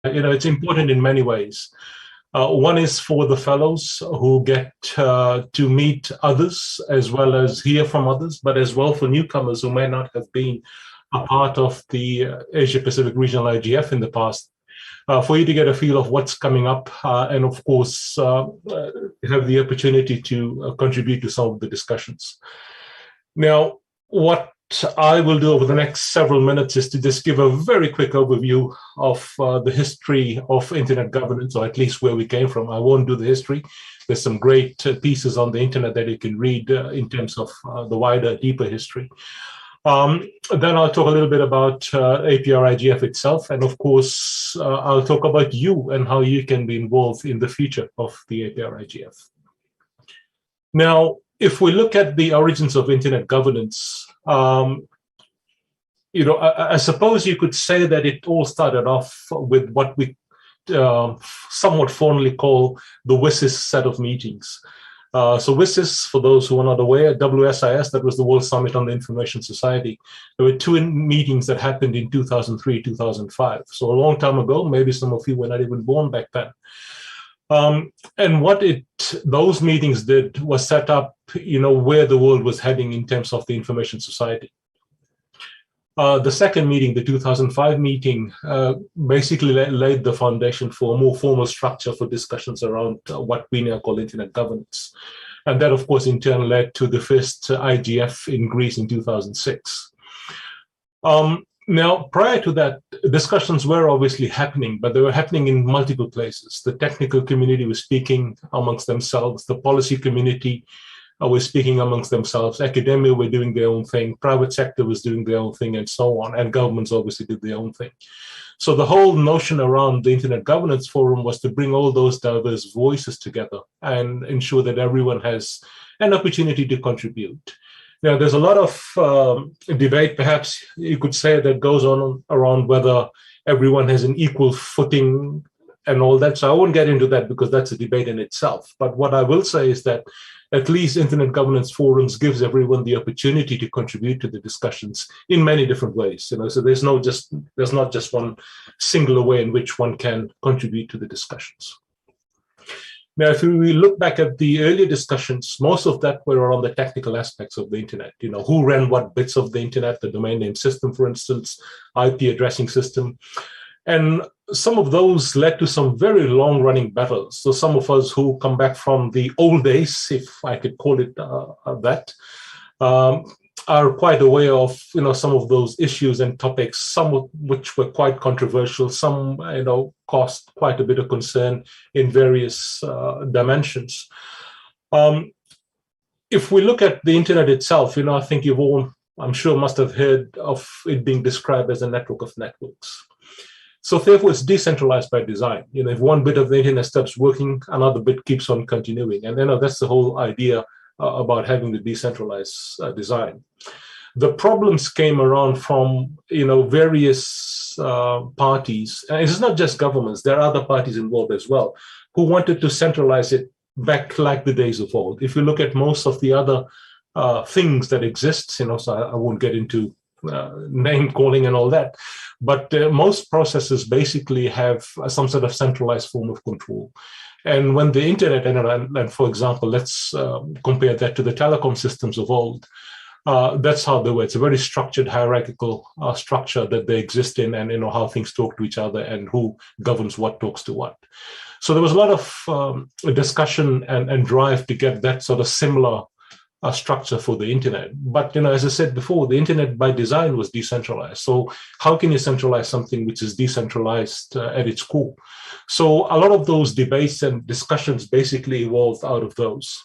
It's important in many ways. One is for the fellows who get to meet others as well as hear from others, but as well for newcomers who may not have been a part of the Asia Pacific Regional IGF in the past, for you to get a feel of what's coming up and, of course, have the opportunity to contribute to some of the discussions. Now, what I will do over the next several minutes is to just give a very quick overview of the history of internet governance, or at least where we came from. I won't do the history. There's some great pieces on the internet that you can read in terms of the wider, deeper history. Then I'll talk a little bit about APrIGF itself, and of course, I'll talk about you and how you can be involved in the future of the APrIGF. Now, if we look at the origins of internet governance, I suppose you could say that it all started off with what we somewhat fondly call the WSIS set of meetings. So WSIS, for those who are not aware, WSIS, that was the World Summit on the Information Society. There were two meetings that happened in 2003, 2005. So a long time ago, maybe some of you were not even born back then. And what those meetings did was set up, where the world was heading in terms of the information society. The second meeting, the 2005 meeting, basically laid the foundation for a more formal structure for discussions around what we now call internet governance. And that, of course, in turn led to the first IGF in Greece in 2006. Now, prior to that, discussions were obviously happening, but they were happening in multiple places. The technical community was speaking amongst themselves. The policy community was speaking amongst themselves. Academia were doing their own thing. Private sector was doing their own thing, and so on. And governments obviously did their own thing. So the whole notion around the Internet Governance Forum was to bring all those diverse voices together and ensure that everyone has an opportunity to contribute. Now, there's a lot of debate, perhaps you could say, that goes on around whether everyone has an equal footing and all that. So I won't get into that because that's a debate in itself. But what I will say is that at least Internet Governance Forums gives everyone the opportunity to contribute to the discussions in many different ways. So there's not just one singular way in which one can contribute to the discussions. Now, if we look back at the earlier discussions, most of that were around the technical aspects of the internet. Who ran what bits of the internet, the domain name system, for instance, IP addressing system. And some of those led to some very long-running battles. So some of us who come back from the old days, if I could call it that, are quite aware of some of those issues and topics, some of which were quite controversial, some caused quite a bit of concern in various dimensions. If we look at the internet itself, I think you've all, I'm sure, must have heard of it being described as a network of networks. So therefore, it's decentralized by design. If one bit of the internet stops working, another bit keeps on continuing, and that's the whole idea about having the decentralized design. The problems came around from various parties, and it's not just governments. There are other parties involved as well who wanted to centralize it back like the days of old. If you look at most of the other things that exist, so I won't get into name calling and all that, but most processes basically have some sort of centralized form of control. And when the internet, and for example, let's compare that to the telecom systems of old, that's how they were. It's a very structured, hierarchical structure that they exist in, and how things talk to each other and who governs what talks to what. So there was a lot of discussion and drive to get that sort of similar structure for the internet. But as I said before, the internet by design was decentralized. So how can you centralize something which is decentralized at its core? So a lot of those debates and discussions basically evolved out of those.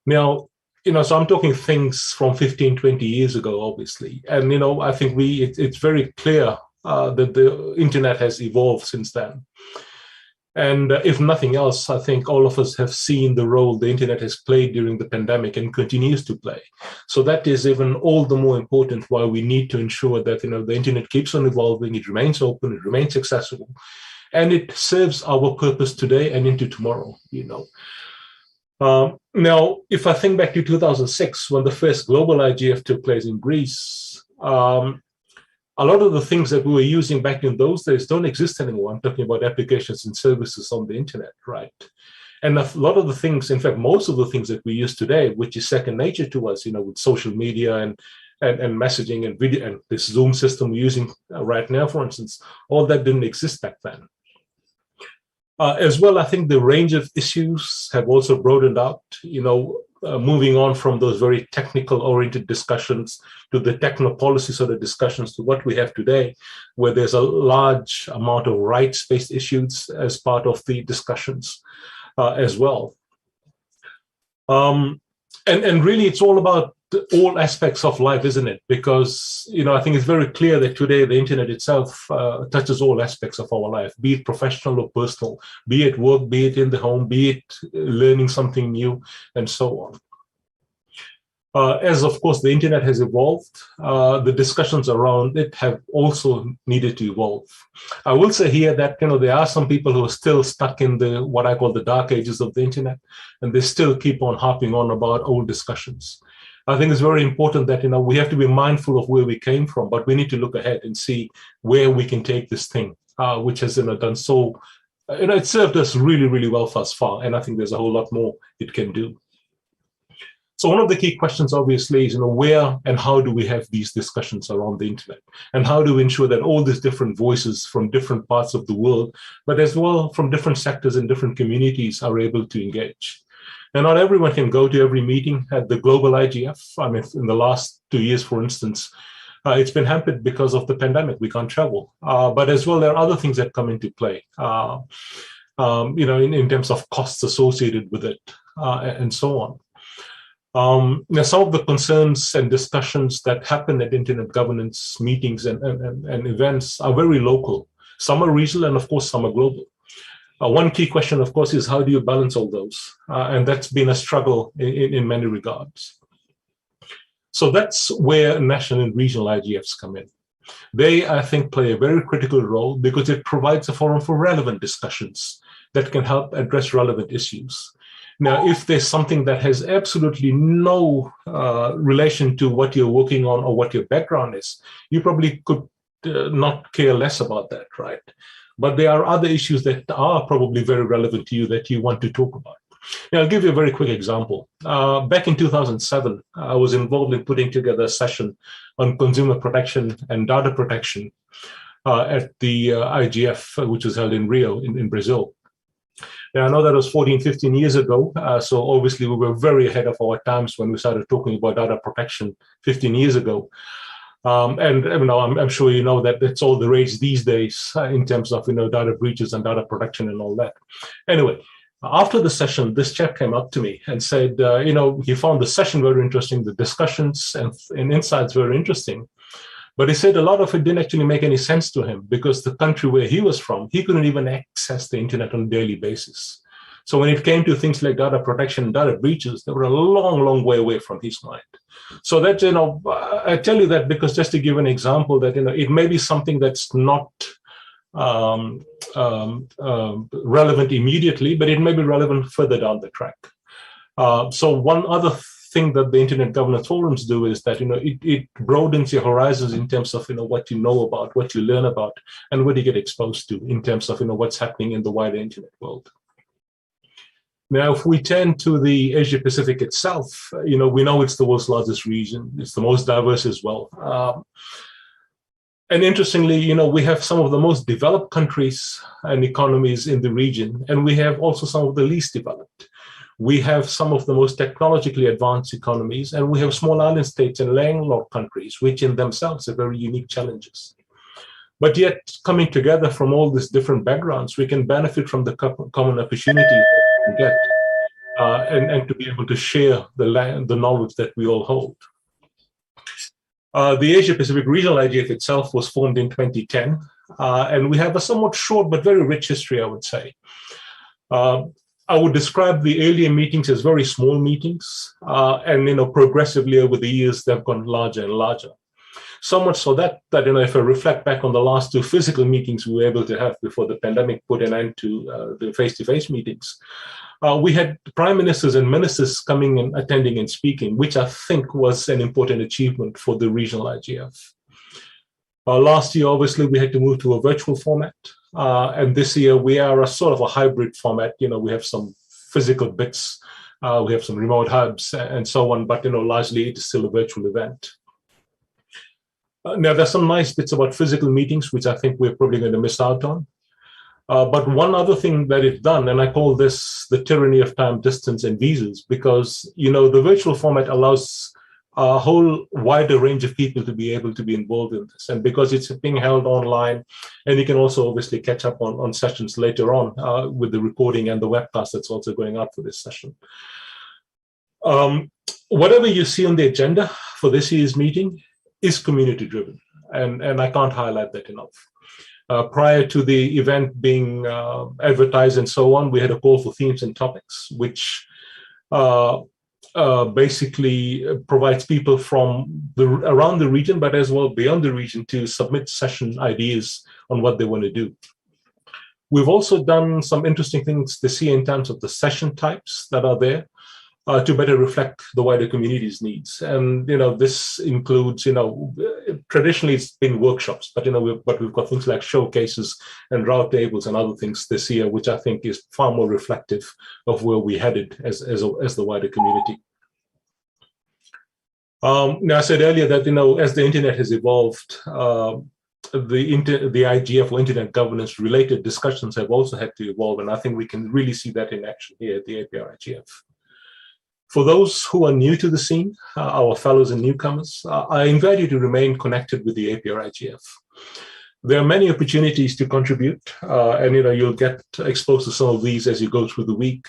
Now, so I'm talking things from 15, 20 years ago, obviously. And, I think it's very clear that the internet has evolved since then. And if nothing else, I think all of us have seen the role the internet has played during the pandemic and continues to play. So that is even all the more important why we need to ensure that, the internet keeps on evolving, it remains open, it remains accessible, and it serves our purpose today and into tomorrow, Now, if I think back to 2006, when the first global IGF took place in Greece, a lot of the things that we were using back in those days don't exist anymore. I'm talking about applications and services on the internet, right? And a lot of the things, in fact, most of the things that we use today, which is second nature to us, with social media and messaging and video and this Zoom system we're using right now, for instance, all that didn't exist back then. As well, I think the range of issues have also broadened out, moving on from those very technical oriented discussions to the techno-policy sort of discussions to what we have today, where there's a large amount of rights-based issues as part of the discussions as well. And really, it's all about all aspects of life, isn't it? Because, I think it's very clear that today the internet itself touches all aspects of our life, be it professional or personal, be it work, be it in the home, be it learning something new, and so on. As, of course, the internet has evolved, the discussions around it have also needed to evolve. I will say here that, there are some people who are still stuck in what I call the dark ages of the internet, and they still keep on harping on about old discussions. I think it's very important that, we have to be mindful of where we came from, but we need to look ahead and see where we can take this thing, which has, done so, it served us really, really well thus far. And I think there's a whole lot more it can do. So one of the key questions, obviously, is, where and how do we have these discussions around the internet? And how do we ensure that all these different voices from different parts of the world, but as well from different sectors and different communities are able to engage? And not everyone can go to every meeting at the global IGF. I mean, in the last 2 years, for instance, it's been hampered because of the pandemic. We can't travel. But as well, there are other things that come into play, in terms of costs associated with it, and so on. Now, some of the concerns and discussions that happen at internet governance meetings and events are very local. Some are regional, and of course, some are global. One key question, of course, is how do you balance all those? And that's been a struggle in many regards. So that's where national and regional IGFs come in. They, I think, play a very critical role because it provides a forum for relevant discussions that can help address relevant issues. Now, if there's something that has absolutely no relation to what you're working on or what your background is, you probably could not care less about that, right? But there are other issues that are probably very relevant to you that you want to talk about. Now, I'll give you a very quick example. Back in 2007, I was involved in putting together a session on consumer protection and data protection at the IGF, which was held in Rio in Brazil. Now, I know that was 14, 15 years ago, so obviously we were very ahead of our times when we started talking about data protection 15 years ago. And I'm sure you know that it's all the rage these days in terms of data breaches and data protection and all that. Anyway, after the session, this chap came up to me and said, he found the session very interesting, the discussions and insights very interesting. But he said a lot of it didn't actually make any sense to him because the country where he was from, he couldn't even access the internet on a daily basis. So when it came to things like data protection and data breaches, they were a long, long way away from his mind. So that, I tell you that because just to give an example that, it may be something that's not relevant immediately, but it may be relevant further down the track. So one other thing that the Internet Governance Forums do is that, it broadens your horizons in terms of, what you know about, what you learn about, and what you get exposed to in terms of, what's happening in the wider internet world. Now, if we turn to the Asia Pacific itself, we know it's the world's largest region. It's the most diverse as well. And interestingly, we have some of the most developed countries and economies in the region, and we have also some of the least developed. We have some of the most technologically advanced economies, and we have small island states and landlocked countries, which in themselves are very unique challenges. But yet, coming together from all these different backgrounds, we can benefit from the common opportunities that we can get, and to be able to share the knowledge that we all hold. The Asia Pacific Regional IGF itself was formed in 2010, and we have a somewhat short but very rich history, I would say. I would describe the earlier meetings as very small meetings, and progressively over the years they've gone larger and larger. So much so that if I reflect back on the last two physical meetings we were able to have before the pandemic put an end to the face-to-face meetings, we had prime ministers and ministers coming and attending and speaking, which I think was an important achievement for the regional IGF. Last year, obviously, we had to move to a virtual format. And this year, we are a sort of a hybrid format. We have some physical bits, we have some remote hubs and so on, but, largely it is still a virtual event. Now, there's some nice bits about physical meetings, which I think we're probably going to miss out on. But one other thing that it's done, and I call this the tyranny of time, distance, and visas, because, the virtual format allows a whole wider range of people to be able to be involved in this. And because it's being held online, and you can also obviously catch up on sessions later on with the recording and the webcast that's also going out for this session. Whatever you see on the agenda for this year's meeting is community driven. And I can't highlight that enough. Prior to the event being advertised and so on, we had a call for themes and topics, which basically provides people from around the region, but as well beyond the region, to submit session ideas on what they want to do. We've also done some interesting things this year in terms of the session types that are there to better reflect the wider community's needs. And, this includes, traditionally it's been workshops, but, we've got things like showcases and route tables and other things this year, which I think is far more reflective of where we headed as the wider community. Now, I said earlier that, as the internet has evolved, the IGF or internet governance related discussions have also had to evolve. And I think we can really see that in action here at the APrIGF. For those who are new to the scene, our fellows and newcomers, I invite you to remain connected with the APrIGF. There are many opportunities to contribute, and you'll get exposed to some of these as you go through the week.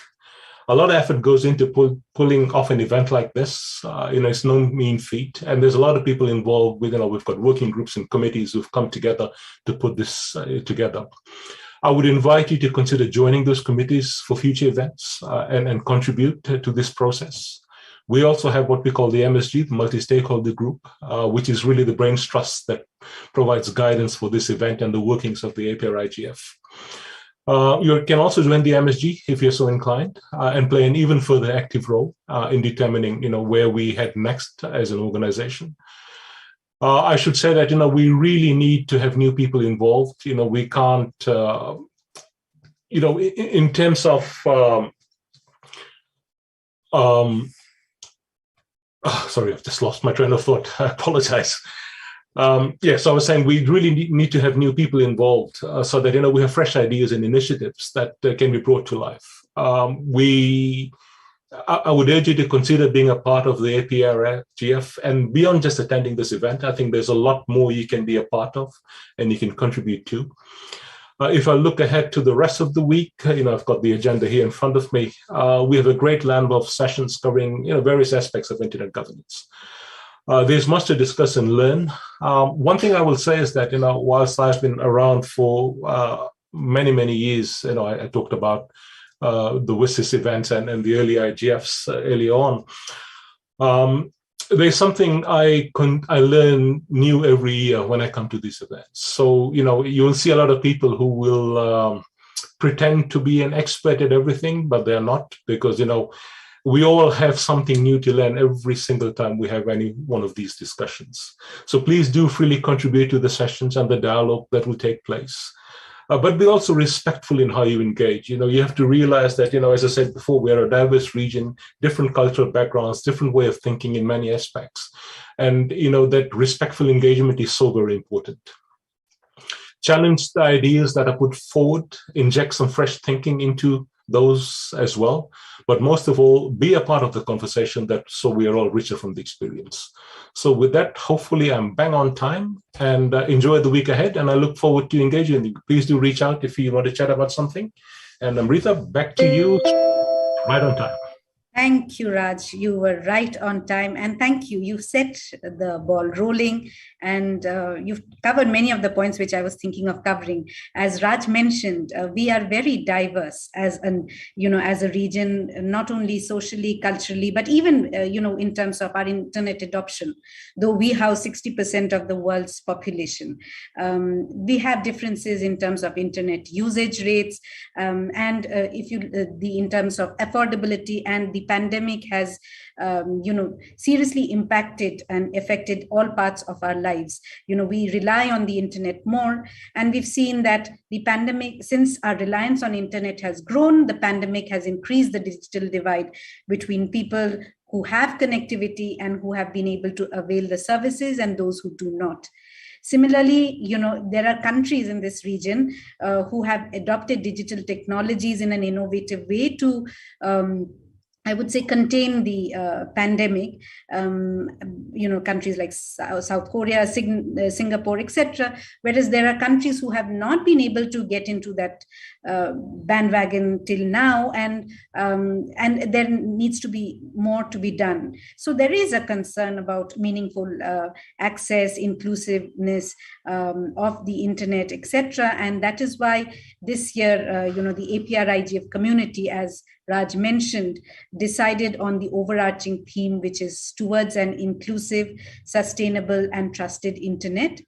A lot of effort goes into pulling off an event like this. It's no mean feat, and there's a lot of people involved. We've got working groups and committees who've come together to put this together. I would invite you to consider joining those committees for future events and contribute to this process. We also have what we call the MSG, the multi-stakeholder group, which is really the brains trust that provides guidance for this event and the workings of the APrIGF. You can also join the MSG if you're so inclined and play an even further active role in determining, where we head next as an organization. I should say that, we really need to have new people involved. We can't, in terms of, sorry, I've just lost my train of thought. I apologize. So I was saying we really need to have new people involved so that, we have fresh ideas and initiatives that can be brought to life. I would urge you to consider being a part of the APrIGF, and beyond just attending this event, I think there's a lot more you can be a part of and you can contribute to. If I look ahead to the rest of the week, I've got the agenda here in front of me. We have a great lineup of sessions covering, various aspects of internet governance. There's much to discuss and learn. One thing I will say is that, whilst I've been around for many, many years, I talked about the WSIS events and the early IGFs early on. There's something I learn new every year when I come to these events. So, you'll see a lot of people who will pretend to be an expert at everything, but they're not, because, we all have something new to learn every single time we have any one of these discussions. So please do freely contribute to the sessions and the dialogue that will take place. But be also respectful in how you engage. You have to realize that, as I said before, we are a diverse region, different cultural backgrounds, different way of thinking in many aspects. And, that respectful engagement is so very important. Challenge the ideas that are put forward, inject some fresh thinking into those as well. But most of all, be a part of the conversation so we are all richer from the experience. So with that, hopefully I'm bang on time, and enjoy the week ahead. And I look forward to engaging with you. Please do reach out if you want to chat about something. And Amrita, back to you, right on time. Thank you, Raj. You were right on time. And thank you. You set the ball rolling, and you've covered many of the points which I was thinking of covering. As Raj mentioned, we are very diverse as a region, not only socially, culturally, but even, in terms of our internet adoption. Though we house 60% of the world's population, we have differences in terms of internet usage rates, and in terms of affordability and the the pandemic has, seriously impacted and affected all parts of our lives. We rely on the internet more, and we've seen that the pandemic, since our reliance on internet has grown, the pandemic has increased the digital divide between people who have connectivity and who have been able to avail the services and those who do not. Similarly, there are countries in this region who have adopted digital technologies in an innovative way to I would say contain the pandemic. Countries like South Korea, Singapore, etc. Whereas there are countries who have not been able to get into that bandwagon till now, and there needs to be more to be done. So there is a concern about meaningful access, inclusiveness of the internet, etc. And that is why this year, the APrIGF community, as Raj mentioned, decided on the overarching theme, which is towards an inclusive, sustainable, and trusted internet,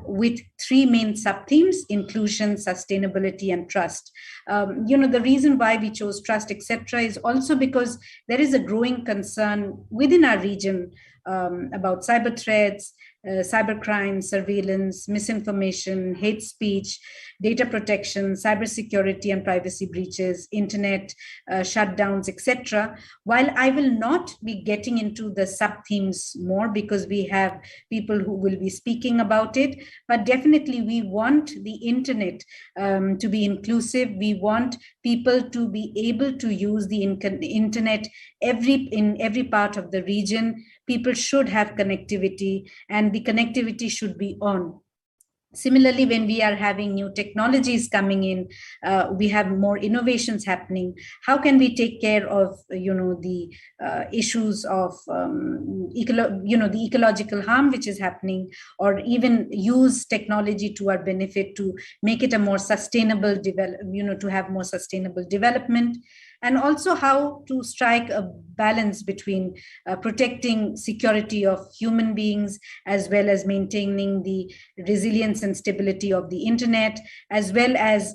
with three main sub-themes: inclusion, sustainability, and trust. The reason why we chose trust, etc., is also because there is a growing concern within our region about cyber threats, cybercrime, surveillance, misinformation, hate speech, data protection, cybersecurity and privacy breaches, internet shutdowns, etc. While I will not be getting into the sub-themes more because we have people who will be speaking about it, but definitely we want the internet to be inclusive. We want people to be able to use the internet in every part of the region. People should have connectivity, and the connectivity should be on. Similarly, when we are having new technologies coming in, we have more innovations happening. How can we take care of, the issues of, the ecological harm which is happening, or even use technology to our benefit to make it a more sustainable to have more sustainable development, and also how to strike a balance between protecting security of human beings as well as maintaining the resilience and stability of the internet, as well as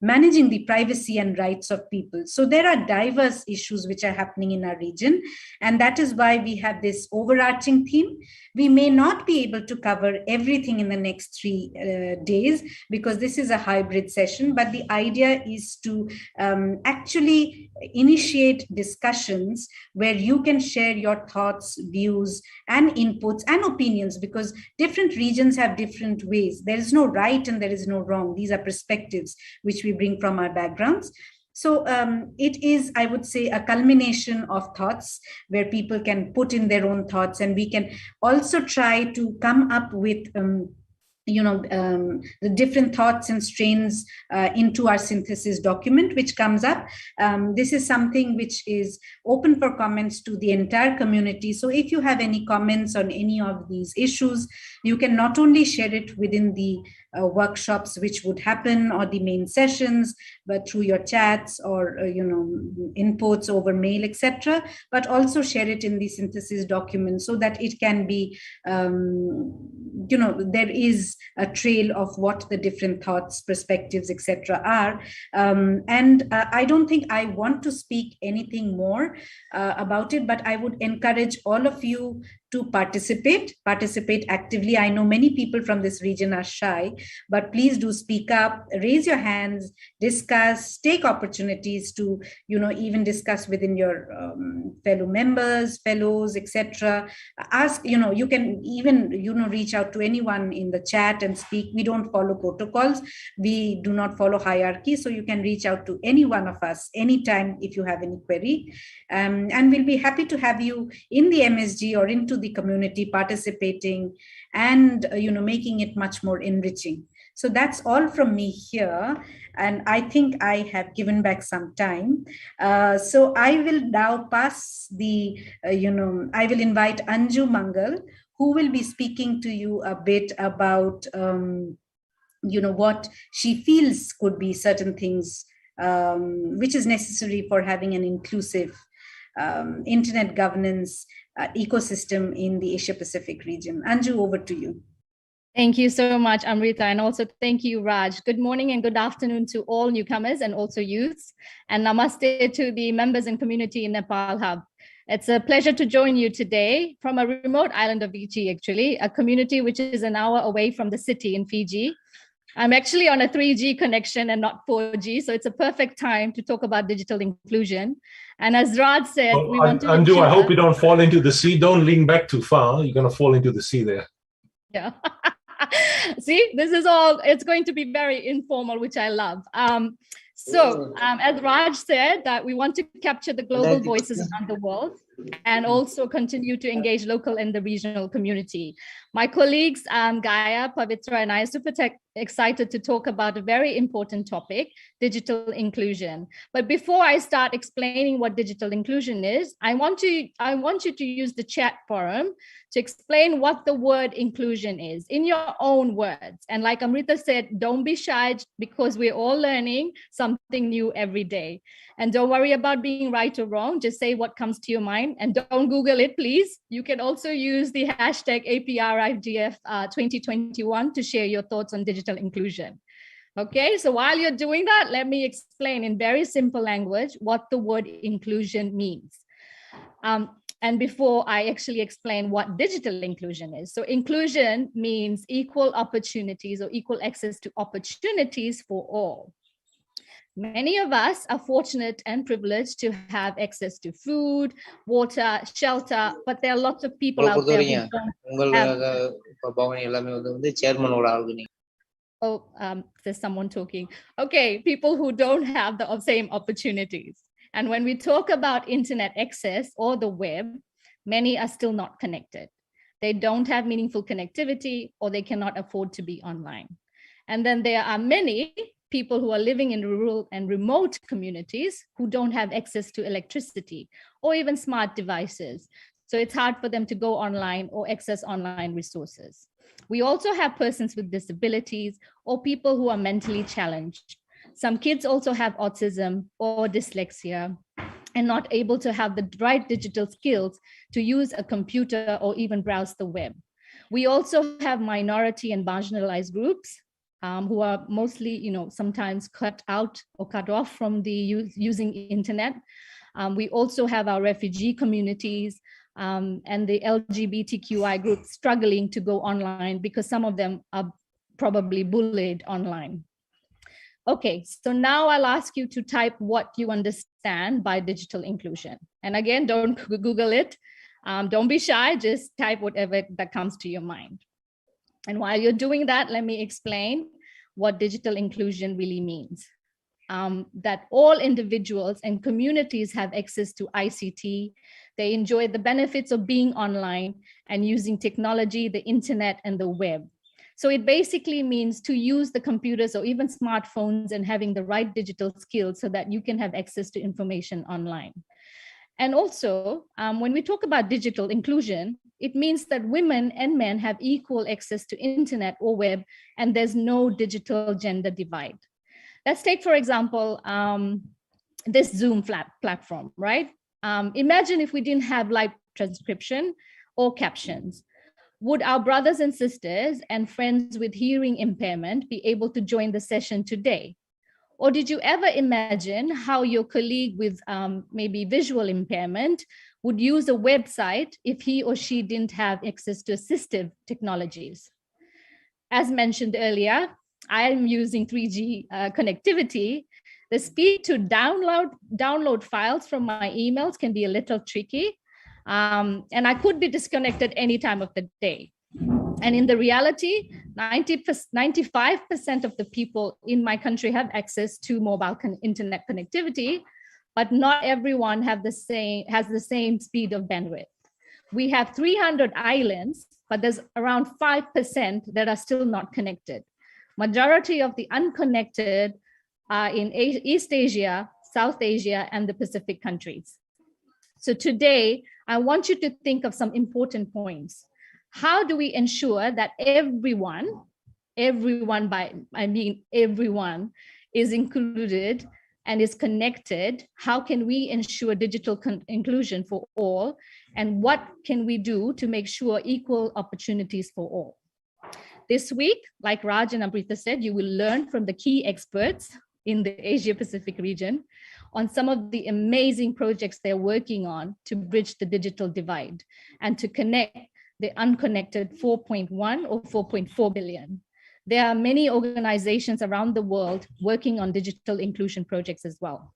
managing the privacy and rights of people. So there are diverse issues which are happening in our region, and that is why we have this overarching theme. We may not be able to cover everything in the next 3 days because this is a hybrid session, but the idea is to actually initiate discussions where you can share your thoughts, views, and inputs and opinions, because different regions have different ways. There is no right and there is no wrong. These are perspectives which we bring from our backgrounds. So it is, I would say, a culmination of thoughts where people can put in their own thoughts, and we can also try to come up with the different thoughts and strains into our synthesis document, which comes up. This is something which is open for comments to the entire community. So if you have any comments on any of these issues, you can not only share it within the workshops which would happen or the main sessions, but through your chats or inputs over mail, etc., but also share it in the synthesis document so that it can be there is a trail of what the different thoughts, perspectives, etc. are. And I don't think I want to speak anything more about it, but I would encourage all of you to participate actively. I know many people from this region are shy, but please do speak up, raise your hands, discuss, take opportunities to, even discuss within your fellow members, fellows, etc. Ask, you can even, reach out to anyone in the chat and speak. We don't follow protocols. We do not follow hierarchy. So you can reach out to any one of us anytime if you have any query. And we'll be happy to have you in the MSG or into the community participating and making it much more enriching. So that's all from me here, and I think I have given back some time. So I will now pass the I will invite Anju Mangal, who will be speaking to you a bit about what she feels could be certain things which is necessary for having an inclusive internet governance ecosystem in the Asia Pacific region. Anju, over to you. Thank you so much, Amrita, and also thank you, Raj. Good morning and good afternoon to all newcomers and also youths, and namaste to the members and community in Nepal Hub. It's a pleasure to join you today from a remote island of Fiji, actually, a community which is an hour away from the city in Fiji. I'm actually on a 3G connection and not 4G, so it's a perfect time to talk about digital inclusion. And as Raj said, we want to Anju, I hope you don't fall into the sea. Don't lean back too far. You're going to fall into the sea there. Yeah. See, this is all, it's going to be very informal, which I love. As Raj said, that we want to capture the global voices around the world and also continue to engage local and the regional community. My colleagues, Gaia, Pavitra, and I are super excited to talk about a very important topic, digital inclusion. But before I start explaining what digital inclusion is, I want you to use the chat forum to explain what the word inclusion is in your own words. And like Amrita said, don't be shy because we're all learning something new every day. And don't worry about being right or wrong, just say what comes to your mind and don't Google it, please. You can also use the hashtag APrIGF 2021 to share your thoughts on digital inclusion. Okay, so while you're doing that, let me explain in very simple language what the word inclusion means. And before I actually explain what digital inclusion is. So inclusion means equal opportunities or equal access to opportunities for all. Many of us are fortunate and privileged to have access to food, water, shelter, but there are lots of people out there who don't have... Oh, there's someone talking. Okay, people who don't have the same opportunities. And when we talk about internet access or the web, many are still not connected. They don't have meaningful connectivity or they cannot afford to be online. And then there are many people who are living in rural and remote communities who don't have access to electricity or even smart devices. So it's hard for them to go online or access online resources. We also have persons with disabilities or people who are mentally challenged. Some kids also have autism or dyslexia and not able to have the right digital skills to use a computer or even browse the web. We also have minority and marginalized groups who are mostly, sometimes cut out or cut off from the using internet. We also have our refugee communities and the LGBTQI groups struggling to go online because some of them are probably bullied online. Okay, so now I'll ask you to type what you understand by digital inclusion. And again, don't Google it. Don't be shy, just type whatever that comes to your mind. And while you're doing that, let me explain what digital inclusion really means. That all individuals and communities have access to ICT. They enjoy the benefits of being online and using technology, the internet, and the web. So it basically means to use the computers or even smartphones and having the right digital skills so that you can have access to information online. And also, when we talk about digital inclusion, it means that women and men have equal access to internet or web, and there's no digital gender divide. Let's take, for example, this Zoom platform, right? Imagine if we didn't have live transcription or captions. Would our brothers and sisters and friends with hearing impairment be able to join the session today? Or did you ever imagine how your colleague with maybe visual impairment would use a website if he or she didn't have access to assistive technologies? As mentioned earlier, I am using 3G connectivity. The speed to download files from my emails can be a little tricky. And I could be disconnected any time of the day. And in the reality, 95% of the people in my country have access to mobile internet connectivity, but not everyone has the same speed of bandwidth. We have 300 islands, but there's around 5% that are still not connected. Majority of the unconnected are in East Asia, South Asia, and the Pacific countries. So today, I want you to think of some important points. How do we ensure that everyone is included and is connected? How can we ensure digital inclusion for all? And what can we do to make sure equal opportunities for all? this week, like Raj and Amrita said, you will learn from the key experts in the Asia Pacific region on some of the amazing projects they're working on to bridge the digital divide and to connect the unconnected 4.1 or 4.4 billion. There are many organizations around the world working on digital inclusion projects as well.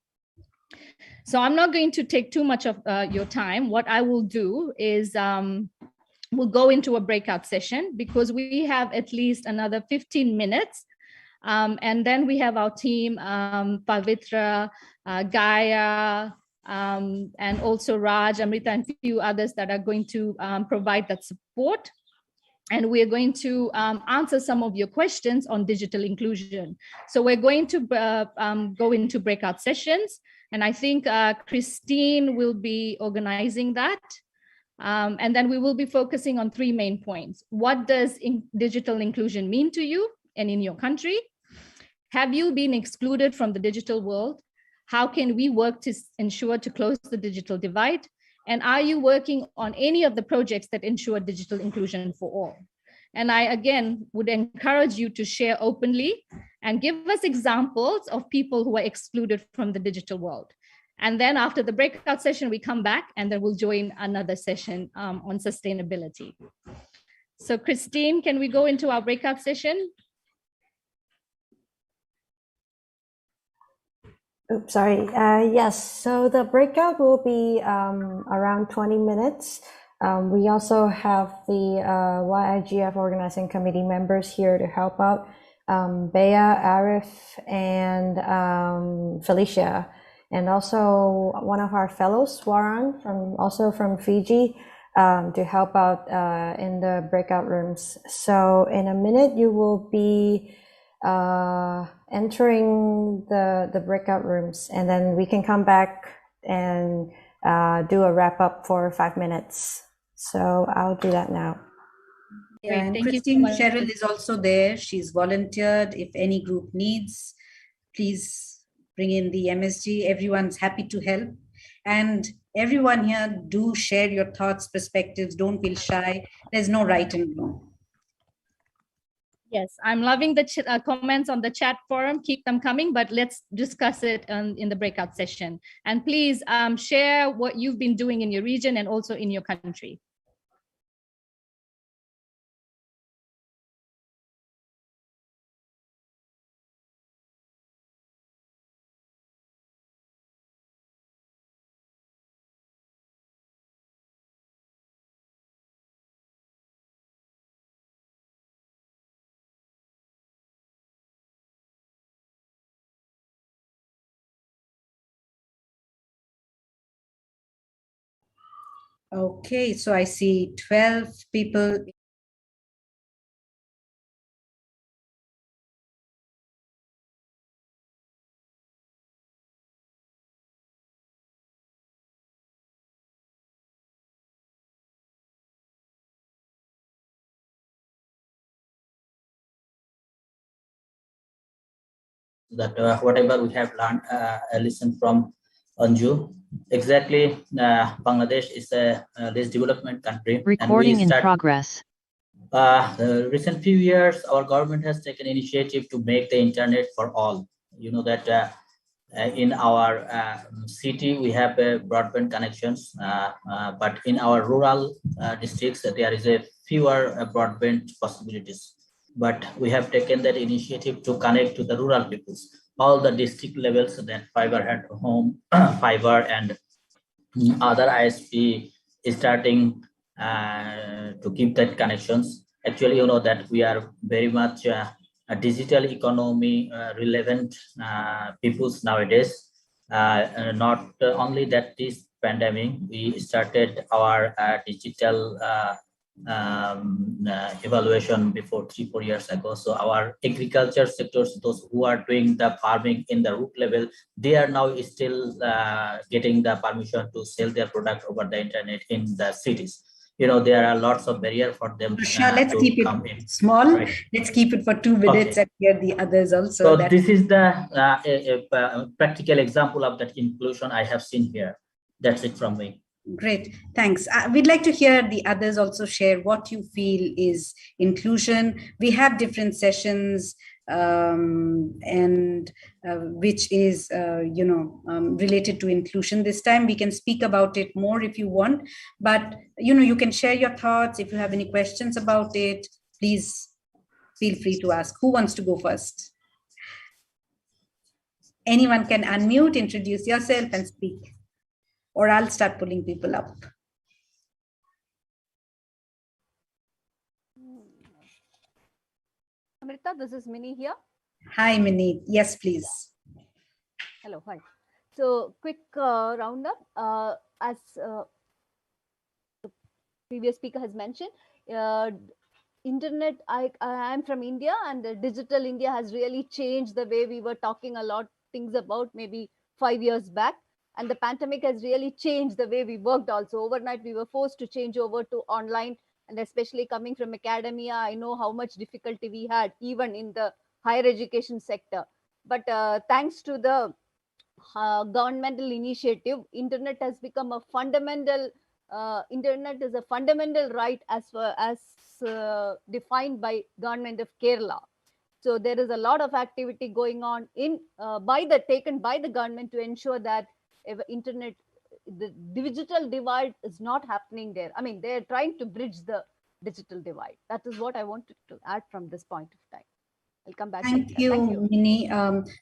So I'm not going to take too much of your time. What I will do is we'll go into a breakout session because we have at least another 15 minutes. And then we have our team, Pavitra, Gaia, and also Raj, Amrita, and a few others that are going to provide that support. And we're going to answer some of your questions on digital inclusion. So we're going to go into breakout sessions. And I think Christine will be organizing that. And then we will be focusing on 3 main points. What does digital inclusion mean to you and in your country? Have you been excluded from the digital world? How can we work to ensure to close the digital divide? And are you working on any of the projects that ensure digital inclusion for all? And I, again, would encourage you to share openly and give us examples of people who are excluded from the digital world. And then after the breakout session, we come back and then we'll join another session on sustainability. So Christine, can we go into our breakout session? Oops, sorry. Yes, so the breakout will be around 20 minutes. We also have the APrIGF organizing committee members here to help out, Bea, Arif, and Felicia, and also one of our fellows, Swaran, also from Fiji, to help out in the breakout rooms. So in a minute, you will be entering the breakout rooms, and then we can come back and do a wrap up for 5 minutes. So I'll do that now. Yeah, and Christine Cheryl is also there. She's volunteered. If any group needs, please bring in the MSG. Everyone's happy to help. And everyone here, do share your thoughts, perspectives. Don't feel shy. There's no right and wrong. Yes, I'm loving the comments on the chat forum. Keep them coming, but let's discuss it in the breakout session. And please share what you've been doing in your region and also in your country. Okay, so I see 12 people. That whatever we have learned, listened from Anju, exactly, Bangladesh is a less development country. Recording in progress. The recent few years, our government has taken initiative to make the internet for all. You know that in our city, we have broadband connections, but in our rural districts, there is a fewer broadband possibilities. But we have taken that initiative to connect to the rural peoples. All the district levels, that fiber at home, fiber and other ISP is starting to give that connections. Actually, you know that we are very much a digital economy relevant peoples nowadays. Not only that this pandemic, we started our digital evaluation before 3-4 years ago. So our agriculture sectors, those who are doing the farming in the root level, they are now still getting the permission to sell their product over the internet in the cities. You know, there are lots of barriers for them. Let's keep it small. Right. Let's keep it for 2 minutes, okay, and hear the others also. So this is the practical example of that inclusion I have seen here. That's it from me. Great, thanks. We'd like to hear the others also share what you feel is inclusion. We have different sessions and which is, related to inclusion this time. We can speak about it more if you want, but, you can share your thoughts. If you have any questions about it, please feel free to ask. Who wants to go first? Anyone can unmute, introduce yourself and speak. Or I'll start pulling people up. Amrita, this is Minnie here. Hi, Minnie. Yes, please. Hello, hi. So, quick roundup. As the previous speaker has mentioned, internet, I'm from India, and the digital India has really changed the way we were talking a lot things about maybe 5 years back. And the pandemic has really changed the way we worked also. Overnight, we were forced to change over to online. And especially coming from academia, I know how much difficulty we had, even in the higher education sector. But thanks to the governmental initiative, internet has become a fundamental, internet is a fundamental right as defined by government of Kerala. So there is a lot of activity going on taken by the government to ensure that internet, the digital divide is not happening there. I mean, they're trying to bridge the digital divide. That is what I wanted to add from this point of time. I'll come back. Thank you, Minnie.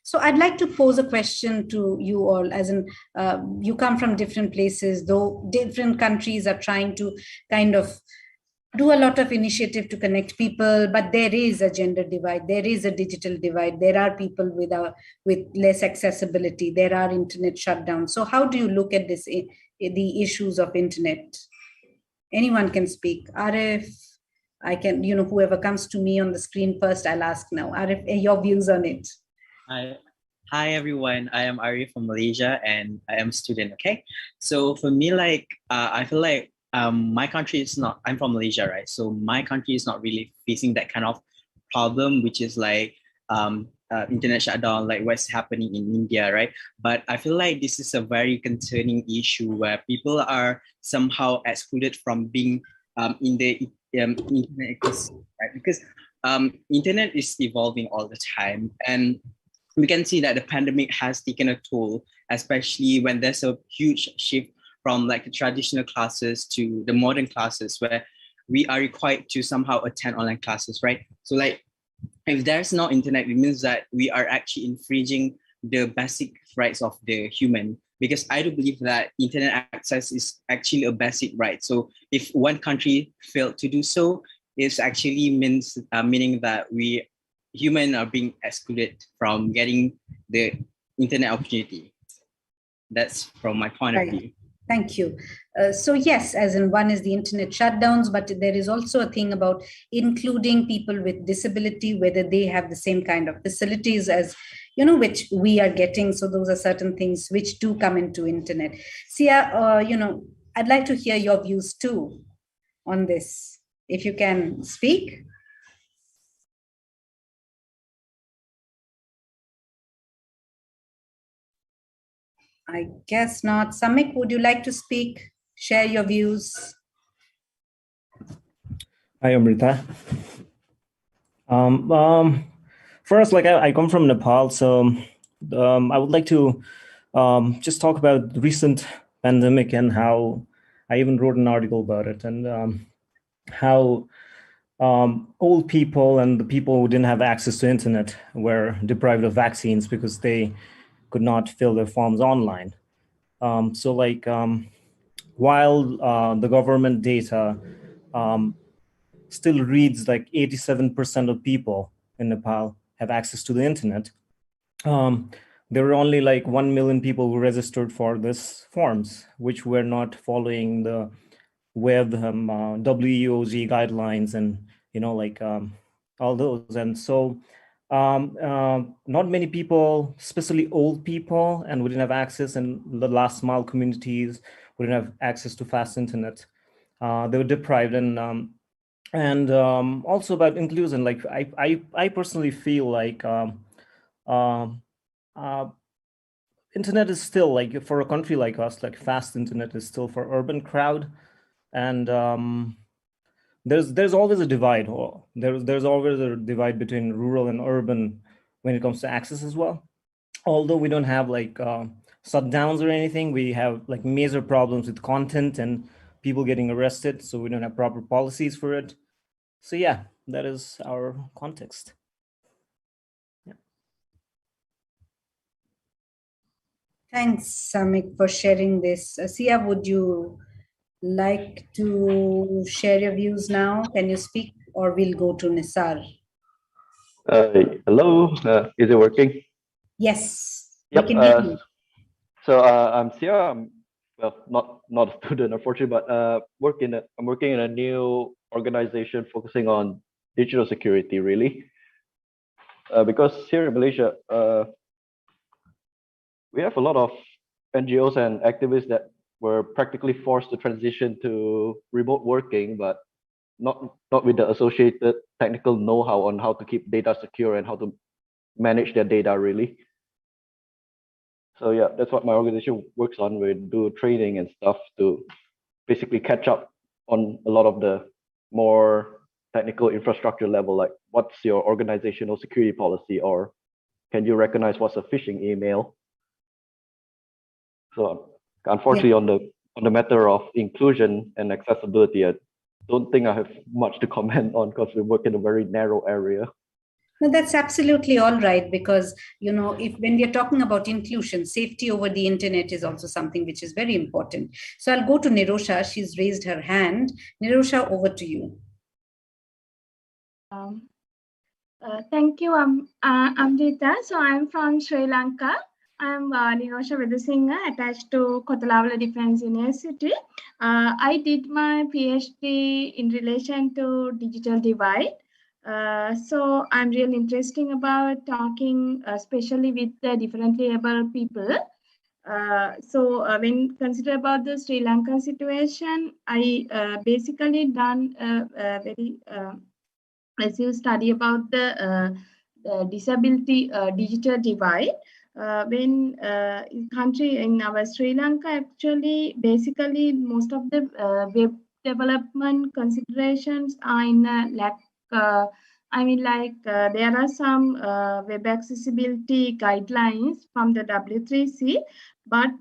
So I'd like to pose a question to you all, as in you come from different places, though different countries are trying to kind of do a lot of initiative to connect people, but there is a gender divide, there is a digital divide, there are people with less accessibility, there are internet shutdowns. So how do you look at this, the issues of internet? Anyone can speak. Arif, I can, whoever comes to me on the screen first, I'll ask now. Arif, your views on it. Hi everyone, I am Arif from Malaysia and I am a student, okay? So for me, I feel like my country is not, I'm from Malaysia, right? So my country is not really facing that kind of problem, which is internet shutdown, like what's happening in India, right? But I feel like this is a very concerning issue where people are somehow excluded from being in the internet ecosystem, right? Because internet is evolving all the time, and we can see that the pandemic has taken a toll, especially when there's a huge shift from the traditional classes to the modern classes where we are required to somehow attend online classes, right? So if there's no internet, it means that we are actually infringing the basic rights of the human, because I do believe that internet access is actually a basic right. So if one country failed to do so, it actually meaning that we human are being excluded from getting the internet opportunity. That's from my point of view. Thank you. So yes, as in one is the internet shutdowns, but there is also a thing about including people with disability, whether they have the same kind of facilities as, which we are getting. So those are certain things which do come into internet. Sia, I'd like to hear your views too on this, if you can speak. I guess not. Samik, would you like to speak? Share your views. Hi, Amrita. First, I come from Nepal, so I would like to just talk about the recent pandemic and how I even wrote an article about it, and how old people and the people who didn't have access to internet were deprived of vaccines because they could not fill their forms online. While the government data still reads 87% of people in Nepal have access to the internet, there were only 1 million people who registered for this forms, which were not following the web WEOG guidelines and all those. And so not many people, especially old people, and wouldn't have access, and the last mile communities wouldn't have access to fast internet. They were deprived, and also about inclusion. I personally feel internet is still like, for a country like us, like fast internet is still for urban crowd. And there's always a divide, or there's always a divide between rural and urban when it comes to access as well. Although we don't have like shutdowns or anything, we have like major problems with content and people getting arrested, so we don't have proper policies for it. So yeah, that is our context. Yeah. Thanks, Samik, for sharing this. Sia, would you like to share your views now? Can you speak, or we'll go to Nisar? Hello, is it working? Yes, Yep. we can hear you. So I'm Sia. I'm not a student, unfortunately, but I'm working in a new organization focusing on digital security, really. Because here in Malaysia, we have a lot of NGOs and activists that were practically forced to transition to remote working, but not with the associated technical know-how on how to keep data secure and how to manage their data, really. So yeah, that's what my organization works on. We do training and stuff to basically catch up on a lot of the more technical infrastructure level, like what's your organizational security policy, or can you recognize what's a phishing email? So unfortunately, on the matter of inclusion and accessibility, I don't think I have much to comment on because we work in a very narrow area. No, that's absolutely all right, because, if when we are talking about inclusion, safety over the internet is also something which is very important. So I'll go to Nirosha. She's raised her hand. Nirosha, over to you. Thank you, Amrita. So I'm from Sri Lanka. I'm Nirosha Vedasinghe, attached to Kotalawala Defence University. I did my PhD in relation to digital divide. So I'm really interested about talking, especially with the differently able people. So when consider about the Sri Lankan situation, I basically done a very massive study about the disability digital divide. When country in our Sri Lanka, actually, basically most of the web development considerations are in lack. There are some web accessibility guidelines from the W3C, but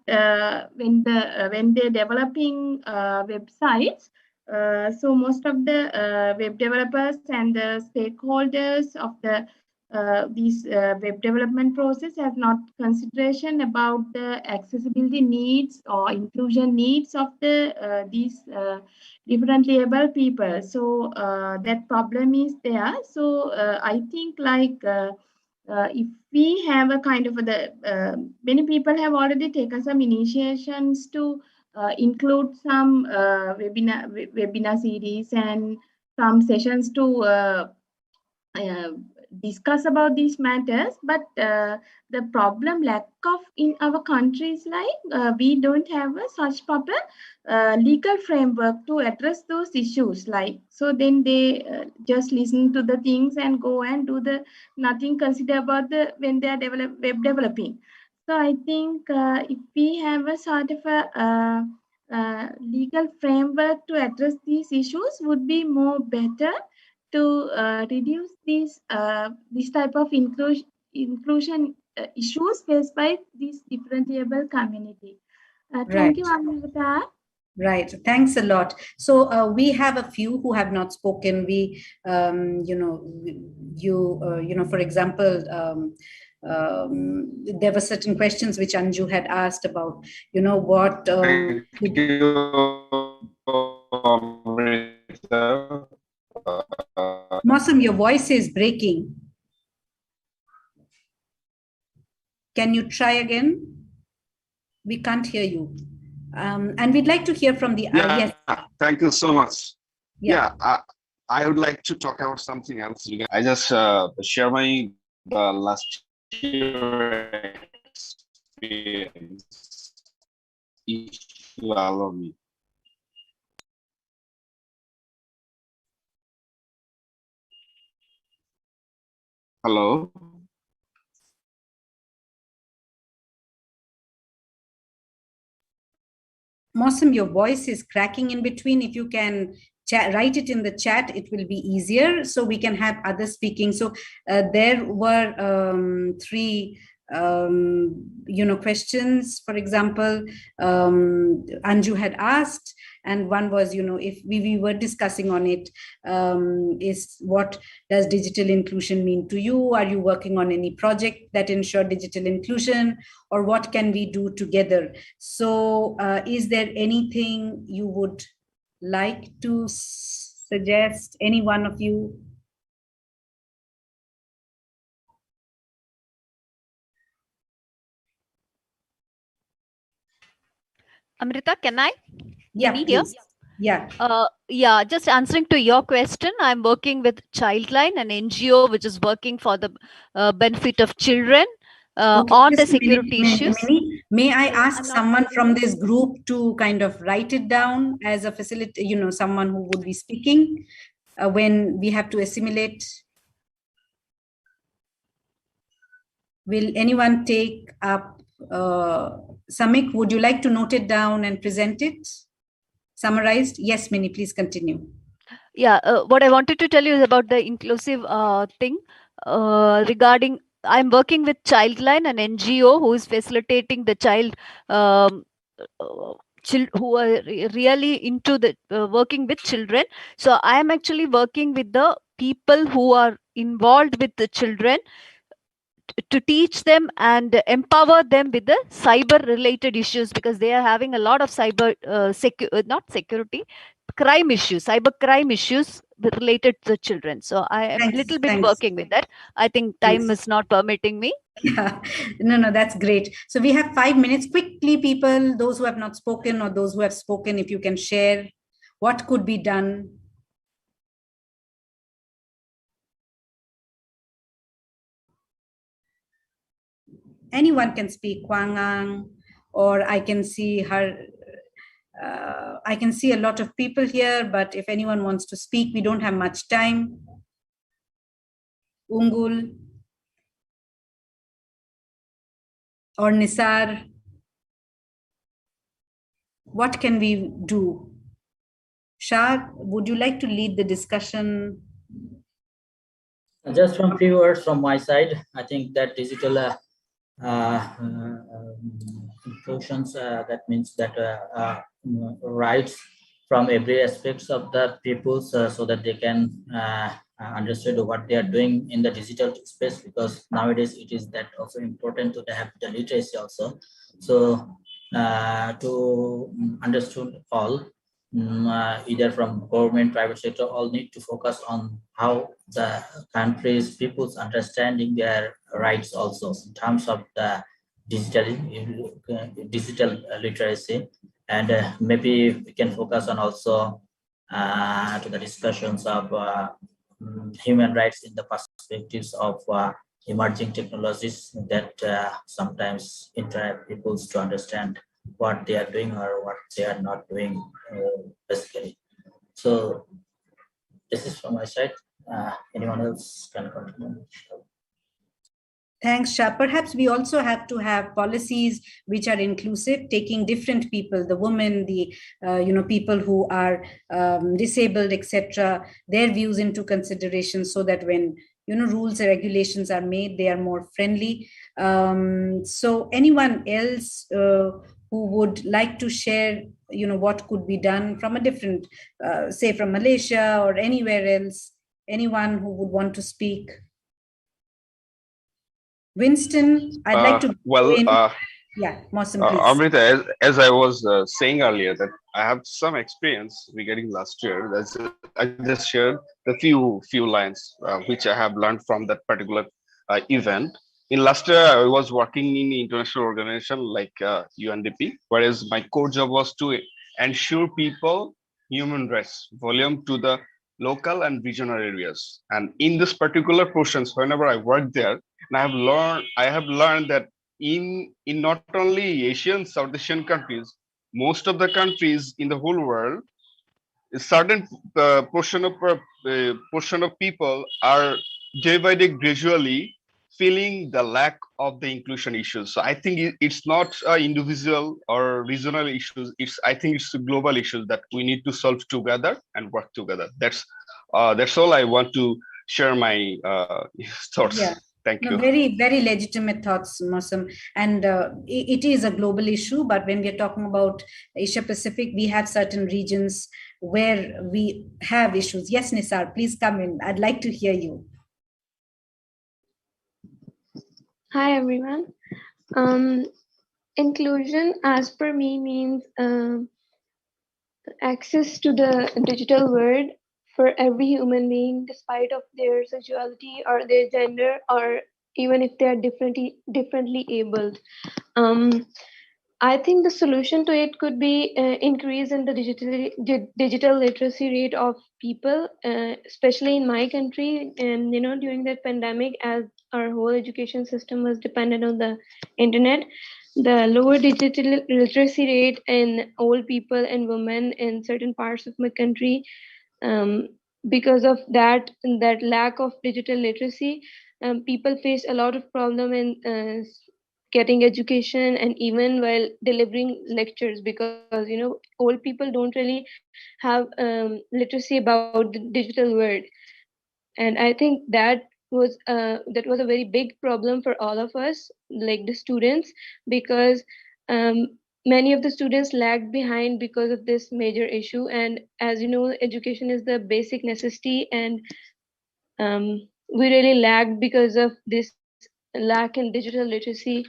when they're developing websites, so most of the web developers and the stakeholders of these web development process have not consideration about the accessibility needs or inclusion needs of these differently able people. So that problem is there. So I think if we have a kind of many people have already taken some initiations to include some webinar series and some sessions to discuss about these matters, but the problem lack of in our country is we don't have such proper legal framework to address those issues. So then they just listen to the things and go and do the nothing consider about when they are web developing. So I think if we have a sort of a legal framework to address these issues would be more better to reduce this type of inclusion issues faced by this differently able community. Thank you, Amrita. Right. Thanks a lot. So we have a few who have not spoken. We, for example, there were certain questions which Anju had asked about, what. Thank you, Amrita. Mosam, your voice is breaking. Can you try again? We can't hear you. And we'd like to hear from the yes. Thank you so much. Yeah, I would like to talk about something else. I just share my last year experience. If you allow me. Hello. Mosam, your voice is cracking in between. If you can write it in the chat, it will be easier so we can have others speaking. So there were three questions. For example, Anju had asked, and one was, if we were discussing on it, is what does digital inclusion mean to you? Are you working on any project that ensure digital inclusion, or what can we do together? So is there anything you would like to suggest, any one of you? Amrita, can I? Yeah, Can please. Yeah. Yeah, just answering to your question, I'm working with Childline, an NGO which is working for the benefit of children on the security issues. May I ask someone from this group to kind of write it down as a facility, someone who would be speaking when we have to assimilate? Will anyone take up? Samik, would you like to note it down and present it? Summarized? Yes, Minnie, please continue. Yeah, what I wanted to tell you is about the inclusive thing regarding, I'm working with Childline, an NGO who is facilitating the child who are really into the working with children. So I am actually working with the people who are involved with the children to teach them and empower them with the cyber related issues, because they are having a lot of cyber not security, crime issues, cyber crime issues related to the children. So I am a little bit working with that. I think time is not permitting me. Yeah. No, that's great. So we have 5 minutes. Quickly, people, those who have not spoken or those who have spoken, if you can share what could be done. Anyone can speak, Kwang Ang, or I can see her. I can see a lot of people here, but if anyone wants to speak, we don't have much time. Ungul or Nisar, what can we do? Shah, would you like to lead the discussion? Just from few words from my side, I think that digital inclusions, that means that rights from every aspects of the people, so that they can understand what they are doing in the digital space, because nowadays it is that also important to have the literacy also. So to understand all, either from government, private sector, all need to focus on how the country's people's understanding their rights also in terms of the digital literacy. And maybe we can focus on also to the discussions of human rights in the perspectives of emerging technologies that sometimes interact people to understand what they are doing or what they are not doing, basically. So this is from my side. Anyone else can continue? Thanks, Shah. Perhaps we also have to have policies which are inclusive, taking different people, the women, the people who are disabled, etc., their views into consideration, so that when rules and regulations are made, they are more friendly. So anyone else who would like to share, what could be done from a different, say from Malaysia or anywhere else? Anyone who would want to speak? Winston, I'd like to. Yeah, Mosam, please. Amrita, as I was saying earlier, that I have some experience regarding last year. I just shared the few lines which I have learned from that particular event. In last year, I was working in international organization like UNDP, whereas my core job was to ensure people human rights volume to the local and regional areas. And in this particular portions, whenever I worked there, and I have learned that in not only Asian, South Asian countries, most of the countries in the whole world, a certain portion of people are day by day gradually feeling the lack of the inclusion issues. So I think it's not individual or regional issues. I think it's a global issue that we need to solve together and work together. That's all I want to share my thoughts. Yeah. Thank you. Very, very legitimate thoughts, Mosam. And it is a global issue, but when we're talking about Asia Pacific, we have certain regions where we have issues. Yes, Nisar, please come in. I'd like to hear you. Hi, everyone. Inclusion, as per me, means access to the digital world for every human being, despite of their sexuality or their gender, or even if they are differently abled. I think the solution to it could be increase in the digital literacy rate of people, especially in my country. And during that pandemic, as our whole education system was dependent on the internet, the lower digital literacy rate in old people and women in certain parts of my country, because of that lack of digital literacy, people face a lot of problem in getting education and even while delivering lectures, because old people don't really have literacy about the digital world. And I think that was a very big problem for all of us, like the students, because many of the students lagged behind because of this major issue. And as you know, education is the basic necessity, and we really lagged because of this lack in digital literacy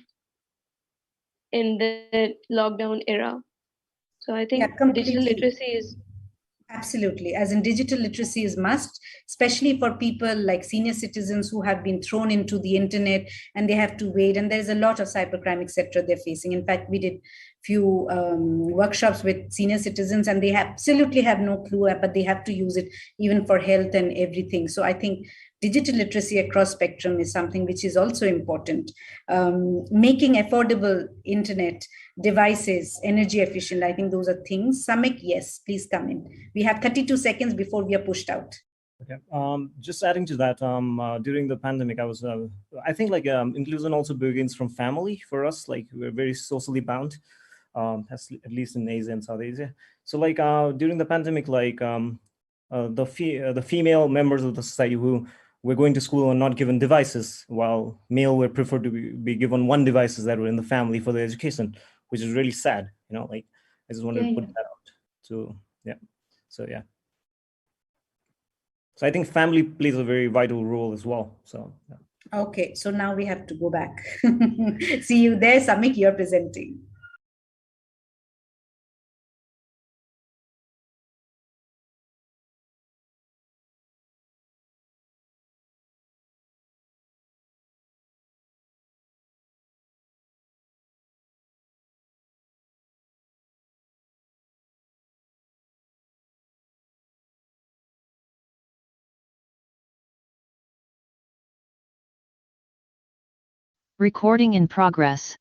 in the lockdown era. So I think digital literacy is absolutely, as in digital literacy is must, especially for people like senior citizens who have been thrown into the internet and they have to wait, and there's a lot of cybercrime, etc. they're facing. In fact, we did few workshops with senior citizens, and they absolutely have no clue, but they have to use it even for health and everything. So I think digital literacy across spectrum is something which is also important. Making affordable internet devices energy efficient, I think those are things. Samik, yes, please come in. We have 32 seconds before we are pushed out. Okay. Just adding to that, during the pandemic, I think inclusion also begins from family for us. Like, we're very socially bound, at least in Asia and South Asia. So during the pandemic, the female members of the society who were going to school and not given devices, while male were preferred to be given one devices that were in the family for their education, which is really sad. I just wanted to put that out. So yeah. So I think family plays a very vital role as well. So yeah. Okay, so now we have to go back. See you there, Samik, you're presenting. Recording in progress.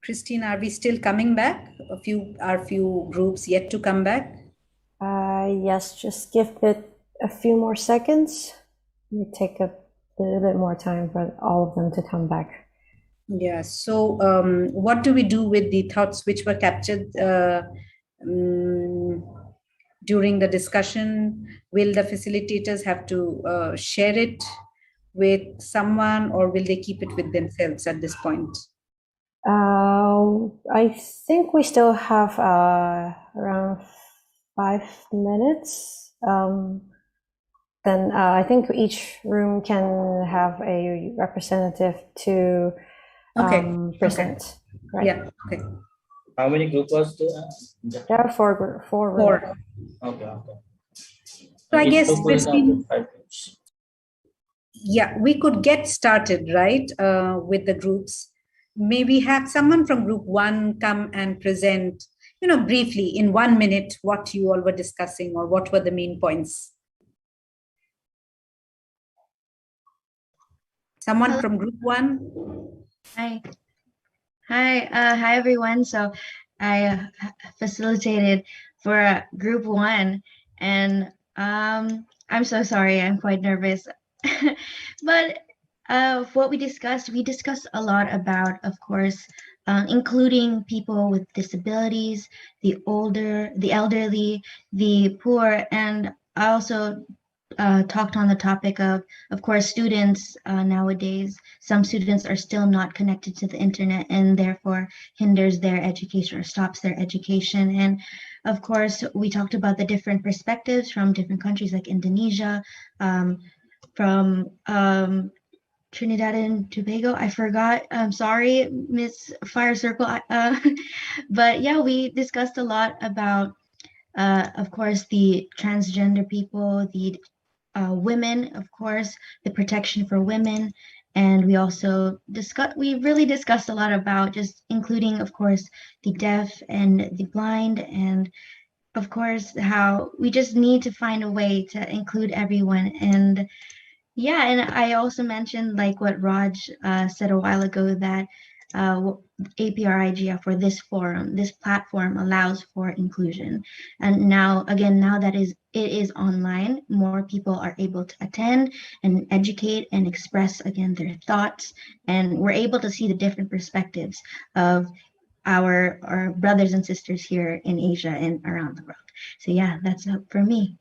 Christine, are we still coming back? A few groups yet to come back? Yes, just give it a few more seconds. It may take a little bit more time for all of them to come back. Yeah, so what do we do with the thoughts which were captured during the discussion? Will the facilitators have to share it with someone, or will they keep it with themselves at this point? I think we still have around 5 minutes. Then I think each room can have a representative to present. Okay. Right? Yeah. Okay. How many groups was there? There are four. Okay. So I guess yeah, we could get started, right, with the groups. Maybe have someone from group 1 come and present, briefly in 1 minute what you all were discussing or what were the main points. Someone from group 1? Hi. Hi everyone. So I facilitated for group 1, and I'm so sorry. I'm quite nervous, but what we discussed a lot about, of course, including people with disabilities, the elderly, the poor, and I also talked on the topic of course, students nowadays. Some students are still not connected to the internet, and therefore hinders their education or stops their education. And of course, we talked about the different perspectives from different countries like Indonesia, from Trinidad and Tobago. I forgot. I'm sorry, Miss Fire Circle. But yeah, we discussed a lot about, of course, the transgender people, the women, of course, the protection for women. And we also really discussed a lot about just including, of course, the deaf and the blind, and of course, how we just need to find a way to include everyone. And yeah, and I also mentioned, like what Raj said a while ago, that APrIGF, or this forum, this platform, allows for inclusion. And now that it is online, more people are able to attend and educate and express again their thoughts, and we're able to see the different perspectives of our brothers and sisters here in Asia and around the world. So yeah, that's it for me.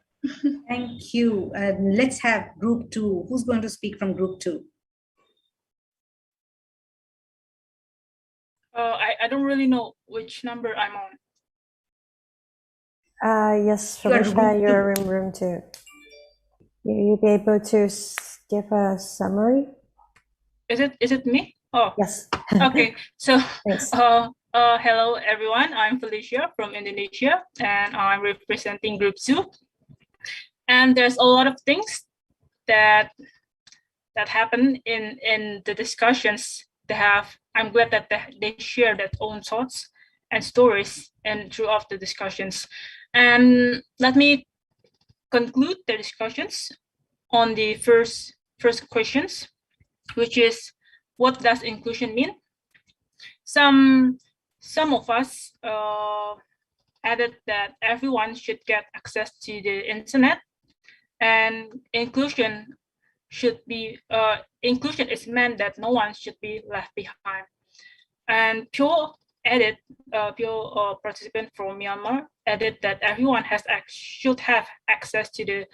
Thank you. Let's have group 2. Who's going to speak from group 2? I don't really know which number I'm on. Yes, Pavitra, you're in room 2. You'll be able to give a summary? Is it me? Oh, yes. Okay. So, thanks. Hello everyone. I'm Felicia from Indonesia, and I'm representing group 2. And there's a lot of things that happen in the discussions they have. I'm glad that they share their own thoughts and stories and throughout the discussions. And let me conclude the discussions on the first questions, which is, what does inclusion mean? Some of us added that everyone should get access to the internet, and inclusion is meant that no one should be left behind. And Pure participant from Myanmar added that everyone should have access to the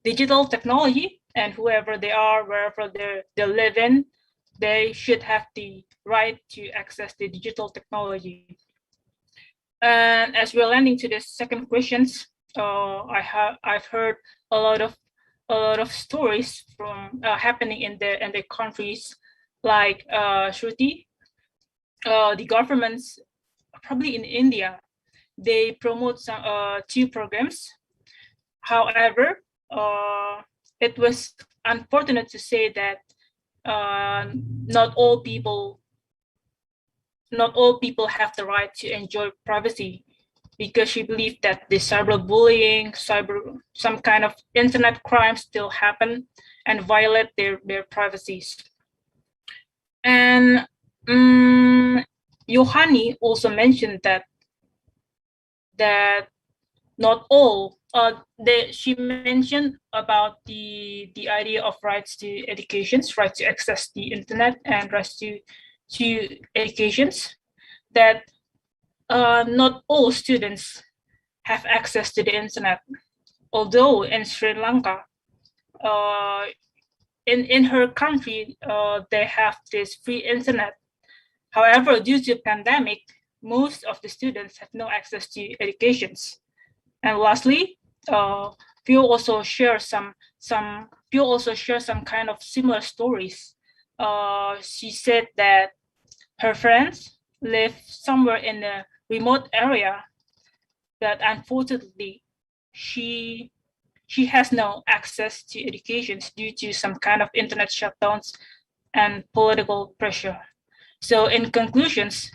digital technology, and whoever they are, wherever they live in, they should have the right to access the digital technology. And as we're landing to the second questions, I've heard a lot of stories from happening in the countries like Shruti. The governments, probably in India, they promote some 2 programs. However, it was unfortunate to say that not all people have the right to enjoy privacy, because she believed that the cyberbullying, some kind of internet crimes still happen and violate their privacies. And Yohani also mentioned that not all. She mentioned about the idea of rights to educations, right to access the internet, and rights to educations, that not all students have access to the internet. Although in Sri Lanka, in her country, they have this free internet. However, due to pandemic, most of the students have no access to educations. And lastly, Pio also share some kind of similar stories. She said that her friends live somewhere in a remote area, that unfortunately she has no access to education due to some kind of internet shutdowns and political pressure. So in conclusions,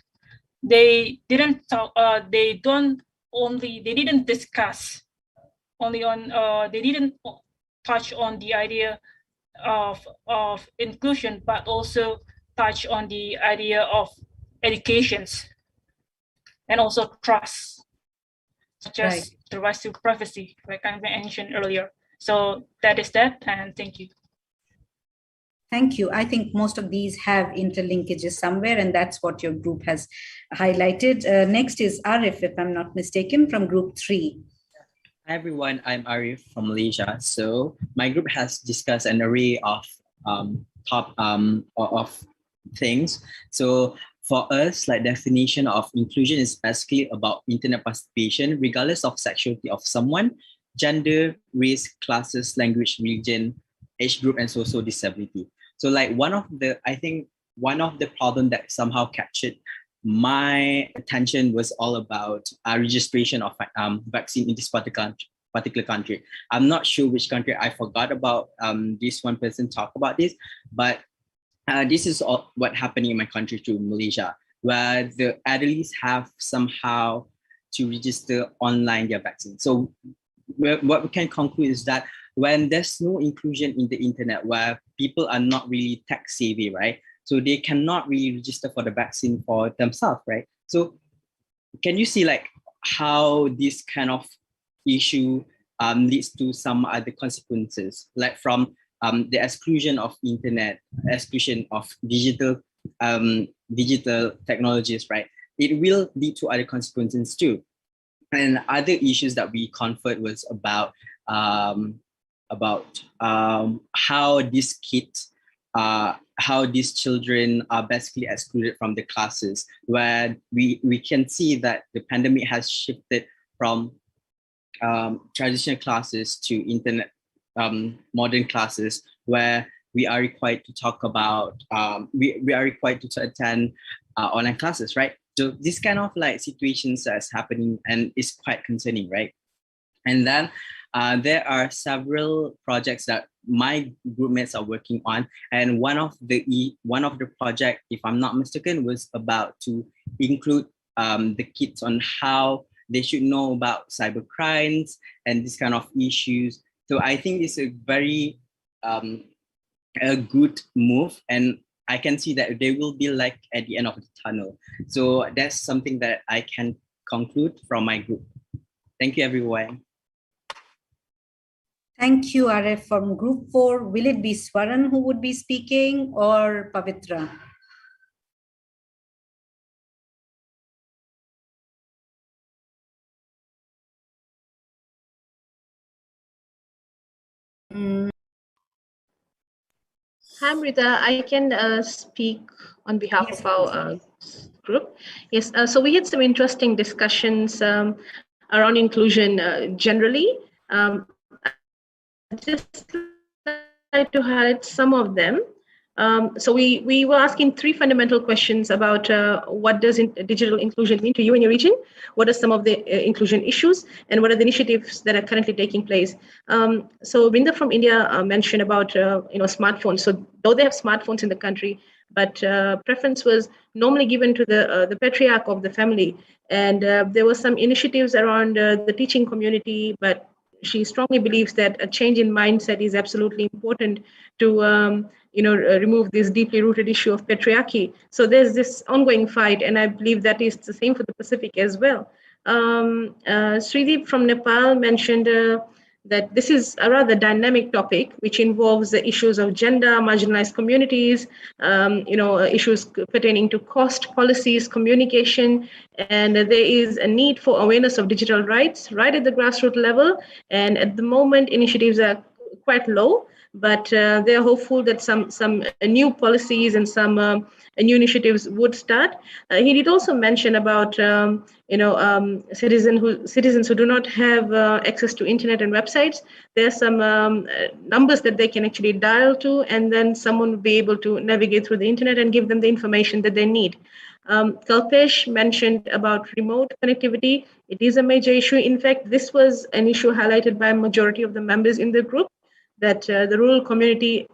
they didn't talk. They didn't discuss only on. They didn't touch on the idea of inclusion, but also touch on the idea of educations, and also trust, such as the right to privacy, like I mentioned earlier. So that is that, and thank you. Thank you. I think most of these have interlinkages somewhere, and that's what your group has highlighted. Next is Arif, if I'm not mistaken, from group 3. Hi everyone, I'm Arif from Malaysia. So my group has discussed an array of things. So for us, like definition of inclusion is basically about internet participation, regardless of sexuality of someone, gender, race, classes, language, religion, age group, and social disability. So like one of the problem that somehow captured my attention was all about registration of vaccine in this particular country. I'm not sure which country. I forgot about this one person talk about this, but this is all what happened in my country too, Malaysia, where the elderly have somehow to register online their vaccine. So what we can conclude is that when there's no inclusion in the internet, where people are not really tech savvy, right? So they cannot really register for the vaccine for themselves, right? So can you see like how this kind of issue leads to some other consequences, like from the exclusion of internet, exclusion of digital technologies, right? It will lead to other consequences too. And other issues that we conferred was about how these kids, how these children are basically excluded from the classes, where we can see that the pandemic has shifted from traditional classes to internet modern classes, where we are required to talk about, we are required to attend online classes, right? So this kind of like situations that's happening and is quite concerning, right? And then there are several projects that my group mates are working on, and one of the project, if I'm not mistaken, was about to include the kids on how they should know about cyber crimes and this kind of issues. So I think it's a very a good move, and I can see that they will be like at the end of the tunnel. So that's something that I can conclude from my group. Thank you, everyone. Thank you, Arif. From group 4, will it be Swaran who would be speaking or Pavitra? Hi, Amrita. I can speak on behalf of our group. Yes, so we had some interesting discussions around inclusion generally. I'd just like to highlight some of them. So we were asking 3 fundamental questions about what does digital inclusion mean to you in your region? What are some of the inclusion issues? And what are the initiatives that are currently taking place? So Brinda from India mentioned about smartphones. So though they have smartphones in the country, but preference was normally given to the patriarch of the family. And there were some initiatives around the teaching community, but she strongly believes that a change in mindset is absolutely important to remove this deeply rooted issue of patriarchy. So there's this ongoing fight, and I believe that is the same for the Pacific as well. Srideep from Nepal mentioned that this is a rather dynamic topic, which involves the issues of gender, marginalized communities, issues pertaining to cost, policies, communication, and there is a need for awareness of digital rights right at the grassroots level. And at the moment, initiatives are quite low, but they are hopeful that some new policies and some new initiatives would start. He did also mention about citizens who do not have access to internet and websites. There are some numbers that they can actually dial to, and then someone will be able to navigate through the internet and give them the information that they need. Kalpesh mentioned about remote connectivity. It is a major issue. In fact, this was an issue highlighted by a majority of the members in the group, that the rural community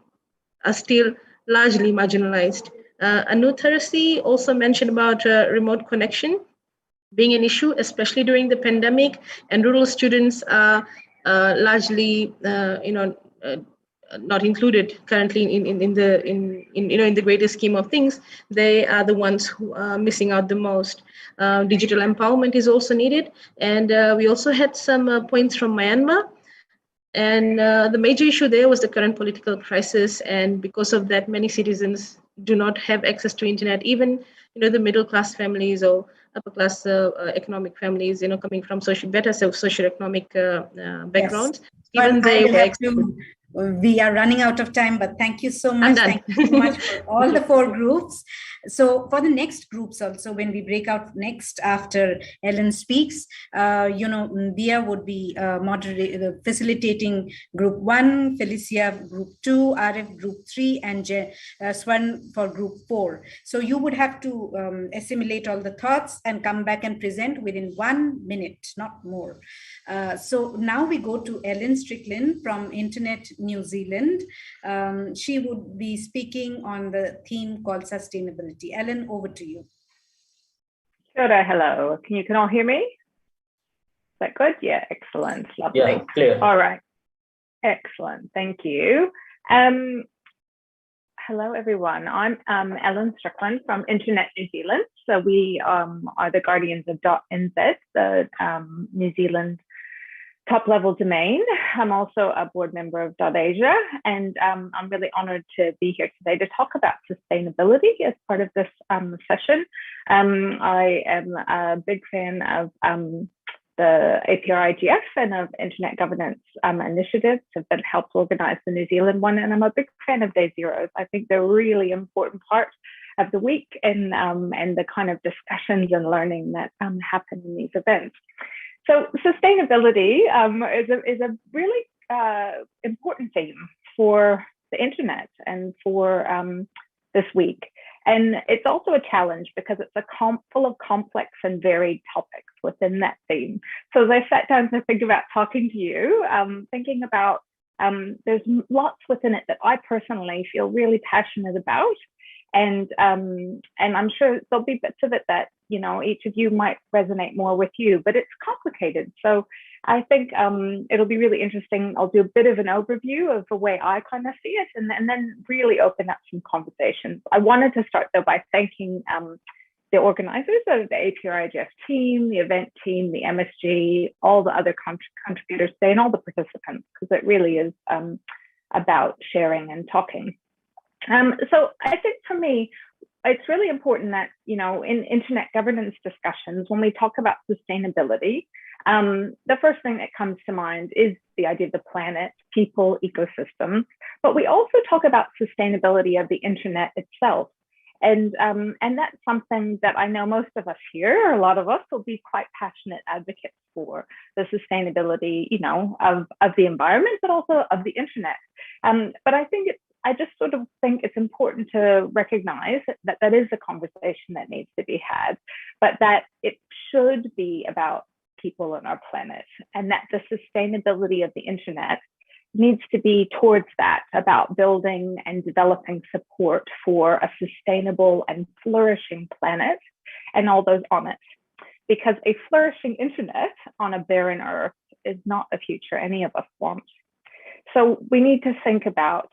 are still largely marginalized. Anu Tharasi also mentioned about remote connection being an issue, especially during the pandemic, and rural students are largely not included currently in the greater scheme of things, they are the ones who are missing out the most. Digital empowerment is also needed, and we also had some points from Myanmar. And the major issue there was the current political crisis, and because of that, many citizens do not have access to internet. Even the middle class families or upper class economic families, coming from better socioeconomic backgrounds, yes. even they were. We are running out of time, but thank you so much. Thank you so much for all the 4 groups. So for the next groups also, when we break out next after Ellen speaks, Dia would be facilitating group 1, Felicia group 2, Arif group 3, and Swan for group 4. So you would have to assimilate all the thoughts and come back and present within 1 minute, not more. So now we go to Ellen Strickland from Internet New Zealand. She would be speaking on the theme called sustainability. Ellen, over to you. Sure, hello. Can you all hear me? Is that good? Yeah, excellent. Lovely. Yeah, clear. All right. Excellent. Thank you. Hello, everyone. I'm Ellen Strickland from Internet New Zealand. So we are the guardians of .nz, the New Zealand top-level domain. I'm also a board member of .asia, and I'm really honored to be here today to talk about sustainability as part of this session. I am a big fan of the APrIGF and of internet governance initiatives that helped organize the New Zealand one, and I'm a big fan of Day Zeros. I think they're a really important part of the week and the kind of discussions and learning that happen in these events. So sustainability is a really important theme for the internet and for this week. And it's also a challenge because it's full of complex and varied topics within that theme. So as I sat down to think about talking to you, thinking about there's lots within it that I personally feel really passionate about. And I'm sure there'll be bits of it that, each of you might resonate more with you, but it's complicated. So I think it'll be really interesting. I'll do a bit of an overview of the way I kind of see it, and then really open up some conversations. I wanted to start, though, by thanking the organizers of the APrIGF team, the event team, the MSG, all the other contributors today, and all the participants, because it really is about sharing and talking. So I think for me, it's really important that, in internet governance discussions, when we talk about sustainability, the first thing that comes to mind is the idea of the planet, people, ecosystems, but we also talk about sustainability of the internet itself. And that's something that I know most of us here, or a lot of us, will be quite passionate advocates for, the sustainability, of the environment, but also of the internet. But I just sort of think it's important to recognize that that is a conversation that needs to be had, but that it should be about people on our planet, and that the sustainability of the internet needs to be towards that, about building and developing support for a sustainable and flourishing planet and all those on it. Because a flourishing internet on a barren earth is not a future any of us want. So we need to think about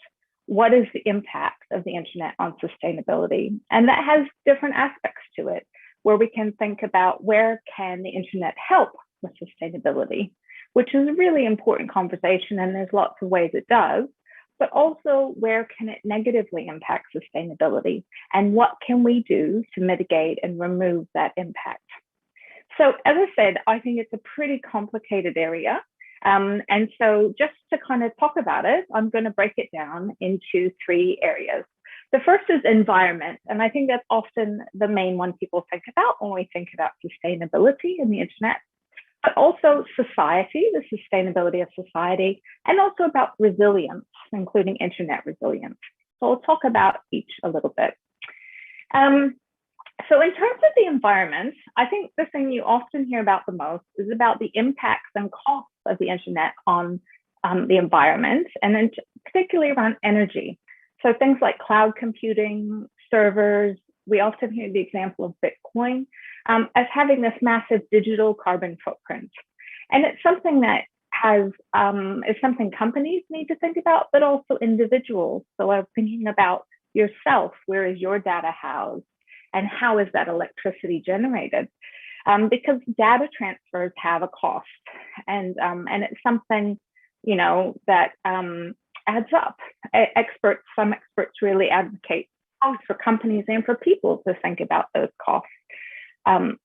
what is the impact of the internet on sustainability? And that has different aspects to it, where we can think about where can the internet help with sustainability, which is a really important conversation, and there's lots of ways it does, but also where can it negatively impact sustainability, and what can we do to mitigate and remove that impact? So as I said, I think it's a pretty complicated area. And so just to kind of talk about it, I'm going to break it down into 3 areas. The first is environment, and I think that's often the main one people think about when we think about sustainability in the internet, but also society, the sustainability of society, and also about resilience, including internet resilience. So I'll talk about each a little bit. So in terms of the environment, I think the thing you often hear about the most is about the impacts and costs of the internet on the environment, and then particularly around energy. So things like cloud computing, servers, we often hear the example of Bitcoin as having this massive digital carbon footprint. And it's something that is something companies need to think about, but also individuals. So I'm thinking about yourself. Where is your data housed? And how is that electricity generated? Because data transfers have a cost, and it's something, you know, that adds up. Some experts really advocate both for companies and for people to think about those costs.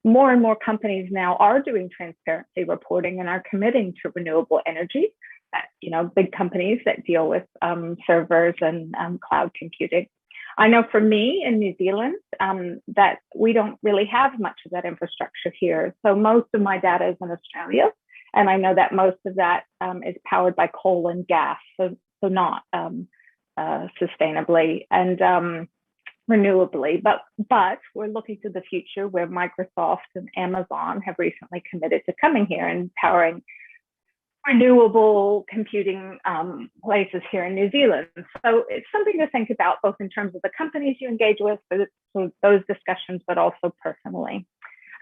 More and more companies now are doing transparency reporting and are committing to renewable energy. You know, big companies that deal with servers and cloud computing. I know for me in New Zealand that we don't really have much of that infrastructure here. So most of my data is in Australia, and I know that most of that is powered by coal and gas, so not sustainably and renewably. But we're looking to the future where Microsoft and Amazon have recently committed to coming here and powering renewable computing places here in New Zealand. So it's something to think about, both in terms of the companies you engage with for those discussions, but also personally.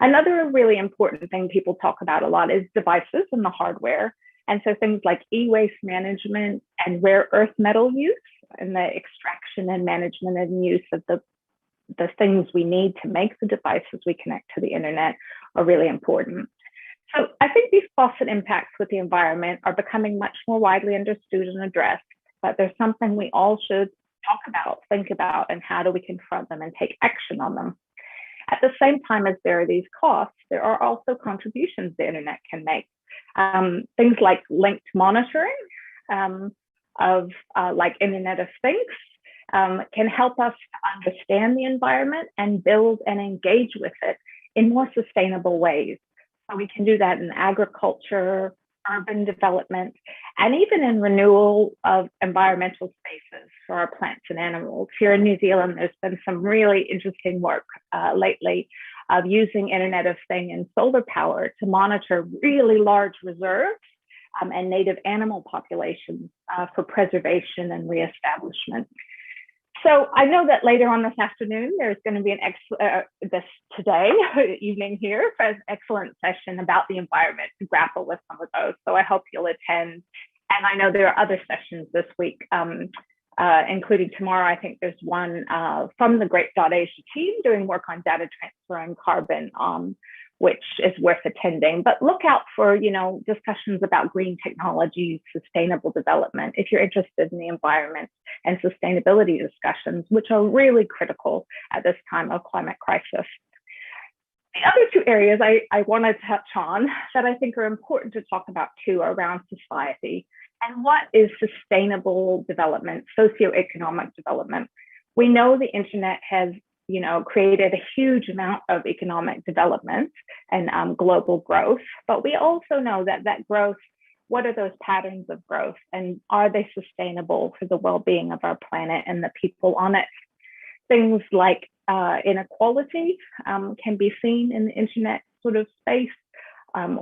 Another really important thing people talk about a lot is devices and the hardware. And so things like e-waste management and rare earth metal use and the extraction and management and use of the things we need to make the devices we connect to the internet are really important. So I think these costs and impacts with the environment are becoming much more widely understood and addressed, but there's something we all should talk about, think about, and how do we confront them and take action on them. At the same time as there are these costs, there are also contributions the internet can make. Things like linked monitoring of like Internet of Things can help us understand the environment and build and engage with it in more sustainable ways. So we can do that in agriculture, urban development, and even in renewal of environmental spaces for our plants and animals. Here in New Zealand, there's been some really interesting work lately of using Internet of Things and solar power to monitor really large reserves and native animal populations for preservation and reestablishment. So I know that later on this afternoon, there's going to be evening here, for an excellent session about the environment to grapple with some of those. So I hope you'll attend. And I know there are other sessions this week, including tomorrow. I think there's one from the Great Asia team doing work on data transfer and carbon, which is worth attending. But look out for, you know, discussions about green technologies, sustainable development, if you're interested in the environment, and sustainability discussions, which are really critical at this time of climate crisis. The other two areas I want to touch on that I think are important to talk about too are around society and what is sustainable development, socioeconomic development. We know the internet has, you know, created a huge amount of economic development and global growth, but we also know that that growth, what are those patterns of growth, and are they sustainable for the well-being of our planet and the people on it? Things like inequality can be seen in the internet sort of space.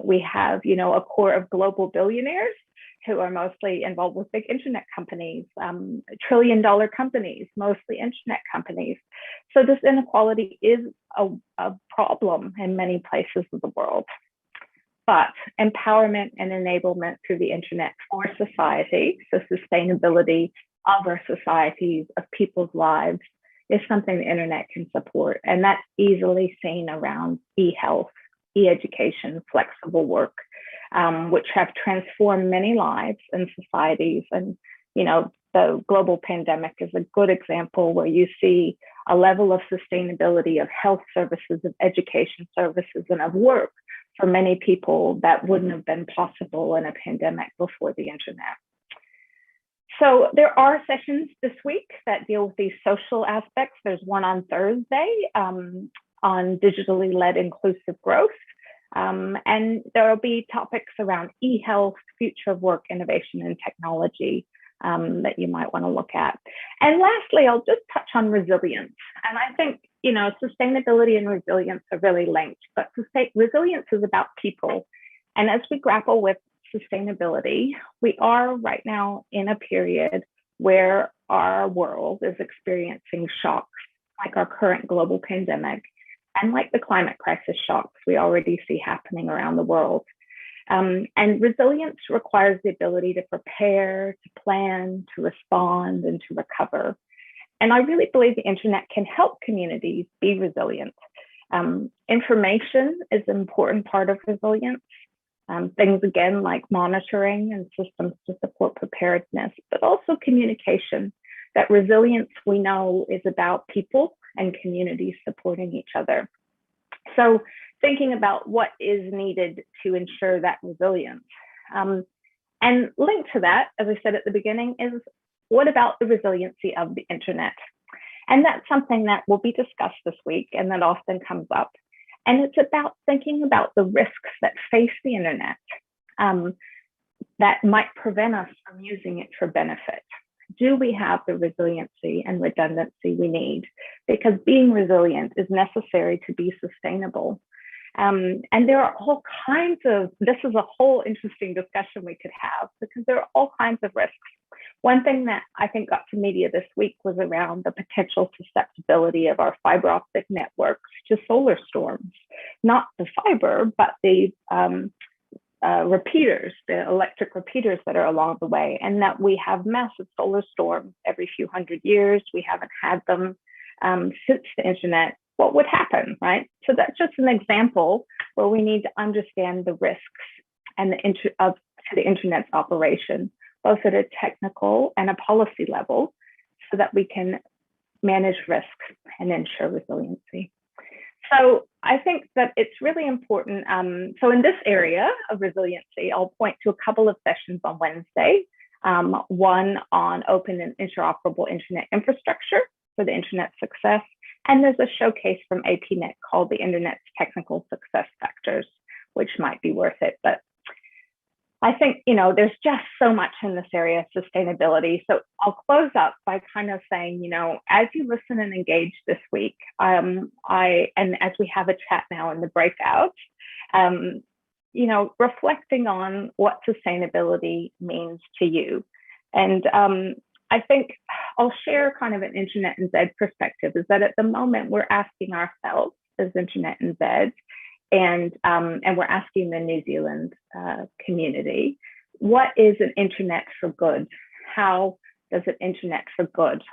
We have, you know, a core of global billionaires who are mostly involved with big internet companies, trillion-dollar companies, mostly internet companies. So this inequality is a problem in many places of the world. But empowerment and enablement through the internet for society, so sustainability of our societies, of people's lives, is something the internet can support. And that's easily seen around e-health, e-education, flexible work, which have transformed many lives and societies. And, you know, the global pandemic is a good example where you see a level of sustainability of health services, of education services, and of work for many people that wouldn't have been possible in a pandemic before the internet. So there are sessions this week that deal with these social aspects. There's one on Thursday on digitally led inclusive growth. And there will be topics around e-health, future of work, innovation, and technology that you might want to look at. And lastly, I'll just touch on resilience. And I think, you know, sustainability and resilience are really linked, but resilience is about people. And as we grapple with sustainability, we are right now in a period where our world is experiencing shocks, like our current global pandemic, and like the climate crisis shocks we already see happening around the world. And resilience requires the ability to prepare, to plan, to respond, and to recover. And I really believe the internet can help communities be resilient. Information is an important part of resilience. Things again like monitoring and systems to support preparedness, but also communication. That resilience, we know, is about people and communities supporting each other. So thinking about what is needed to ensure that resilience. And linked to that, as I said at the beginning, is what about the resiliency of the internet? And that's something that will be discussed this week and that often comes up. And it's about thinking about the risks that face the internet that might prevent us from using it for benefit. Do we have the resiliency and redundancy we need? Because being resilient is necessary to be sustainable. And there are all kinds of, this is a whole interesting discussion we could have because there are all kinds of risks. One thing that I think got to media this week was around the potential susceptibility of our fiber optic networks to solar storms, not the fiber, but the repeaters, the electric repeaters that are along the way, and that we have massive solar storms every few hundred years. We haven't had them since the internet. What would happen, right? So that's just an example where we need to understand the risks and to the internet's operation, both at a technical and a policy level, so that we can manage risks and ensure resiliency. So I think that it's really important. So in this area of resiliency, I'll point to a couple of sessions on Wednesday, one on open and interoperable internet infrastructure for the internet success. And there's a showcase from APNIC called the Internet's Technical Success Factors, which might be worth it. But I think, there's just so much in this area of sustainability. So I'll close up by kind of saying, as you listen and engage this week, and as we have a chat now in the breakout, reflecting on what sustainability means to you. And I think I'll share kind of an Internet NZ perspective, is that at the moment we're asking ourselves as Internet NZ, and we're asking the New Zealand community, what is an internet for good? How does an internet for good,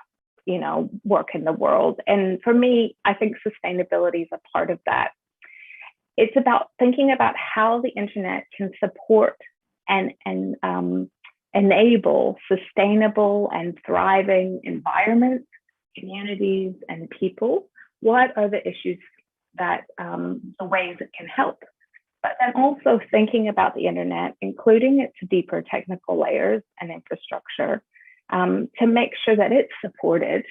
work in the world? And for me, I think sustainability is a part of that. It's about thinking about how the internet can support and enable sustainable and thriving environments, communities, and people. What are the issues that the ways it can help? But then also thinking about the internet, including its deeper technical layers and infrastructure, to make sure that it's supported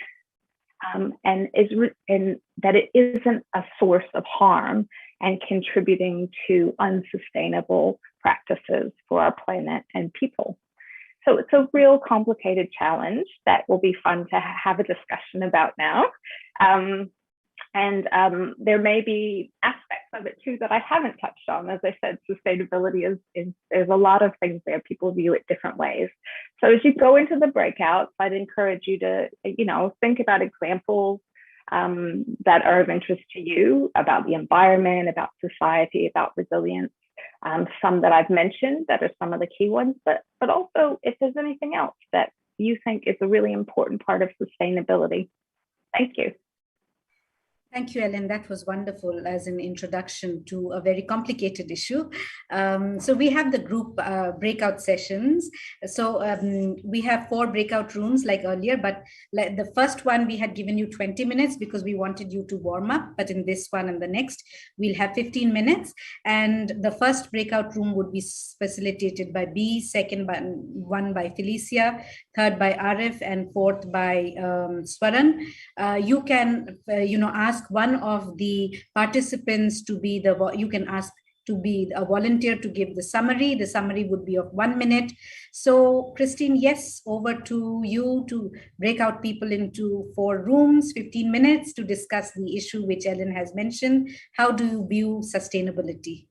and that it isn't a source of harm and contributing to unsustainable practices for our planet and people. So it's a real complicated challenge that will be fun to have a discussion about now. And there may be aspects of it too that I haven't touched on. As I said, sustainability is there's a lot of things there. People view it different ways. So as you go into the breakouts, I'd encourage you to, think about examples that are of interest to you about the environment, about society, about resilience. Some that I've mentioned that are some of the key ones, but also if there's anything else that you think is a really important part of sustainability. Thank you. Thank you, Ellen. That was wonderful as an introduction to a very complicated issue. So we have the group breakout sessions. So we have 4 breakout rooms like earlier, but the first one we had given you 20 minutes because we wanted you to warm up. But in this one and the next, we'll have 15 minutes. And the first breakout room would be facilitated by B, second one by Felicia, third by Arif, and fourth by Swaran. You can, ask one of the participants to be a volunteer to give the summary. The summary would be of 1 minute. So Christine, yes, over to you to break out people into 4 rooms, 15 minutes to discuss the issue which Ellen has mentioned. How do you view sustainability?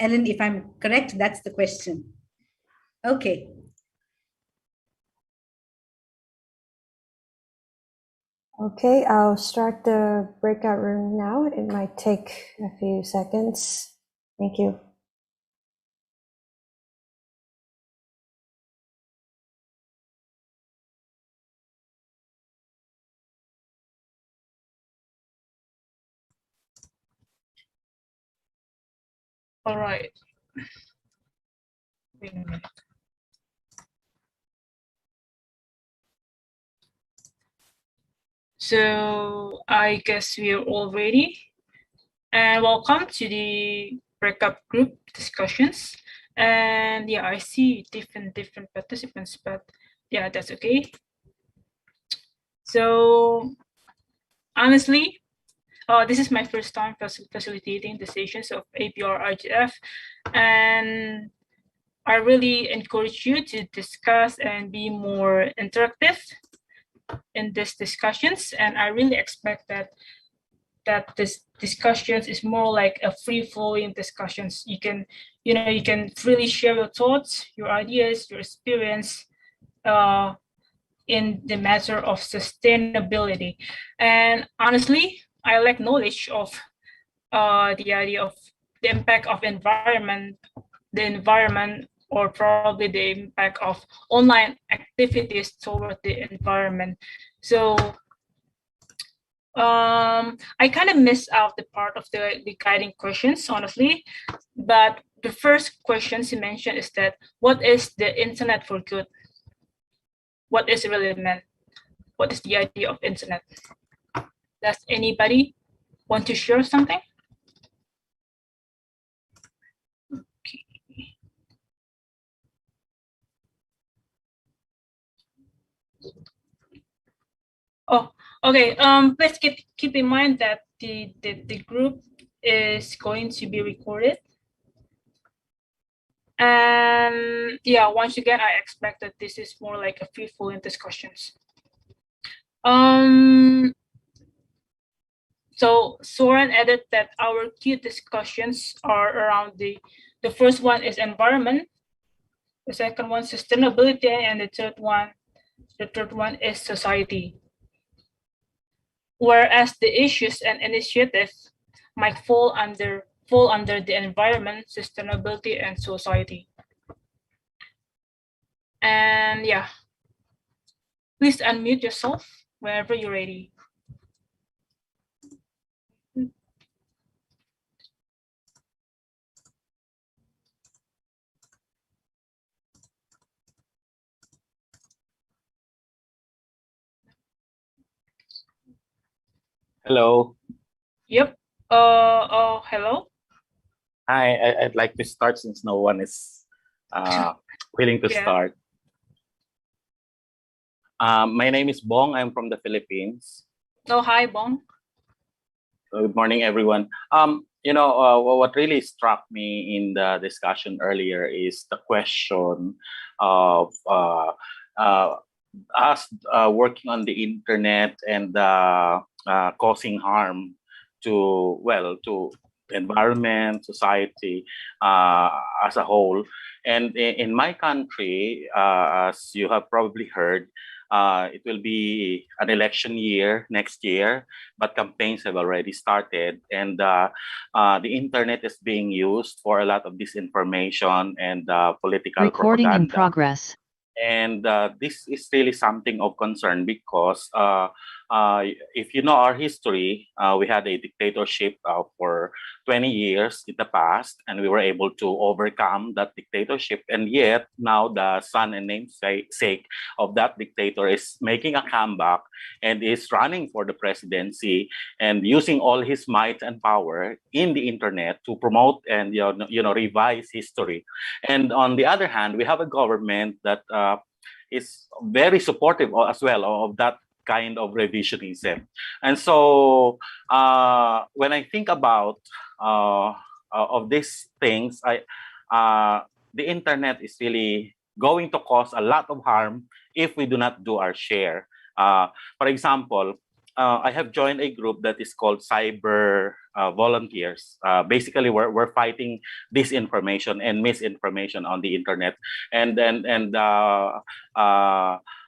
Ellen, if I'm correct, that's the question. Okay. Okay, I'll start the breakout room now. It might take a few seconds. Thank you. All right. Wait a minute. So I guess we are all ready. And welcome to the breakup group discussions. And yeah, I see different participants, but yeah, that's okay. So honestly, this is my first time facilitating the sessions of APrIGF, and I really encourage you to discuss and be more interactive in these discussions. And I really expect that this discussions is more like a free-flowing discussions. You can freely share your thoughts, your ideas, your experience in the matter of sustainability. And honestly, I lack knowledge of the idea of the impact of the environment, or probably the impact of online activities toward the environment. So I kind of missed out the part of the guiding questions, honestly. But the first questions you mentioned is that, what is the internet for good? What is really meant? What is the idea of internet? Does anybody want to share something? Okay. Oh, okay. Let's keep in mind that the group is going to be recorded. And yeah, once again, I expect that this is more like a free-flowing discussions. So Soren added that our key discussions are around the first one is environment, the second one sustainability, and the third one is society. Whereas the issues and initiatives might fall under the environment, sustainability, and society. And yeah, please unmute yourself whenever you're ready. Hello. Yep. Hello. Hi, I'd like to start since no one is willing to start. My name is Bong. I'm from the Philippines. Oh, hi, Bong. Good morning, everyone. What really struck me in the discussion earlier is the question of us working on the internet and causing harm to environment, society as a whole. And in my country, as you have probably heard, it will be an election year next year, but campaigns have already started, and the internet is being used for a lot of disinformation and political Recording propaganda. in progress. And this is really something of concern because if you know our history, we had a dictatorship for 20 years in the past, and we were able to overcome that dictatorship. And yet now the son and namesake of that dictator is making a comeback and is running for the presidency and using all his might and power in the internet to promote and revise history. And on the other hand, we have a government that is very supportive as well of that kind of revisionism. And so when I think about of these things, the internet is really going to cause a lot of harm if we do not do our share. For example, I have joined a group that is called Cyber Volunteers. Basically, we're fighting disinformation and misinformation on the internet, and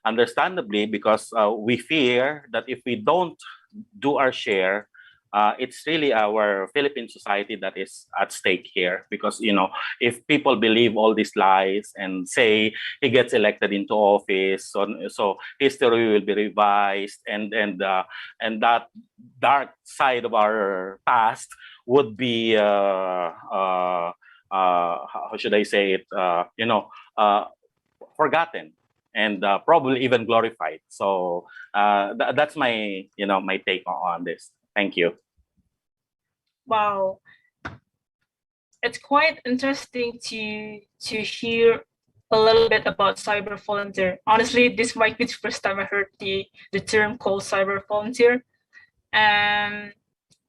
understandably, because we fear that if we don't do our share, it's really our Philippine society that is at stake here. Because if people believe all these lies and say he gets elected into office, so history will be revised, and that dark side of our past would be how should I say it, forgotten and probably even glorified. So that's my, my take on this. Thank you. Wow, it's quite interesting to hear a little bit about cyber volunteer. Honestly, this might be the first time I heard the term called cyber volunteer. And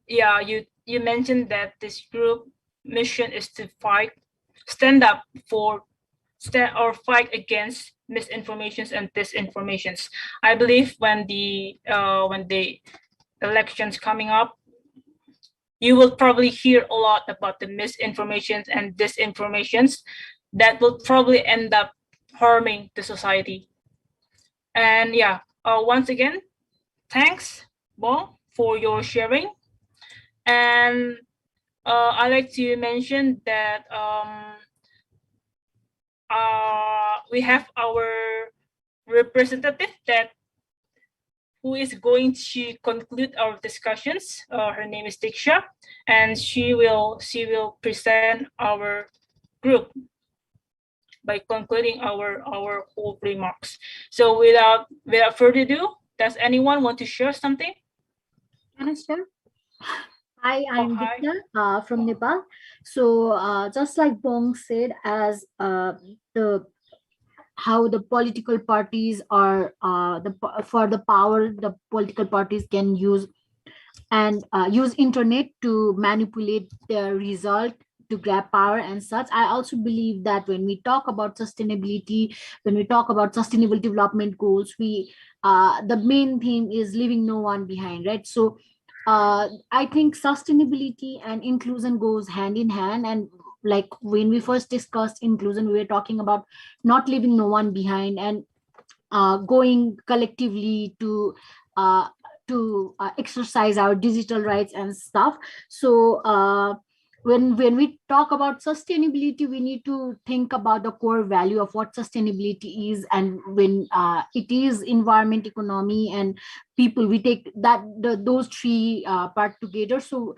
yeah, you mentioned that this group mission is to fight against misinformations and disinformations. I believe when the elections coming up, you will probably hear a lot about the misinformations and disinformations that will probably end up harming the society. And yeah, once again, thanks, Bong, for your sharing. And I'd like to mention that we have our representative who is going to conclude our discussions. Her name is Diksha, and she will present our group by concluding our whole remarks. So without further ado, does anyone want to share something? Can I share? Hi, I'm Diksha from Nepal. So just like Bong said, as how the political parties are for the power the political parties can use and use internet to manipulate the result to grab power and such. I also believe that when we talk about sustainability, when we talk about sustainable development goals, we the main theme is leaving no one behind, right? So I think sustainability and inclusion goes hand in hand. And like when we first discussed inclusion, we were talking about not leaving no one behind and going collectively to exercise our digital rights and stuff. So when we talk about sustainability, we need to think about the core value of what sustainability is. And when it is environment, economy, and people, we take those three part together. So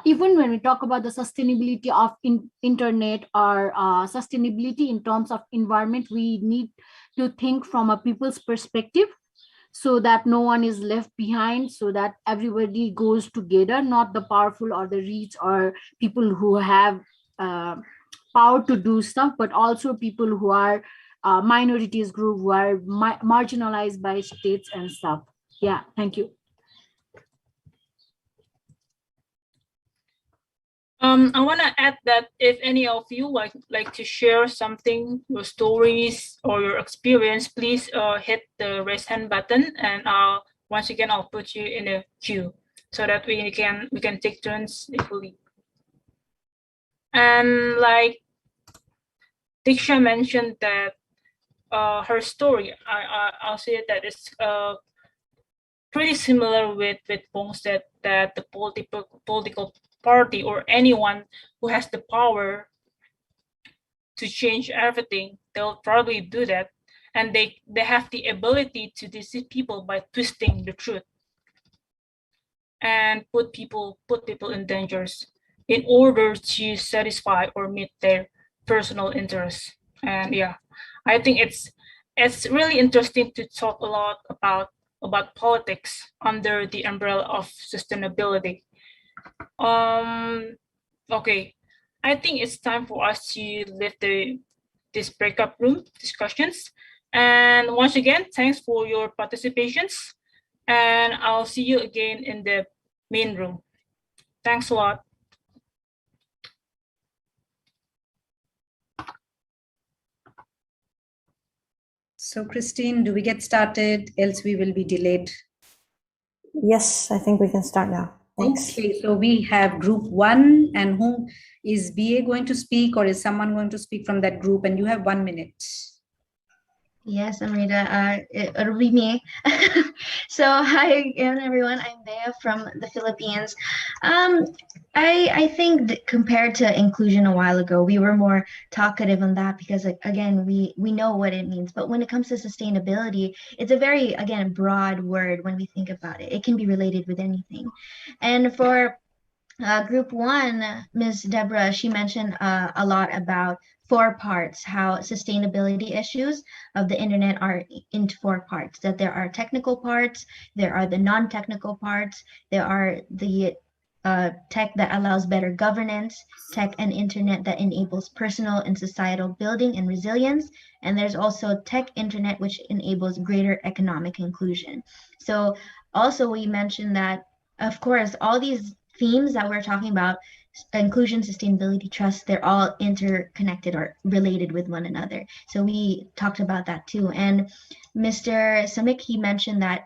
even when we talk about the sustainability of internet or sustainability in terms of environment, we need to think from a people's perspective, so that no one is left behind, so that everybody goes together, not the powerful or the rich or people who have power to do stuff, but also people who are minorities group, who are marginalized by states and stuff. Yeah, thank you. I want to add that if any of you like to share something, your stories or your experience, please hit the raise hand button, and once again I'll put you in a queue so that we can take turns equally. And like Diksha mentioned that her story, I'll say that it's pretty similar with Bong said, that the political party or anyone who has the power to change everything, they'll probably do that, and they have the ability to deceive people by twisting the truth and put people in dangers in order to satisfy or meet their personal interests. And yeah, I think it's really interesting to talk a lot about politics under the umbrella of sustainability. Okay, I think it's time for us to leave this breakup room discussions. And once again, thanks for your participations, and I'll see you again in the main room. Thanks a lot. So Christine, do we get started? Else we will be delayed. Yes, I think we can start now. Thanks. Okay, so we have group 1, and who is BA going to speak, or is someone going to speak from that group? And you have 1 minute. Yes, Amrita, it'll be me. So hi again, everyone. I'm Bea from the Philippines. I think that compared to inclusion a while ago, we were more talkative on that because, again, we know what it means. But when it comes to sustainability, it's a very, again, broad word when we think about it. It can be related with anything. And for Group 1, Ms. Deborah, she mentioned a lot about 4 parts, how sustainability issues of the internet are into 4 parts, that there are technical parts, there are the non-technical parts, there are the tech that allows better governance, tech and internet that enables personal and societal building and resilience, and there's also tech internet which enables greater economic inclusion. So also we mentioned that, of course, all these themes that we're talking about, inclusion, sustainability, trust, they're all interconnected or related with one another. So we talked about that too. And Mr. Samik, he mentioned that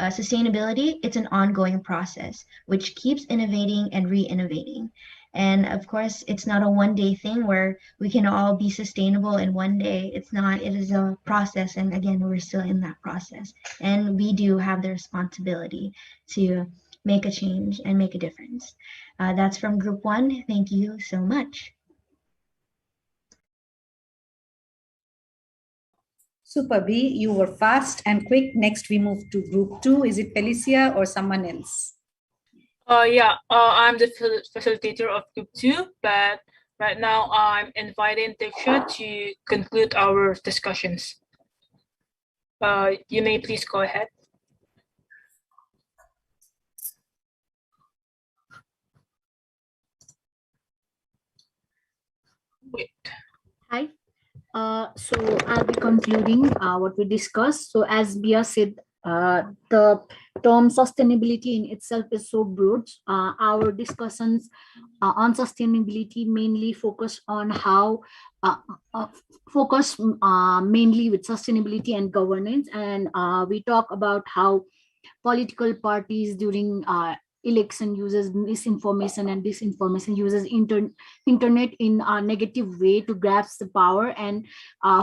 sustainability, it's an ongoing process which keeps innovating and re-innovating. And of course, it's not a one-day thing where we can all be sustainable in one day. It's not, it is a process. And again, we're still in that process. And we do have the responsibility to make a change and make a difference. That's from Group 1. Thank you so much. Super, B. You were fast and quick. Next, we move to Group 2. Is it Felicia or someone else? I'm the facilitator of Group 2, but right now I'm inviting Diksha to conclude our discussions. You may please go ahead. Wait. Hi. So I'll be concluding what we discussed. So as Bia said, the term sustainability in itself is so broad. Our discussions on sustainability mainly focus on how mainly with sustainability and governance, and we talk about how political parties during election uses misinformation and disinformation, uses internet in a negative way to grasp the power and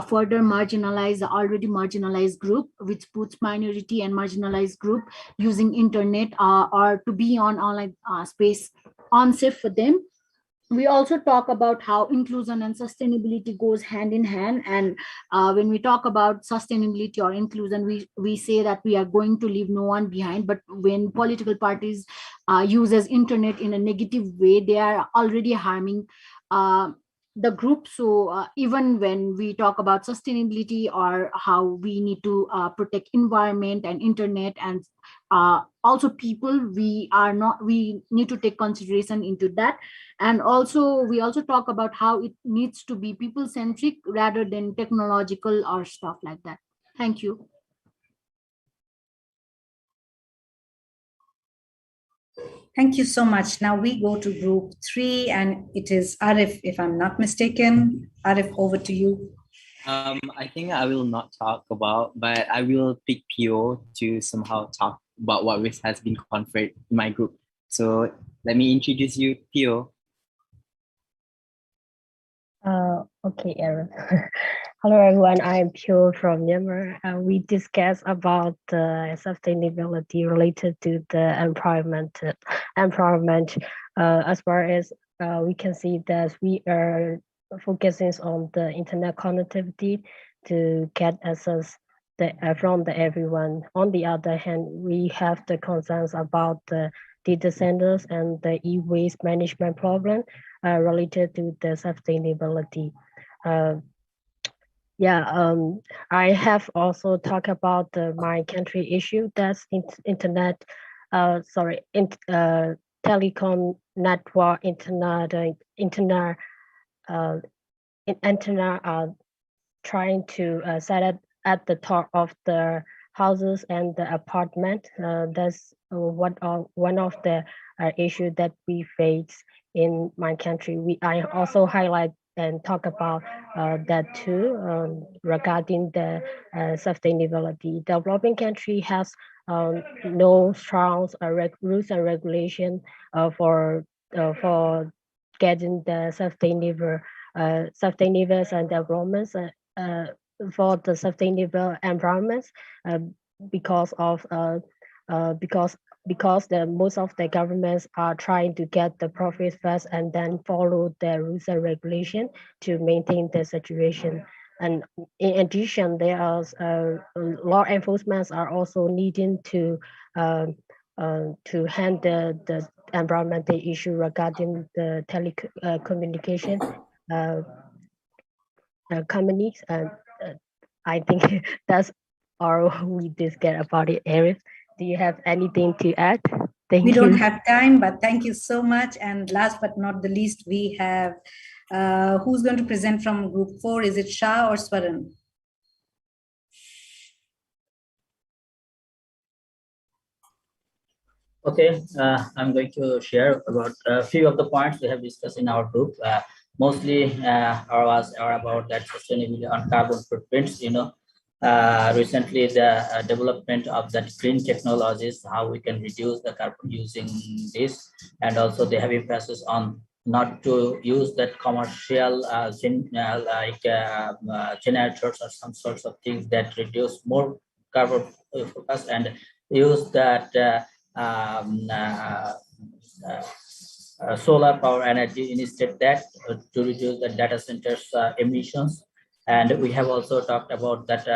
further marginalize the already marginalized group, which puts minority and marginalized group using internet or to be on online space unsafe for them. We also talk about how inclusion and sustainability goes hand in hand, and when we talk about sustainability or inclusion, we say that we are going to leave no one behind. But when political parties uses internet in a negative way, they are already harming the group. So even when we talk about sustainability or how we need to protect environment and internet and also people, we need to take consideration into that. And also we also talk about how it needs to be people centric rather than technological or stuff like that. Thank you. Thank you so much. Now we go to Group 3, and it is Arif, if I'm not mistaken. Arif, over to you. I think I will not talk about, but I will pick Pio to somehow talk about what has been conferred in my group. So let me introduce you, Pio. Okay, Aaron. Hello, everyone. I'm Pio from Myanmar. We discuss about sustainability related to the empowerment. As far as we can see that we are focusing on the internet connectivity to get access from everyone. On the other hand, we have the concerns about the data centers and the e-waste management problem related to the sustainability. I have also talked about my country issue, that's internet, telecom network, antenna are trying to set it at the top of the houses and the apartment. That's one of the issues that we face in my country. I also highlight and talk about that too regarding the sustainability. Developing country has no strong rules and regulation for getting the sustainable and developments for the sustainable environments because most of the governments are trying to get the profit first and then follow the rules and regulation to maintain the situation. And in addition, there are law enforcement are also needing to handle the environmental issue regarding the telecommunication companies. And I think that's all we discuss about it. Arif, do you have anything to add? Thank we you. don't have time, but thank you so much. And last but not the least, we have who's going to present from group 4? Is it Shah or Swaran? Okay, I'm going to share about a few of the points we have discussed in our group. Mostly are about that sustainability on carbon footprints. Recently the development of that green technologies, how we can reduce the carbon using this, and also they have emphasis on not to use that commercial generators or some sorts of things that reduce more carbon focus, and use that solar power energy instead that to reduce the data centers emissions. And we have also talked about that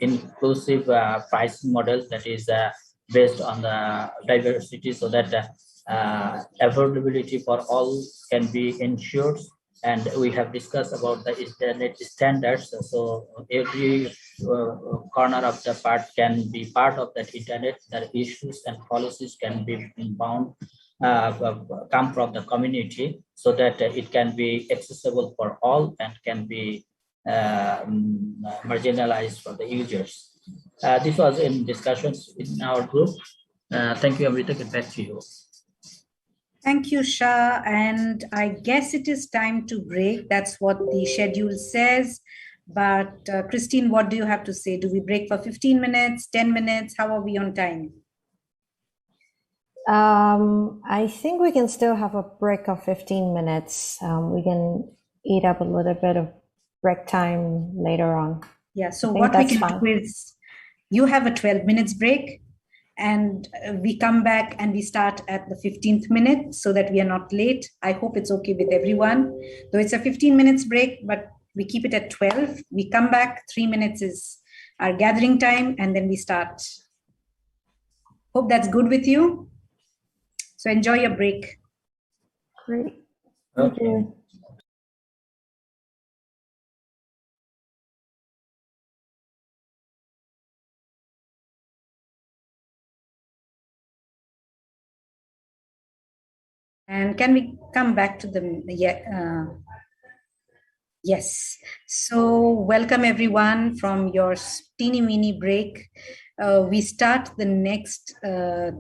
inclusive pricing model that is based on the diversity, so that affordability for all can be ensured. And we have discussed about the internet standards. So every corner of the part can be part of that internet. The issues and policies can be bound, come from the community, so that it can be accessible for all and can be marginalized for the users. This was in discussions in our group. Thank you, Amrita. Get back to you. Thank you, Shah. And I guess it is time to break. That's what the schedule says. But Christine, what do you have to say? Do we break for 15 minutes, 10 minutes? How are we on time? I think we can still have a break of 15 minutes. We can eat up a little bit of break time later on. Yeah, so what we can do is you have a 12 minutes break, and we come back and we start at the 15th minute so that we are not late. I hope it's okay with everyone. Though it's a 15 minutes break, but we keep it at 12. We come back, 3 minutes is our gathering time, and then we start. Hope that's good with you. So enjoy your break. Great. Thank you. And can we come back to the, yes. So welcome everyone from your teeny weeny break. We start the next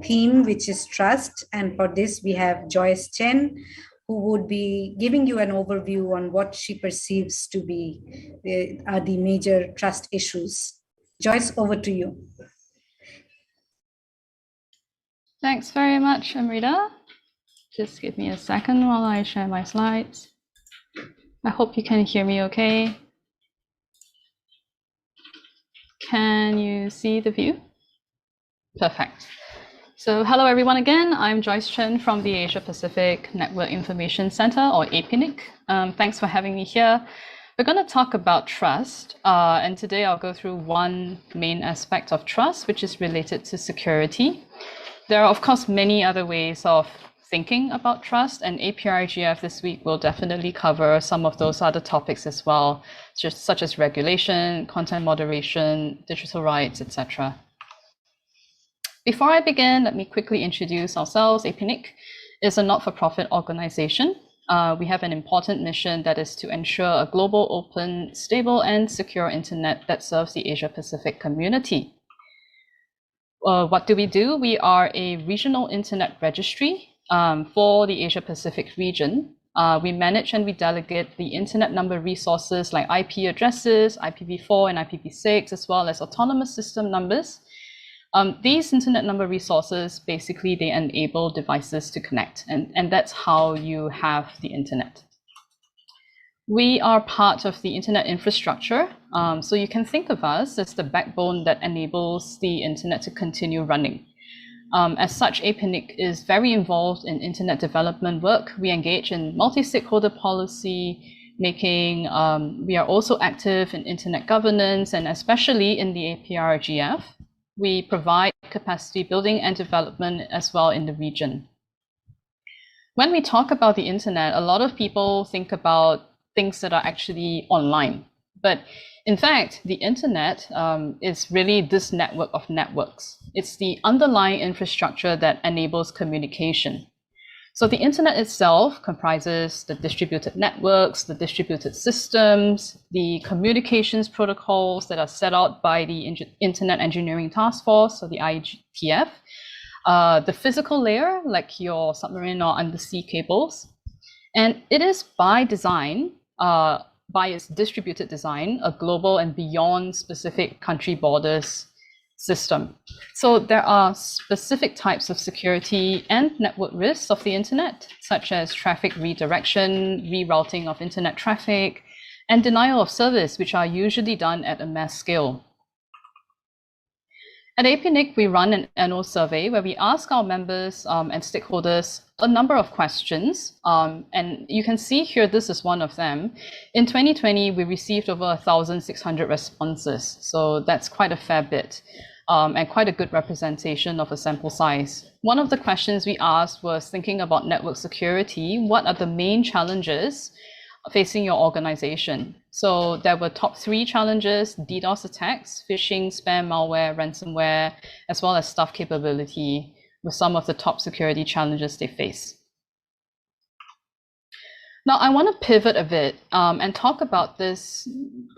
theme, which is trust. And for this, we have Joyce Chen, who would be giving you an overview on what she perceives to be the major trust issues. Joyce, over to you. Thanks very much, Amrita. Just give me a second while I share my slides. I hope you can hear me okay. Can you see the view? Perfect. So hello everyone again. I'm Joyce Chen from the Asia Pacific Network Information Center, or APNIC. Thanks for having me here. We're going to talk about trust, and today I'll go through one main aspect of trust, which is related to security. There are, of course, many other ways of thinking about trust, and APrIGF this week will definitely cover some of those other topics as well, such as regulation, content moderation, digital rights, etc. Before I begin, let me quickly introduce ourselves. APNIC is a not-for-profit organization. We have an important mission that is to ensure a global, open, stable, and secure internet that serves the Asia-Pacific community. What do? We are a regional internet registry for the Asia-Pacific region. We manage and we delegate the internet number resources like IP addresses, IPv4 and IPv6, as well as autonomous system numbers. These internet number resources, basically, they enable devices to connect, and that's how you have the internet. We are part of the internet infrastructure, so you can think of us as the backbone that enables the internet to continue running. As such, APNIC is very involved in internet development work. We engage in multi-stakeholder policy making. We are also active in internet governance, and especially in the APrIGF. We provide capacity building and development as well in the region. When we talk about the internet, a lot of people think about things that are actually online. But in fact, the internet is really this network of networks. It's the underlying infrastructure that enables communication. So the internet itself comprises the distributed networks, the distributed systems, the communications protocols that are set out by the Internet Engineering Task Force, or the IETF, the physical layer, like your submarine or undersea cables. And it is by design, by its distributed design, a global and beyond specific country borders system. So there are specific types of security and network risks of the internet, such as traffic redirection, rerouting of internet traffic, and denial of service, which are usually done at a mass scale. At APNIC, we run an annual survey where we ask our members and stakeholders a number of questions. And you can see here, this is one of them. In 2020, we received over 1,600 responses. So that's quite a fair bit and quite a good representation of a sample size. One of the questions we asked was thinking about network security. What are the main challenges facing your organization? So there were top 3 challenges: DDoS attacks, phishing, spam, malware, ransomware, as well as staff capability, with some of the top security challenges they face. Now, I want to pivot a bit and talk about this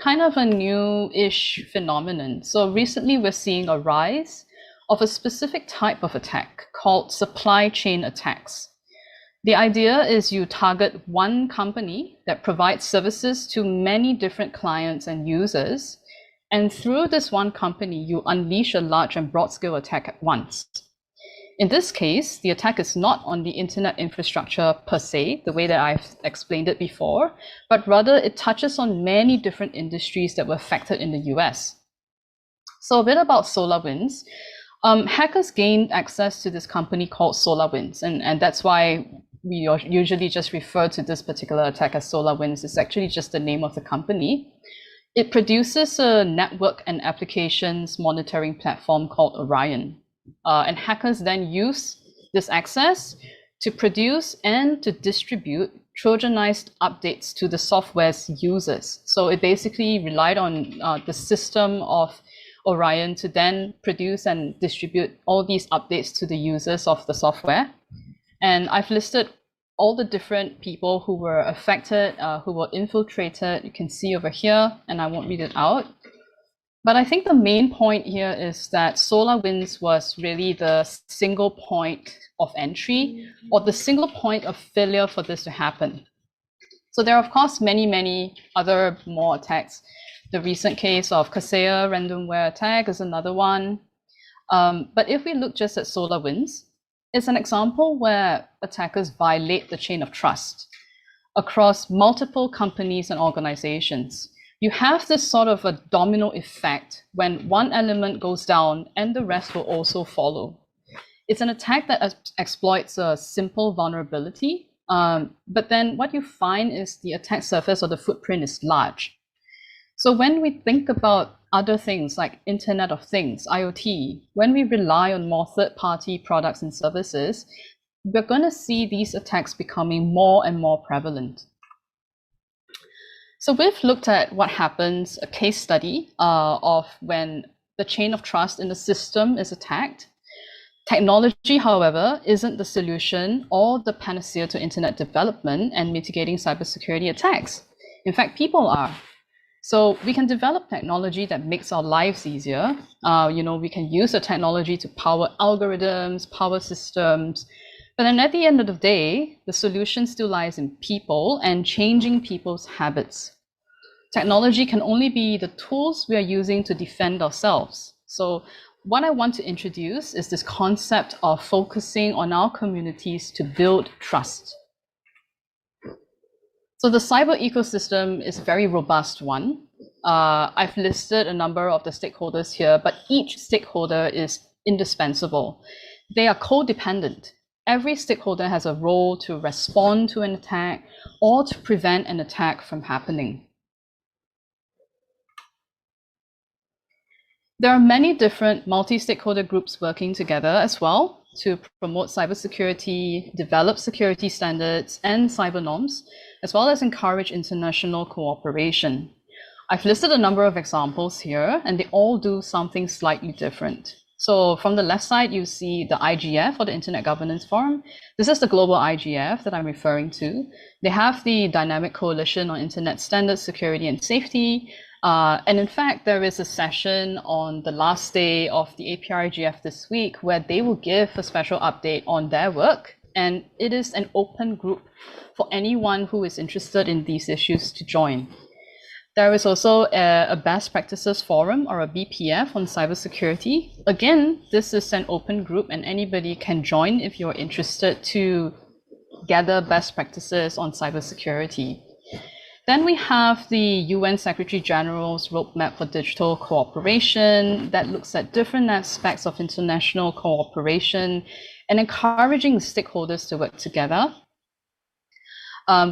kind of a new-ish phenomenon. So recently, we're seeing a rise of a specific type of attack called supply chain attacks. The idea is you target one company that provides services to many different clients and users, and through this one company, you unleash a large and broad-scale attack at once. In this case, the attack is not on the internet infrastructure per se, the way that I've explained it before, but rather it touches on many different industries that were affected in the US. So a bit about SolarWinds. Hackers gained access to this company called SolarWinds, and that's why we usually just refer to this particular attack as SolarWinds. It's actually just the name of the company. It produces a network and applications monitoring platform called Orion. And hackers then use this access to produce and to distribute Trojanized updates to the software's users. So it basically relied on the system of Orion to then produce and distribute all these updates to the users of the software. And I've listed all the different people who were affected, who were infiltrated. You can see over here, and I won't read it out. But I think the main point here is that SolarWinds was really the single point of entry, or the single point of failure for this to happen. So there are, of course, many other more attacks. The recent case of Kaseya ransomware attack is another one. But if we look just at SolarWinds, it's an example where attackers violate the chain of trust across multiple companies and organizations. You have this sort of a domino effect when one element goes down and the rest will also follow. It's an attack that exploits a simple vulnerability, but then what you find is the attack surface or the footprint is large. So when we think about other things like Internet of Things, IoT, when we rely on more third-party products and services, we're going to see these attacks becoming more and more prevalent. So we've looked at what happens, a case study of when the chain of trust in the system is attacked. Technology, however, isn't the solution or the panacea to internet development and mitigating cybersecurity attacks. In fact, people are. So we can develop technology that makes our lives easier. We can use the technology to power algorithms, power systems. But then at the end of the day, the solution still lies in people and changing people's habits. Technology can only be the tools we are using to defend ourselves. So what I want to introduce is this concept of focusing on our communities to build trust. So the cyber ecosystem is a very robust one. I've listed a number of the stakeholders here, but each stakeholder is indispensable. They are codependent. Every stakeholder has a role to respond to an attack or to prevent an attack from happening. There are many different multi-stakeholder groups working together as well to promote cybersecurity, develop security standards and cyber norms, as well as encourage international cooperation. I've listed a number of examples here, and they all do something slightly different. So from the left side, you see the IGF, or the Internet Governance Forum. This is the global IGF that I'm referring to. They have the Dynamic Coalition on Internet Standards, Security and Safety. And in fact, there is a session on the last day of the APrIGF this week where they will give a special update on their work. And it is an open group for anyone who is interested in these issues to join. There is also a Best Practices Forum, or a BPF, on cybersecurity. Again, this is an open group and anybody can join if you're interested to gather best practices on cybersecurity. Then we have the UN Secretary General's Roadmap for Digital Cooperation that looks at different aspects of international cooperation and encouraging stakeholders to work together.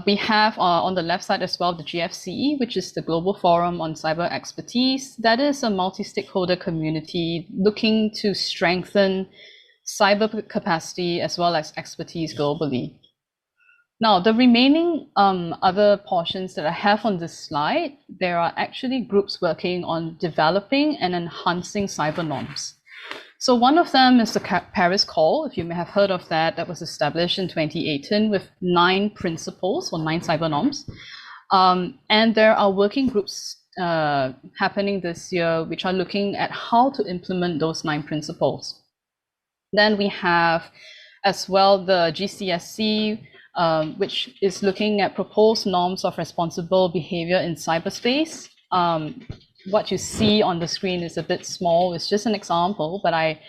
We have on the left side as well the GFCE, which is the Global Forum on Cyber Expertise. That is a multi-stakeholder community looking to strengthen cyber capacity as well as expertise globally. Now, the remaining other portions that I have on this slide, there are actually groups working on developing and enhancing cyber norms. So one of them is the Paris Call, if you may have heard of that. That was established in 2018 with 9 principles or 9 cyber norms. And there are working groups happening this year which are looking at how to implement those 9 principles. Then we have as well the GCSC, which is looking at proposed norms of responsible behavior in cyberspace. What you see on the screen is a bit small. It's just an example, but I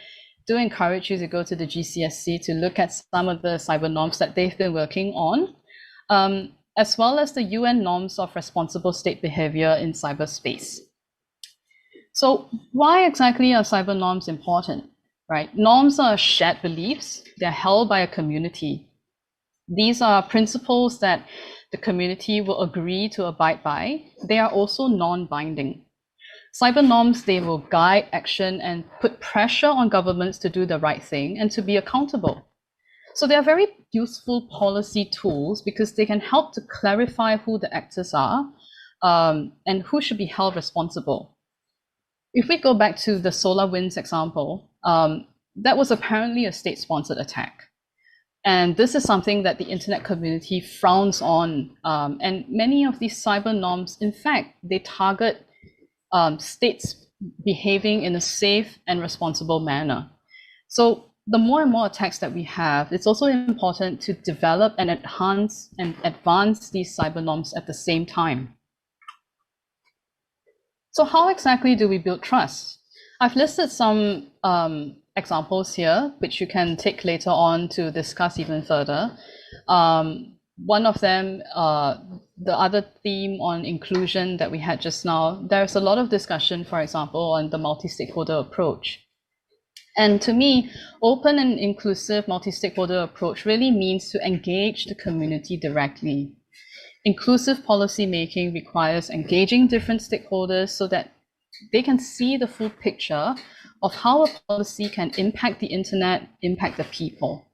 do encourage you to go to the GCSC to look at some of the cyber norms that they've been working on, as well as the UN norms of responsible state behavior in cyberspace. So why exactly are cyber norms important, right? Norms are shared beliefs. They're held by a community. These are principles that the community will agree to abide by. They are also non-binding. Cyber norms, they will guide action and put pressure on governments to do the right thing and to be accountable. So they are very useful policy tools because they can help to clarify who the actors are and who should be held responsible. If we go back to the SolarWinds example, that was apparently a state-sponsored attack. And this is something that the internet community frowns on. And many of these cyber norms, in fact, they target states behaving in a safe and responsible manner. So the more and more attacks that we have, it's also important to develop and enhance and advance these cyber norms at the same time. So how exactly do we build trust? I've listed some examples here, which you can take later on to discuss even further. One of them, the other theme on inclusion that we had just now, there's a lot of discussion, for example, on the multi-stakeholder approach. And to me, open and inclusive multi-stakeholder approach really means to engage the community directly. Inclusive policy making requires engaging different stakeholders so that they can see the full picture of how a policy can impact the internet, impact the people.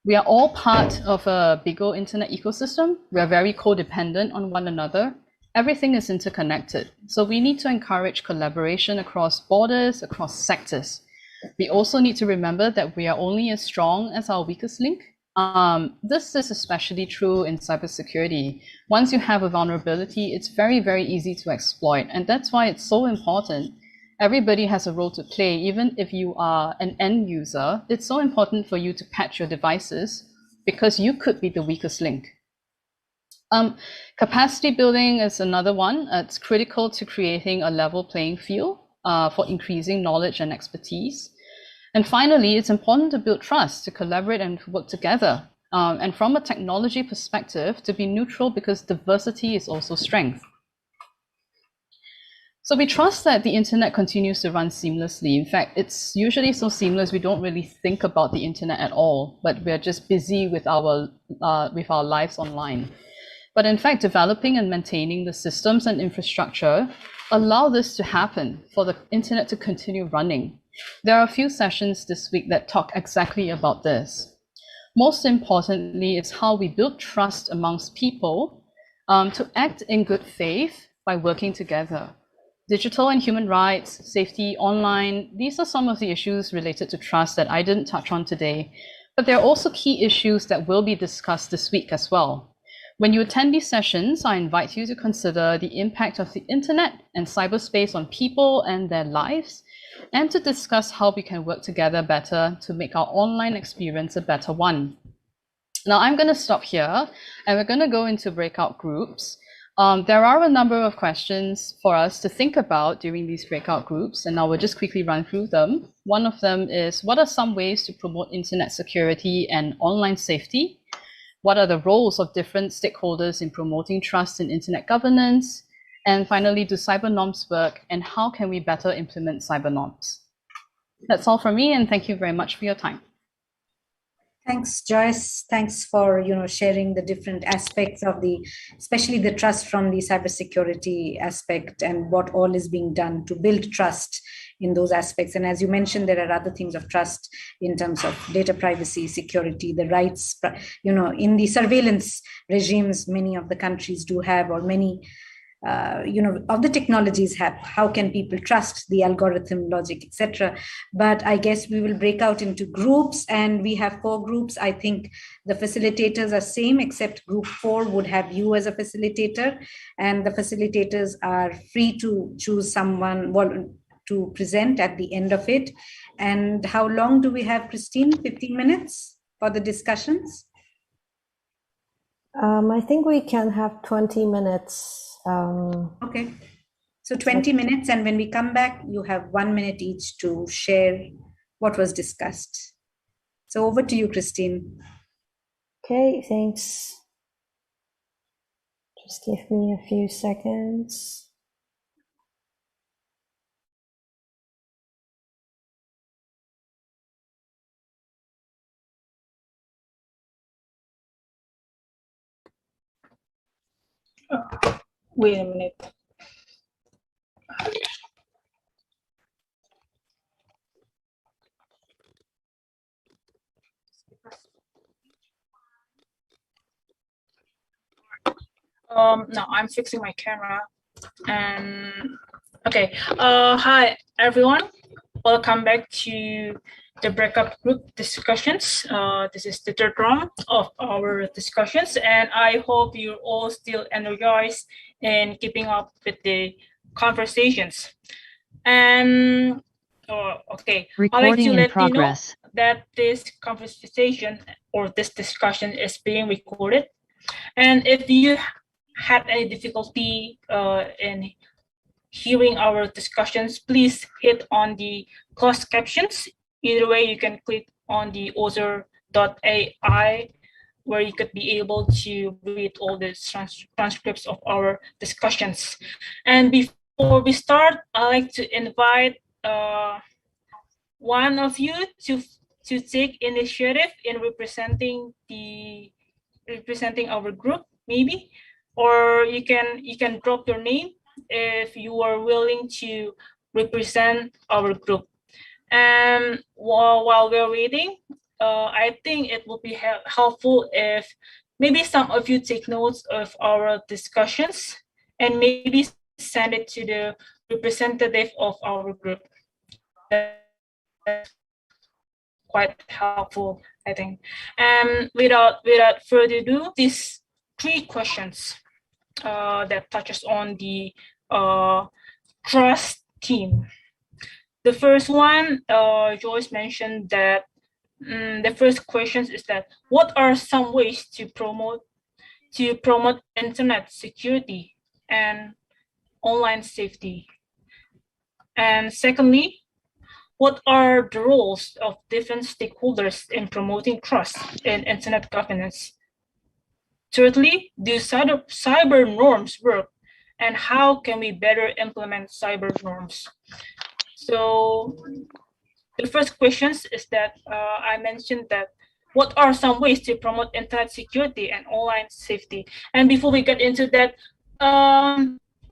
We are all part of a bigger internet ecosystem. We are very codependent on one another. Everything is interconnected. So we need to encourage collaboration across borders, across sectors. We also need to remember that we are only as strong as our weakest link. This is especially true in cybersecurity. Once you have a vulnerability, it's very, very easy to exploit. And that's why it's so important. Everybody has a role to play. Even if you are an end user, it's so important for you to patch your devices because you could be the weakest link. Capacity building is another one. It's critical to creating a level playing field for increasing knowledge and expertise. And finally, it's important to build trust, to collaborate and work together. And from a technology perspective, to be neutral because diversity is also strength. So we trust that the internet continues to run seamlessly. In fact, it's usually so seamless we don't really think about the internet at all, but we're just busy with our lives online. But in fact, developing and maintaining the systems and infrastructure allow this to happen, for the internet to continue running. There are a few sessions this week that talk exactly about this. Most importantly is how we build trust amongst people to act in good faith by working together. Digital and human rights, safety online, these are some of the issues related to trust that I didn't touch on today, but there are also key issues that will be discussed this week as well. When you attend these sessions, I invite you to consider the impact of the internet and cyberspace on people and their lives, and to discuss how we can work together better to make our online experience a better one. Now, I'm going to stop here, and we're going to go into breakout groups. There are a number of questions for us to think about during these breakout groups, and I will just quickly run through them. One of them is, what are some ways to promote internet security and online safety? What are the roles of different stakeholders in promoting trust in internet governance? And finally, do cyber norms work, and how can we better implement cyber norms? That's all from me, and thank you very much for your time. Thanks, Joyce. Thanks for sharing the different aspects of especially the trust from the cybersecurity aspect, and what all is being done to build trust in those aspects. And as you mentioned, there are other things of trust in terms of data privacy, security, the rights, in the surveillance regimes many of the countries do have, or many of the technologies have. How can people trust the algorithm, logic, etc.? But I guess we will break out into groups, and we have 4 groups. I think the facilitators are same, except group 4 would have you as a facilitator, and the facilitators are free to choose someone to present at the end of it. And how long do we have, Christine? 15 minutes for the discussions? I think we can have 20 minutes. Okay, so 20 minutes, and when we come back, you have 1 minute each to share what was discussed. So over to you, Christine. Okay, thanks. Just give me a few seconds. Wait a minute. No, I'm fixing my camera. And okay. Hi everyone. Welcome back to the breakup group discussions. This is the third round of our discussions, and I hope you're all still energized and keeping up with the conversations. And okay, I'd like to let you know that this conversation or this discussion is being recorded. And if you had any difficulty in hearing our discussions, please hit on the closed captions. Either way, you can click on the other.ai, where you could be able to read all the transcripts of our discussions. And before we start, I'd like to invite one of you to take initiative in representing our group, maybe, or you can drop your name if you are willing to represent our group. And while we're waiting, I think it will be helpful if maybe some of you take notes of our discussions and maybe send it to the representative of our group. That's quite helpful, I think. And without further ado, these 3 questions that touches on the trust theme. The first one, Joyce mentioned that the first question is that what are some ways to promote internet security and online safety? And secondly, what are the roles of different stakeholders in promoting trust in internet governance? Thirdly, do cyber norms work, and how can we better implement cyber norms? So the first question is that I mentioned that what are some ways to promote internet security and online safety? And before we get into that,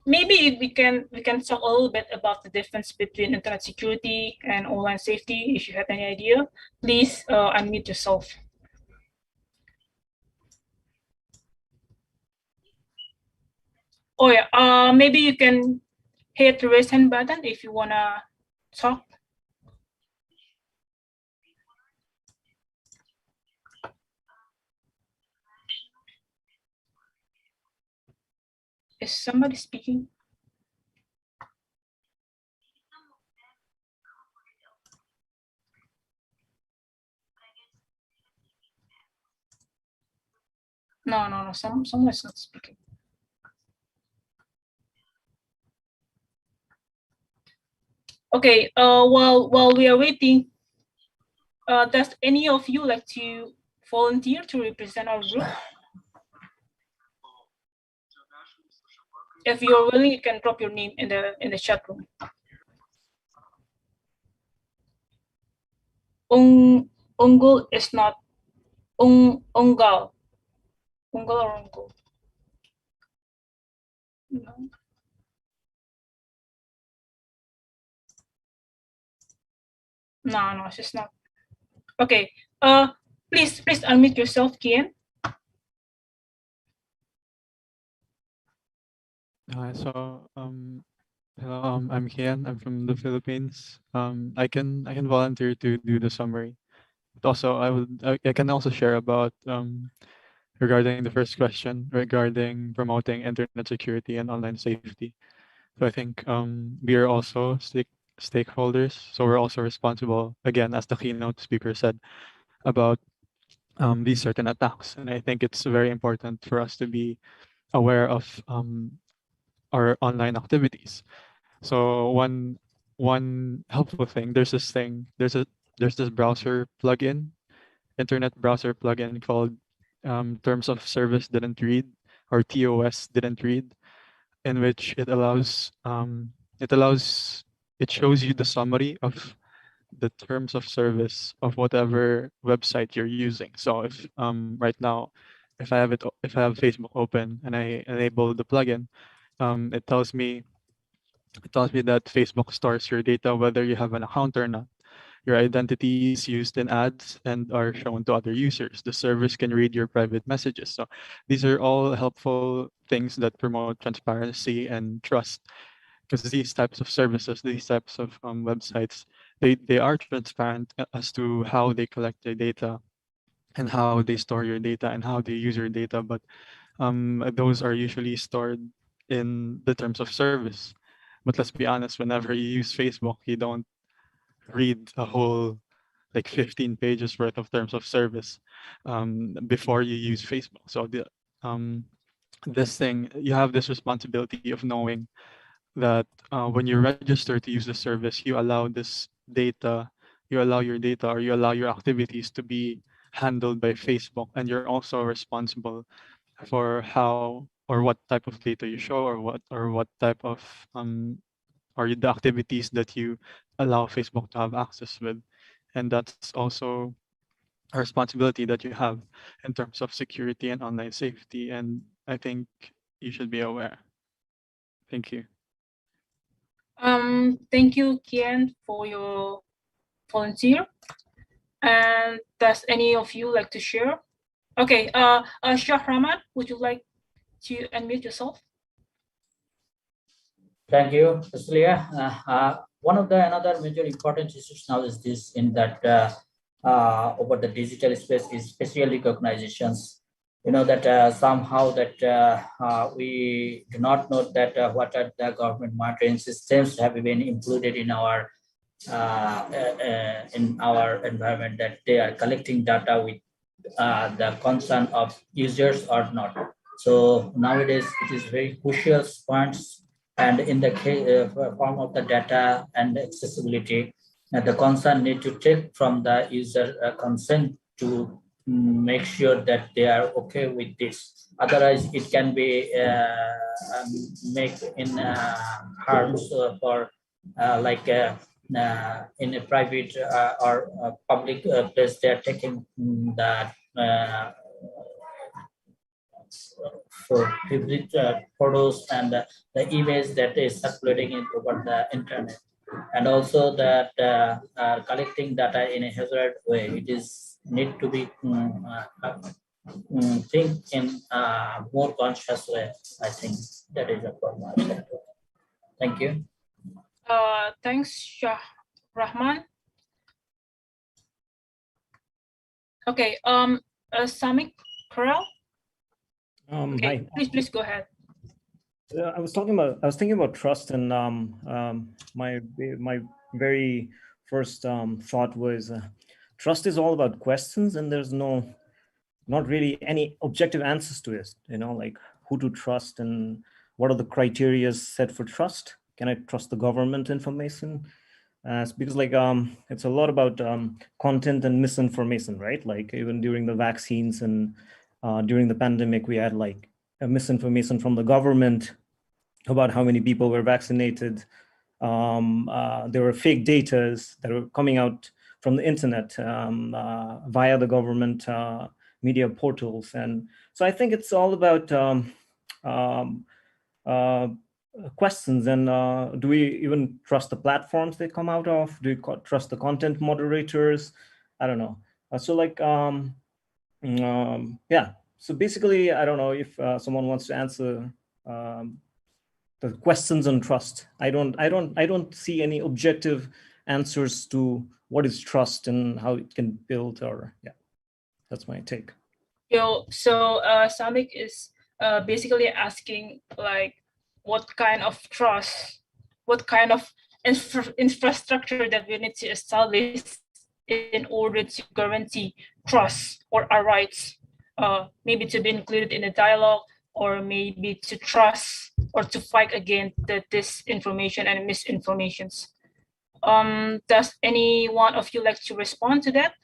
maybe we can talk a little bit about the difference between internet security and online safety. If you have any idea, please unmute yourself. Oh yeah, maybe you can hit the raise hand button if you wanna talk. Is somebody speaking? No. Someone is not speaking. Okay. While we are waiting, does any of you like to volunteer to represent our group? If you're willing, you can drop your name in the chat room. Unggul is not Unggal. Unggal or Unggul? No, she's not. Okay. Please unmute yourself, Kian. Hi, so hello, I'm Kian. I'm from the Philippines. I can volunteer to do the summary. But also, I can also share about regarding the first question regarding promoting internet security and online safety. So I think we are also stakeholders, so we're also responsible, again, as the keynote speaker said, about these certain attacks. And I think it's very important for us to be aware of our online activities. So one helpful thing, there's this browser plugin, internet browser plugin called Terms of Service Didn't Read, or TOS Didn't Read, in which it shows you the summary of the terms of service of whatever website you're using. So if right now, if I have Facebook open and I enable the plugin, it tells me that Facebook stores your data whether you have an account or not. Your identity is used in ads and are shown to other users. The service can read your private messages. So these are all helpful things that promote transparency and trust, because these types of services, these types of websites, they are transparent as to how they collect your data and how they store your data and how they use your data. But those are usually stored in the terms of service. But let's be honest, whenever you use Facebook, you don't read a whole like 15 pages worth of terms of service before you use Facebook. So this thing, you have this responsibility of knowing that when you register to use the service, you allow this data, you allow your data, or you allow your activities to be handled by Facebook, and you're also responsible for how or what type of data you show, or what type of or the activities that you allow Facebook to have access with. And that's also a responsibility that you have in terms of security and online safety. And I think you should be aware. Thank you. Thank you, Kian, for your volunteer. And does any of you like to share? Okay, Shah Rahman, would you like to unmute yourself? Thank you, Cecilia. One of the another major important issues now is this, in that over the digital space is facial recognitions. You know that somehow that we do not know that what are the government monitoring systems have been included in our environment, that they are collecting data with the consent of users or not. So nowadays it is very crucial points, and in the form of the data and accessibility, the concern need to take from the user consent to make sure that they are okay with this. Otherwise, it can be make in harms for in a private or public place, they are taking that for favorite photos and the image that is circulating over the internet, and also that collecting data in a hazard way. It is need to be think in a more conscious way. I think that is a problem. Thank you. Thanks, Shah Rahman. Okay, Samik Karal. Okay, Hi. please go ahead. I was thinking about trust, and my very first thought was trust is all about questions, and there's not really any objective answers to it. Like who to trust and what are the criteria set for trust. Can I trust the government information? Because like it's a lot about content and misinformation, right? Like even during the vaccines and during the pandemic, we had like a misinformation from the government about how many people were vaccinated. There were fake data that were coming out from the internet via the government media portals. And so I think it's all about questions. And do we even trust the platforms they come out of? Do we trust the content moderators? I don't know. Yeah. So basically, I don't know if someone wants to answer the questions on trust. I don't see any objective answers to what is trust and how it can build. Or yeah, that's my take. So Samik is basically asking like what kind of trust, what kind of infrastructure that we need to establish in order to guarantee trust or our rights, maybe to be included in a dialogue, or maybe to trust or to fight against the disinformation and misinformations. Does any one of you like to respond to that?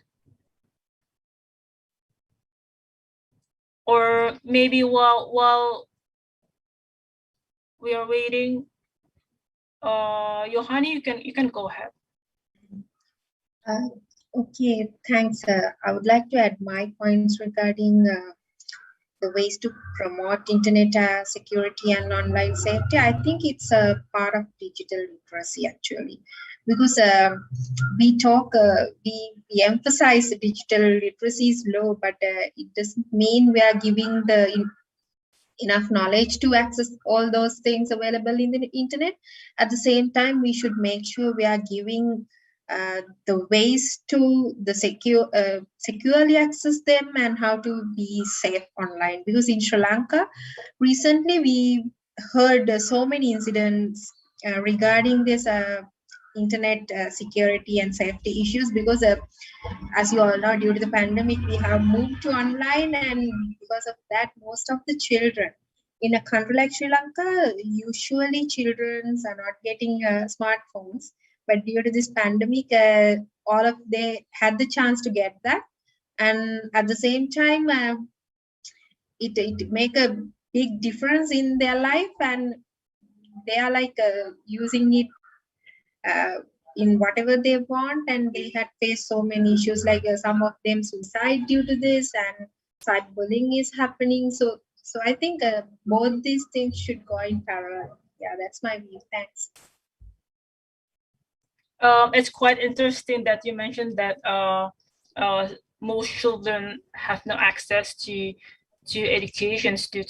Or maybe while we are waiting, Yohani, you can go ahead. Okay, thanks. I would like to add my points regarding the ways to promote internet security and online safety. I think it's a part of digital literacy actually, because we emphasize digital literacy is low, but it doesn't mean we are giving enough knowledge to access all those things available in the internet. At the same time, we should make sure we are giving the ways to securely access them and how to be safe online. Because in Sri Lanka, recently we heard so many incidents regarding this internet security and safety issues, because as you all know, due to the pandemic, we have moved to online, and because of that, most of the children in a country like Sri Lanka, usually children are not getting smartphones. But due to this pandemic, all of they had the chance to get that, and at the same time, it make a big difference in their life, and they are like using it in whatever they want, and they had faced so many issues, like some of them suicide due to this, and cyberbullying is happening. So I think both these things should go in parallel. Yeah, that's my view. Thanks. It's quite interesting that you mentioned that most children have no access to education due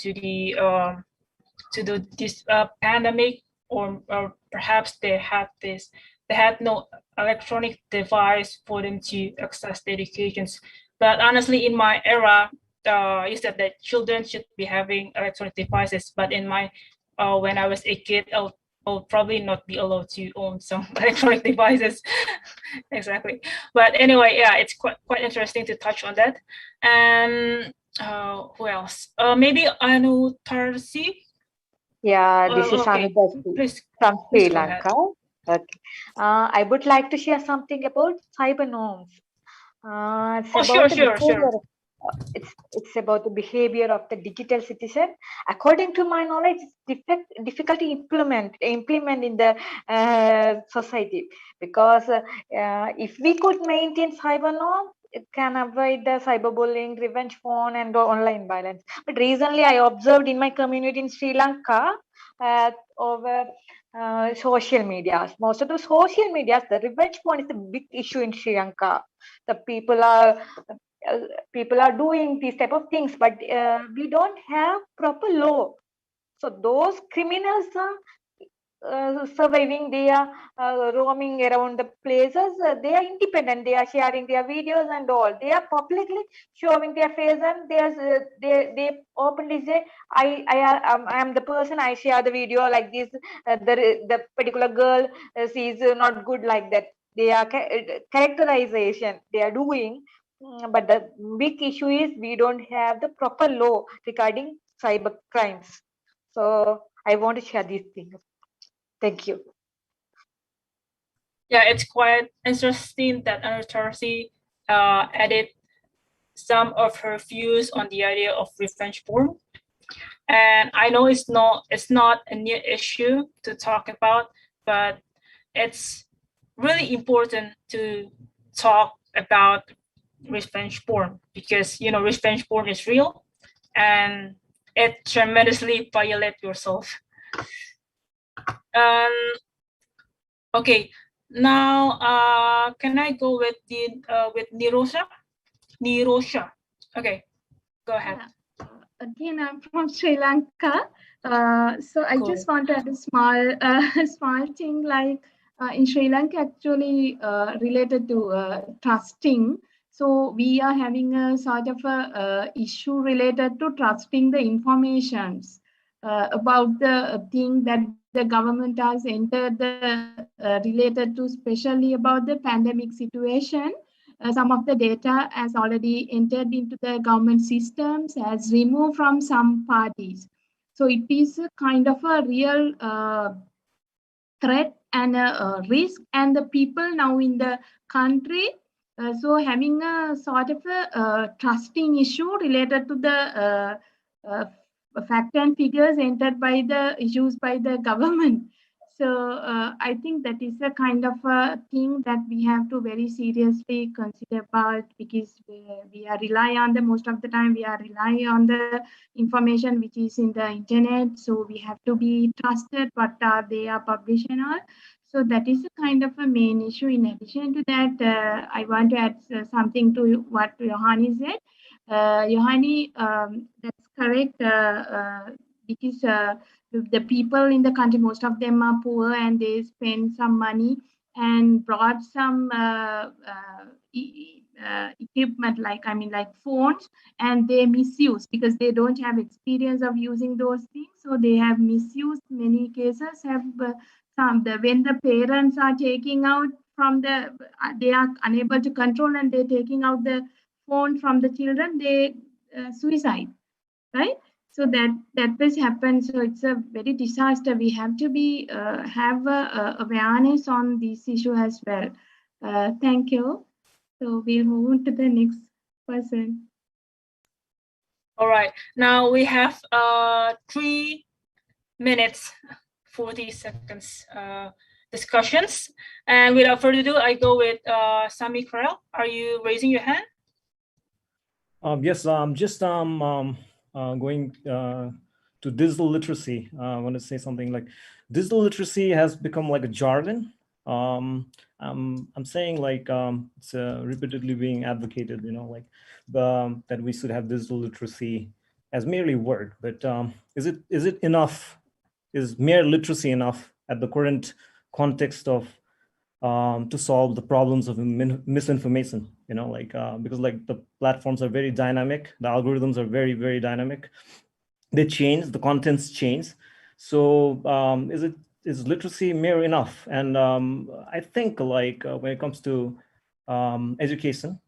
to this pandemic, or perhaps they had no electronic device for them to access the educations. But honestly, in my era, you said that children should be having electronic devices, but in my when I was a kid, I'll probably not be allowed to own some electronic devices. Exactly. But anyway, yeah, it's quite interesting to touch on that. And who else? Maybe Anu Tarsi. Yeah, this is Okay. Anju from Sri Lanka. Okay. I would like to share something about cyber norms. It's about Sure. it's about the behavior of the digital citizen. According to my knowledge, it's difficult to implement in the society, because if we could maintain cyber norms, it can avoid the cyberbullying, revenge porn, and online violence. But recently, I observed in my community in Sri Lanka over social media. Most of the social media, the revenge porn is a big issue in Sri Lanka. The people are doing these type of things, but we don't have proper law. So those criminals are surviving, they are roaming around the places, they are independent, they are sharing their videos and all, they are publicly showing their face, and they openly say, I am the person, I share the video like this, the particular girl, she's not good, like that. They are characterization they are doing. But the big issue is we don't have the proper law regarding cyber crimes. So I want to share these things. Thank you. Yeah, it's quite interesting that Anju added some of her views on the idea of revenge porn. And I know it's not a new issue to talk about, but it's really important to talk about revenge porn, because revenge porn is real and it tremendously violates yourself. Okay, now can I go with Nirosha? Okay, go ahead. Again, I'm from Sri Lanka. So I just want to add a small thing, like in Sri Lanka, actually related to trusting. So we are having a sort of a issue related to trusting the informations about the thing that the government has entered related to, especially about the pandemic situation. Some of the data has already entered into the government systems, as removed from some parties. So it is a kind of a real threat and a risk, and the people now in the country, so having a sort of a trusting issue related to the fact and figures entered by the issues by the government. So I think that is a kind of a thing that we have to very seriously consider about, because we are rely on the, most of the time we are relying on the information which is in the internet. So we have to be trusted what they are publishing on. So that is a kind of a main issue. In addition to that, I want to add something to what Yohani said. Yohani, that's correct, because the people in the country, most of them are poor, and they spend some money and brought some equipment, like phones, and they misuse because they don't have experience of using those things. So they have misused. Many cases have when the parents are taking out from they are unable to control, and they're taking out the phone from the children, they suicide, right? So that does happen. So it's a very disaster. We have to be have awareness on this issue as well. Thank you. So we'll move on to the next person. All right. Now we have 3 minutes, 40 seconds discussions. And without further ado, I go with Sami Karel. Are you raising your hand? Yes, I'm just going to digital literacy. I want to say something like digital literacy has become like a jargon. I'm saying like it's repeatedly being advocated, like that we should have digital literacy as merely word. But is it enough? Is mere literacy enough at the current context of to solve the problems of misinformation? Because like the platforms are very dynamic, the algorithms are very, very dynamic. They change, the contents change. So is literacy mere enough? And I think like when it comes to education,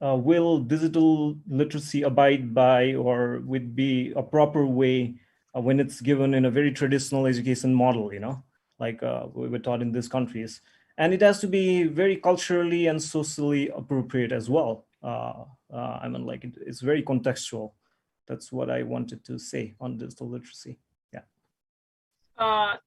will digital literacy abide by, or would be a proper way when it's given in a very traditional education model, like we were taught in these countries? And it has to be very culturally and socially appropriate as well. I mean, like it's very contextual. That's what I wanted to say on digital literacy. Yeah.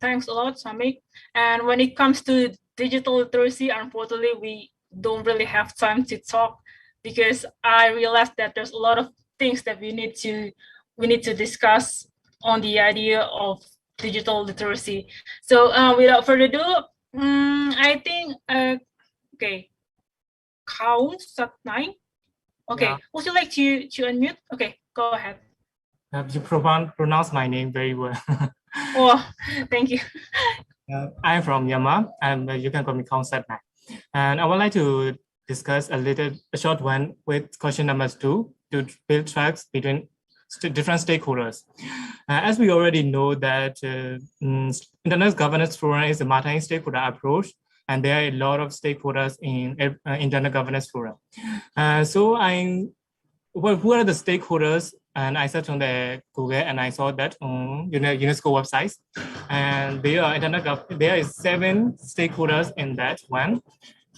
Thanks a lot, Samik. And when it comes to digital literacy, unfortunately, we don't really have time to talk because I realized that there's a lot of things that we need to discuss on the idea of digital literacy. So without further ado, I think okay, count start 9. Okay, Yeah. would you like to unmute? Okay, go ahead. You pronounce my name very well. Oh, thank you. I'm from Myanmar, and you can call me Concept 9. And I would like to discuss a short one with question number 2 to build tracks between different stakeholders. As we already know that Internet Governance Forum is a multi-stakeholder approach, and there are a lot of stakeholders in Internet Governance Forum. Who are the stakeholders? And I searched on the Google and I saw that on UNESCO websites, and there is 7 stakeholders in that one: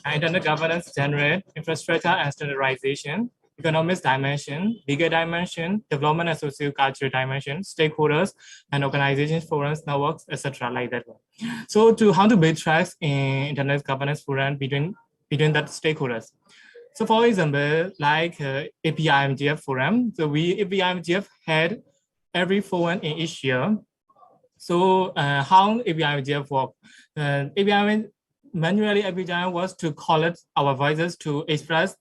Internet governance, generate, infrastructure and standardization, economics dimension, legal dimension, development and socio-cultural dimension, stakeholders and organizations, forums, networks, etc. like that one. So how to build tracks in Internet governance forum between that stakeholders. So for example, like APIMGF forum, so APIMGF had every forum in each year. So how APIMGF work? Manually, APIMGF was to collect our voices to express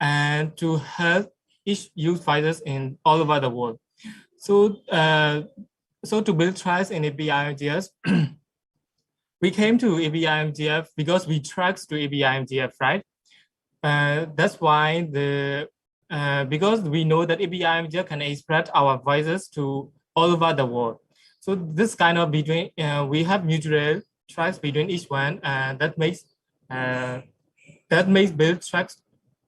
and to help each youth voices in all over the world. So to build trust in APIMGF, we came to APIMGF because we trust to APIMGF, right? That's why because we know that APIMGF can express our voices to all over the world. So this kind of between we have mutual trust between each one, and that makes build trust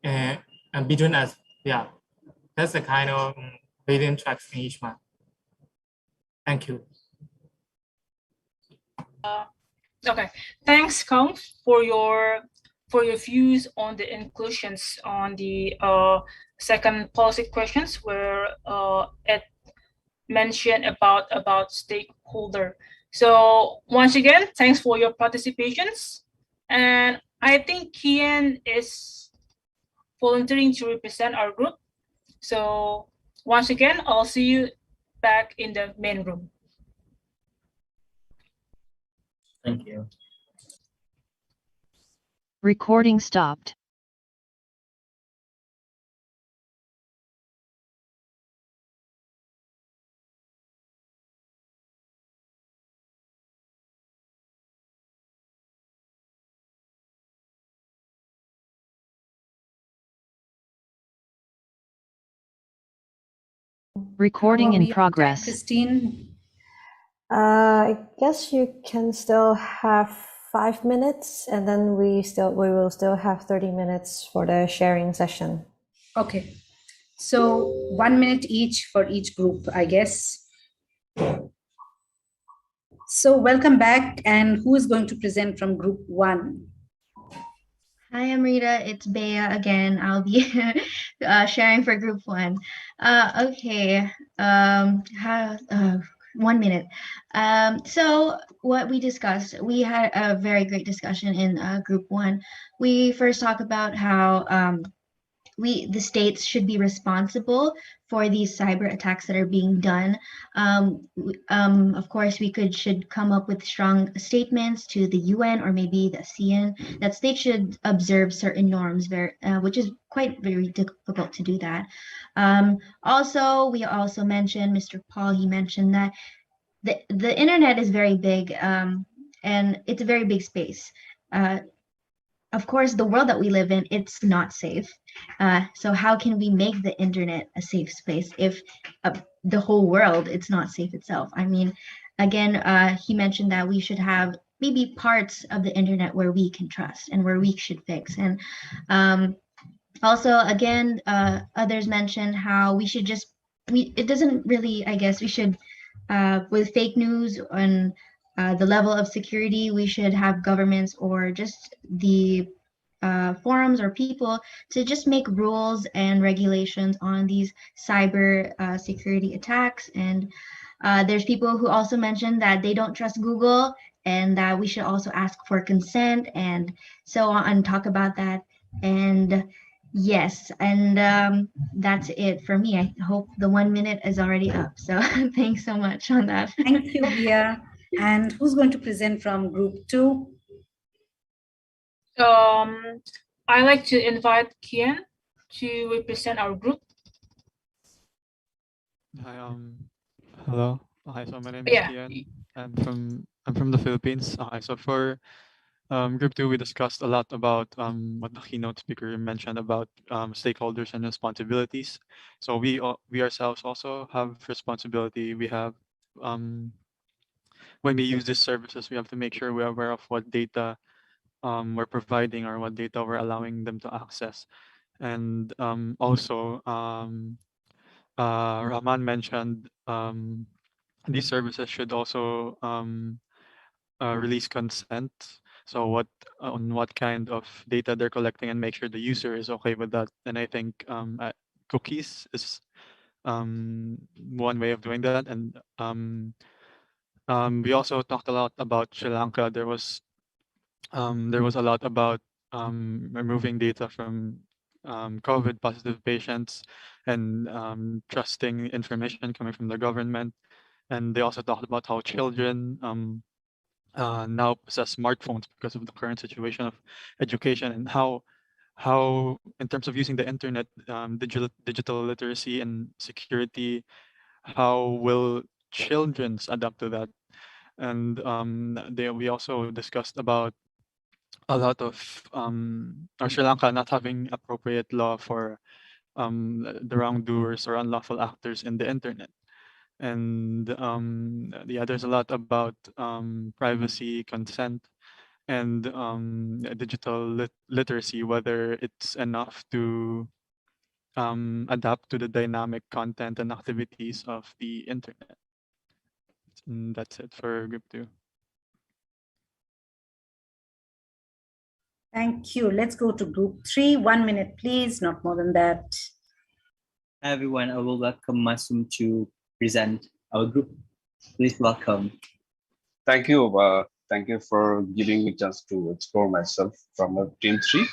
and between us. Yeah, that's the kind of building trust in each one. Thank you. Okay, thanks, Kong, for your views on the inclusions on the second policy questions where it mentioned about stakeholder. So once again, thanks for your participations. And I think Kian is volunteering to represent our group. So once again, I'll see you back in the main room. Thank you. Recording stopped. Recording in progress. Christine? I guess you can still have 5 minutes, and then we will still have 30 minutes for the sharing session. Okay. So 1 minute each for each group, I guess. So welcome back. And who is going to present from group 1? Hi, Amrita. It's Bea again. I'll be sharing for group 1. Okay. 1 minute. So what we discussed, we had a very great discussion in group 1. We first talked about how the states should be responsible for these cyber attacks that are being done. Of course, should come up with strong statements to the UN or maybe the CN that states should observe certain norms, which is very difficult to do that. We also mentioned, Mr. Paul, he mentioned that the internet is very big, and it's a very big space. Of course, the world that we live in, it's not safe. So how can we make the internet a safe space if the whole world, it's not safe itself? I mean, again, he mentioned that we should have maybe parts of the internet where we can trust and where we should fix. And also, again, others mentioned how we should it doesn't really, I guess, we should, with fake news and the level of security, we should have governments or just the forums or people to just make rules and regulations on these cyber security attacks. And there's people who also mentioned that they don't trust Google and that we should also ask for consent and so on and talk about that. And yes, and that's it for me. I hope the 1 minute is already up. So thanks so much on that. Thank you, Gia. And who's going to present from group 2? I like to invite Kian to represent our group. Hi, hello. Hi, so my name is Yeah. Kian. I'm from the Philippines. So for group 2, we discussed a lot about what the keynote speaker mentioned about stakeholders and responsibilities. So we ourselves also have responsibility. We have when we use these services, we have to make sure we're aware of what data we're providing or what data we're allowing them to access. And also, Rahman mentioned these services should also release consent. So on what kind of data they're collecting and make sure the user is okay with that. And I think cookies is one way of doing that. And we also talked a lot about Sri Lanka. There was a lot about removing data from COVID positive patients and trusting information coming from the government. And they also talked about how children now possess smartphones because of the current situation of education, and how in terms of using the internet, digital literacy and security, how will children adapt to that? And we also discussed about a lot of Sri Lanka not having appropriate law for the wrongdoers or unlawful actors in the internet. And yeah, there's a lot about privacy, consent, and digital literacy, whether it's enough to adapt to the dynamic content and activities of the internet. And that's it for group 2. Thank you. Let's go to group 3. 1 minute, please, not more than that. Hi, everyone. I will welcome Masum to present our group. Please welcome. Thank you. Thank you for giving me a chance to explore myself from team 3.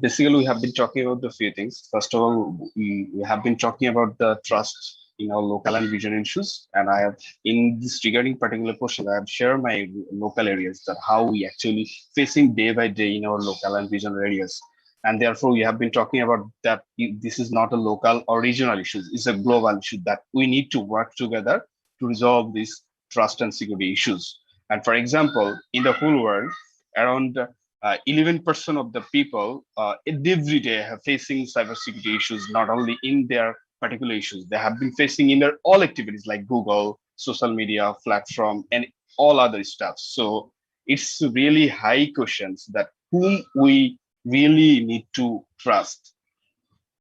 Basically, we have been talking about a few things. First of all, we have been talking about the trust in our local and regional issues. And I have, in this regarding particular question, I have shared my local areas, that how we actually facing day by day in our local and regional areas. And therefore, we have been talking about that this is not a local or regional issue, it's a global issue that we need to work together to resolve these trust and security issues. And for example, in the whole world, around 11% of the people every day are facing cybersecurity issues, not only in their particular issues. They have been facing in their all activities like Google, social media, platform, and all other stuff. So it's really high questions that whom we really need to trust.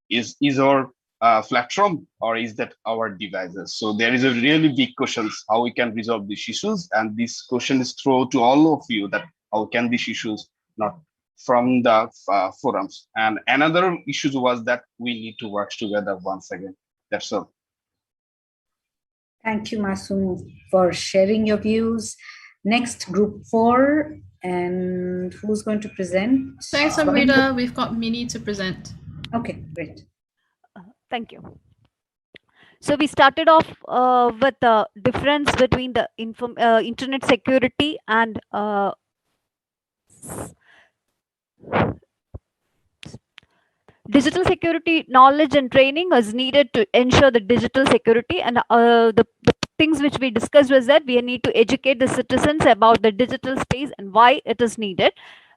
Is our platform, or is that our devices? So there is a really big questions how we can resolve these issues. And this question is thrown to all of you, that how can these issues not from the forums. And another issue was that we need to work together once again. That's all. Thank you, Masum, for sharing your views. Next, group 4. And who's going to present? Thanks, Amrita. We've got Mini to present. Okay, great. Thank you. So we started off with the difference between the internet security and digital security. Knowledge and training is needed to ensure the digital security, and the things which we discussed was that we need to educate the citizens about the digital space and why it is needed.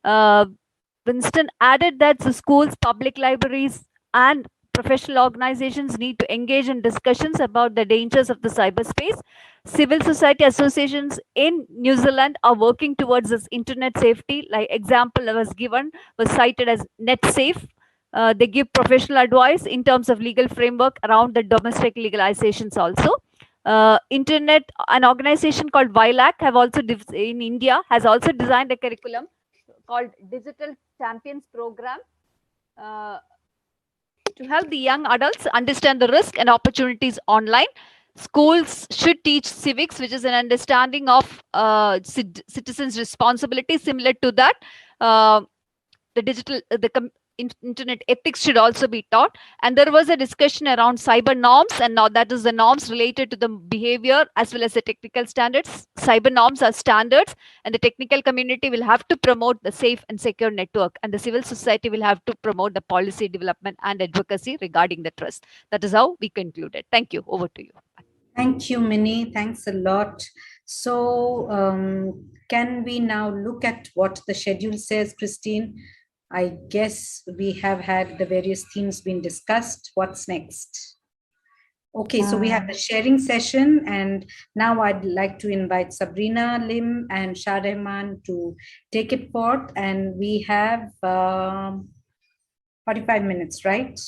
Winston added that the schools, public libraries, and professional organizations need to engage in discussions about the dangers of the cyberspace. Civil society associations in New Zealand are working towards this internet safety. Like example was cited as NetSafe. They give professional advice in terms of legal framework around the domestic legalizations also. An organization called VILAC have also in India has also designed a curriculum called Digital Champions Program to help the young adults understand the risk and opportunities online. Schools should teach civics, which is an understanding of citizens' responsibility. Similar to that, the internet ethics should also be taught. And there was a discussion around cyber norms, and now that is the norms related to the behavior as well as the technical standards. Cyber norms are standards, and the technical community will have to promote the safe and secure network, and the civil society will have to promote the policy development and advocacy regarding the trust. That is how we concluded. Thank you. Over to you. Thank you, Minnie. Thanks a lot. So can we now look at what the schedule says, Christine? I guess we have had the various themes being discussed. What's next? Okay, so we have the sharing session, and now I'd like to invite Sabrina Lim and Shah Rehman to take it forth, and we have 45 minutes, right,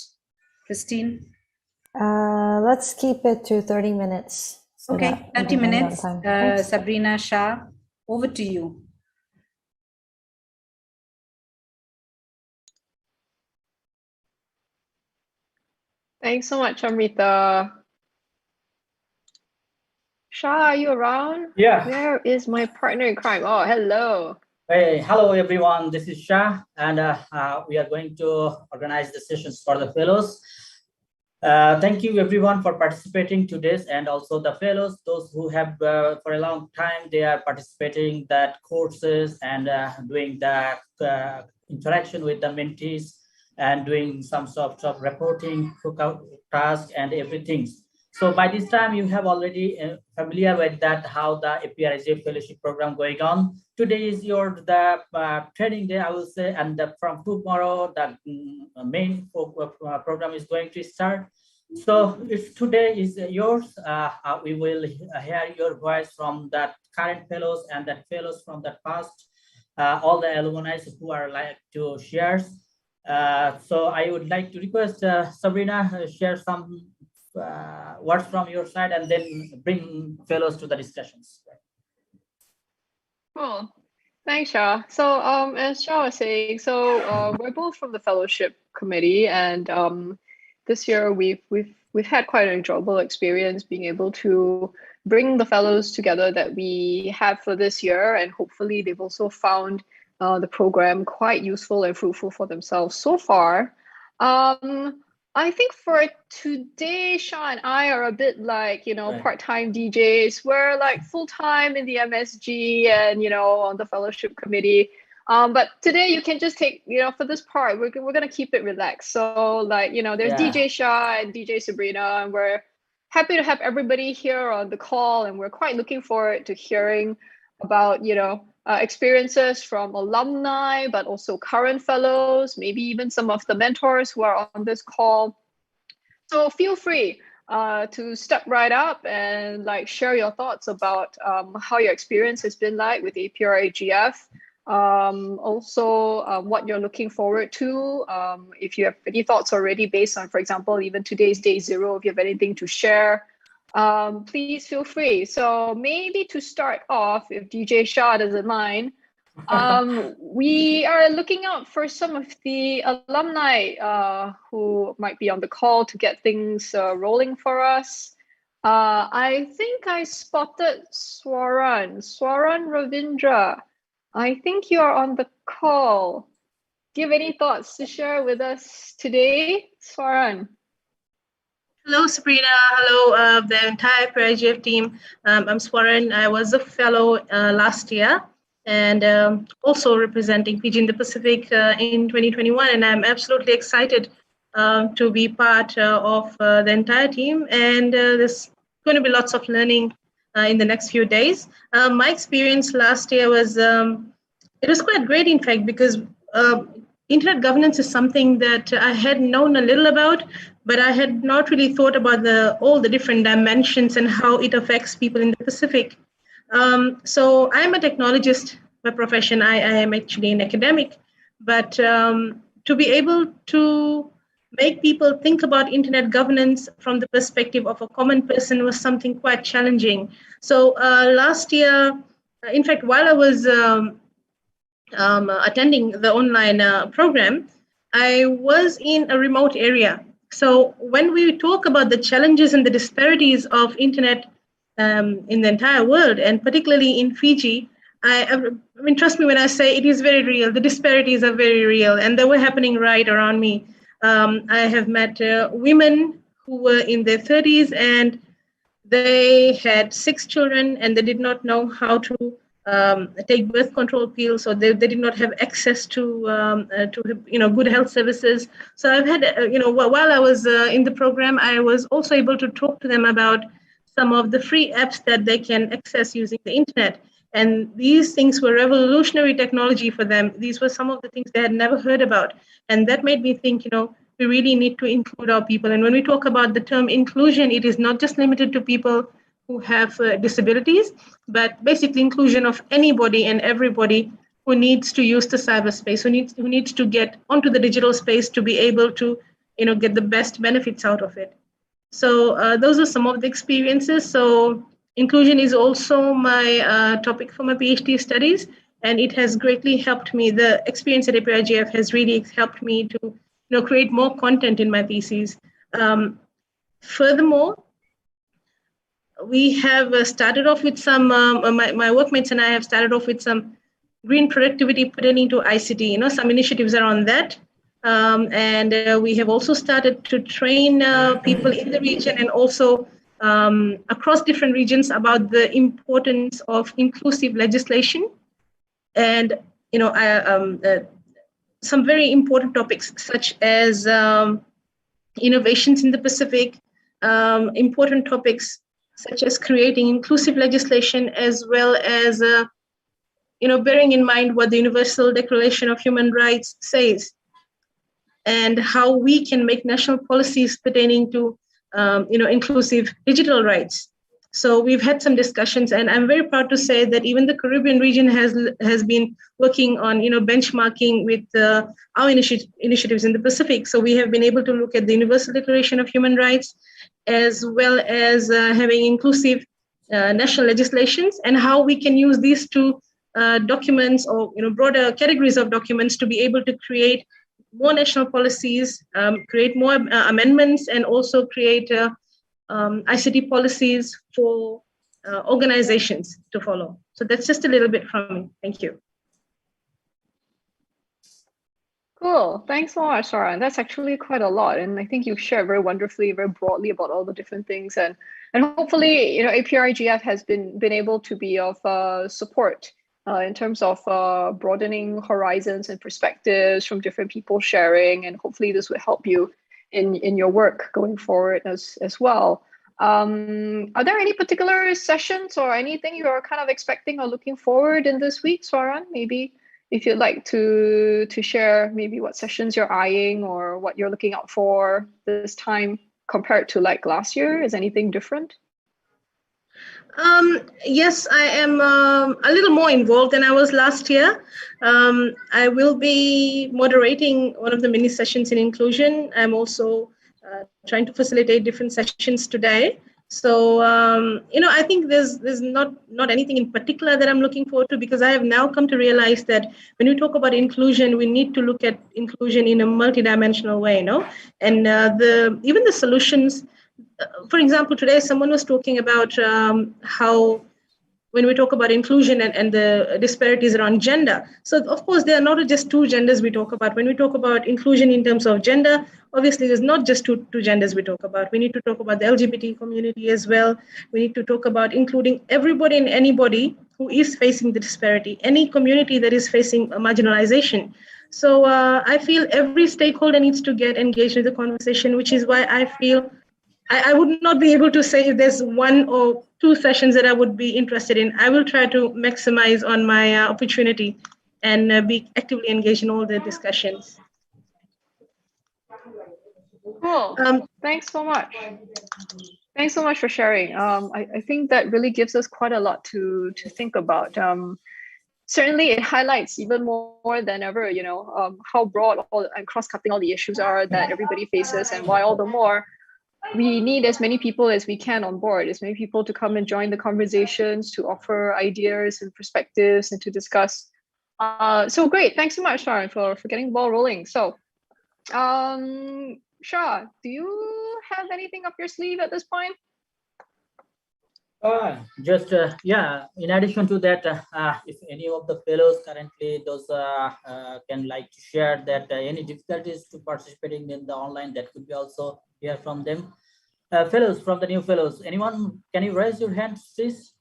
Christine? Let's keep it to 30 minutes. So okay, 30 minutes. Sabrina, Shah, over to you. Thanks so much, Amrita. Shah, are you around? Yeah. Where is my partner in crime? Oh, hello. Hey, hello everyone. This is Shah, and we are going to organize the sessions for the fellows. Thank you everyone for participating to this, and also the fellows, those who have for a long time, they are participating that courses and doing the interaction with the mentees and doing some sort of reporting, task and everything. So by this time, you have already familiar with that, how the APrIGF fellowship program going on. Today is the training day, I will say, and from tomorrow, the main program is going to start. So if today is yours, we will hear your voice from that current fellows and that fellows from the past, all the alumni who are like to share. So I would like to request Sabrina share some words from your side, and then bring fellows to the discussions. Cool. Thanks, Shah. So as Shah was saying, so we're both from the fellowship committee, and this year we've had quite an enjoyable experience being able to bring the fellows together that we have for this year, and hopefully they've also found the program quite useful and fruitful for themselves so far. I think for today, Shah and I are a bit like, Right. part-time DJs. We're like full-time in the MSG and, on the fellowship committee. But today you can just take, for this part, we're going to keep it relaxed. So like, there's DJ Shah and DJ Sabrina, and we're happy to have everybody here on the call. And we're quite looking forward to hearing about, experiences from alumni, but also current fellows, maybe even some of the mentors who are on this call. So feel free to step right up and share your thoughts about how your experience has been like with APrIGF. Also what you're looking forward to. If you have any thoughts already based on, for example, even today's day 0, if you have anything to share, please feel free. So maybe to start off, if DJ Shah doesn't mind, we are looking out for some of the alumni who might be on the call to get things rolling for us. I think I spotted Swaran Ravindra. I think you're on the call. Do you have any thoughts to share with us today, Swaran? Hello, Sabrina. Hello, the entire APrIGF team. I'm Swaran. I was a fellow last year, and also representing PG in the Pacific in 2021. And I'm absolutely excited to be part of the entire team. And there's going to be lots of learning in the next few days. My experience last year was, it was quite great, in fact, because internet governance is something that I had known a little about, but I had not really thought about all the different dimensions and how it affects people in the Pacific. So I'm a technologist by profession. I am actually an academic, but to be able to make people think about internet governance from the perspective of a common person was something quite challenging. So last year, in fact, while I was attending the online program, I was in a remote area. So when we talk about the challenges and the disparities of internet in the entire world, and particularly in Fiji, I mean, trust me when I say it is very real. The disparities are very real, and they were happening right around me. I have met women who were in their 30s, and they had 6 children, and they did not know how to take birth control pills, or they did not have access to good health services. So I've had while I was in the program, I was also able to talk to them about some of the free apps that they can access using the internet. And these things were revolutionary technology for them. These were some of the things they had never heard about. And that made me think, we really need to include our people. And when we talk about the term inclusion, it is not just limited to people who have disabilities, but basically inclusion of anybody and everybody who needs to use the cyberspace, who needs to get onto the digital space to be able to get the best benefits out of it. So those are some of the experiences. So inclusion is also my topic for my PhD studies, and it has greatly helped me. The experience at APrIGF has really helped me to create more content in my thesis. Furthermore, we have started off with some, my workmates and I have started off with some green productivity pertaining to ICT, some initiatives around that. And we have also started to train people in the region and also across different regions about the importance of inclusive legislation. And, some very important topics such as innovations in the Pacific, important topics such as creating inclusive legislation, as well as, bearing in mind what the Universal Declaration of Human Rights says, and how we can make national policies pertaining to, inclusive digital rights. So we've had some discussions, and I'm very proud to say that even the Caribbean region has been working on, benchmarking with our initiatives in the Pacific. So we have been able to look at the Universal Declaration of Human Rights, as well as having inclusive national legislations, and how we can use these two documents, or broader categories of documents, to be able to create more national policies, create more amendments, and also create ICT policies for organizations to follow. So that's just a little bit from me. Thank you. Cool. Thanks so much, Saran. That's actually quite a lot. And I think you've shared very wonderfully, very broadly about all the different things. And hopefully, APrIGF has been able to be of support in terms of broadening horizons and perspectives from different people sharing. And hopefully this will help you in your work going forward as well. Are there any particular sessions or anything you are kind of expecting or looking forward in this week, Saran? Maybe if you'd like to share maybe what sessions you're eyeing or what you're looking out for this time compared to like last year. Is anything different? Yes, I am a little more involved than I was last year. I will be moderating one of the mini sessions in inclusion. I'm also trying to facilitate different sessions today. So, I think there's not anything in particular that I'm looking forward to, because I have now come to realize that when we talk about inclusion, we need to look at inclusion in a multidimensional way, and even the solutions. For example, today someone was talking about how when we talk about inclusion and the disparities around gender. So of course, there are not just two genders we talk about. When we talk about inclusion in terms of gender, obviously there's not just two genders we talk about. We need to talk about the LGBT community as well. We need to talk about including everybody and anybody who is facing the disparity, any community that is facing a marginalization. So I feel every stakeholder needs to get engaged in the conversation, which is why I feel I would not be able to say if there's one or two sessions that I would be interested in. I will try to maximize on my opportunity and be actively engaged in all the discussions. Cool. Thanks so much. Thanks so much for sharing. I think that really gives us quite a lot to think about. Certainly, it highlights even more than ever, how broad and cross-cutting all the issues are that everybody faces, and why all the more we need as many people as we can on board, as many people to come and join the conversations, to offer ideas and perspectives, and to discuss So great. Thanks so much, Sharon, for getting the ball rolling. So, Shah, do you have anything up your sleeve at this point? Yeah, in addition to that, if any of the fellows currently those can like to share that any difficulties to participating in the online, that could be also hear from them. Fellows, from the new fellows, anyone, can you raise your hand, please?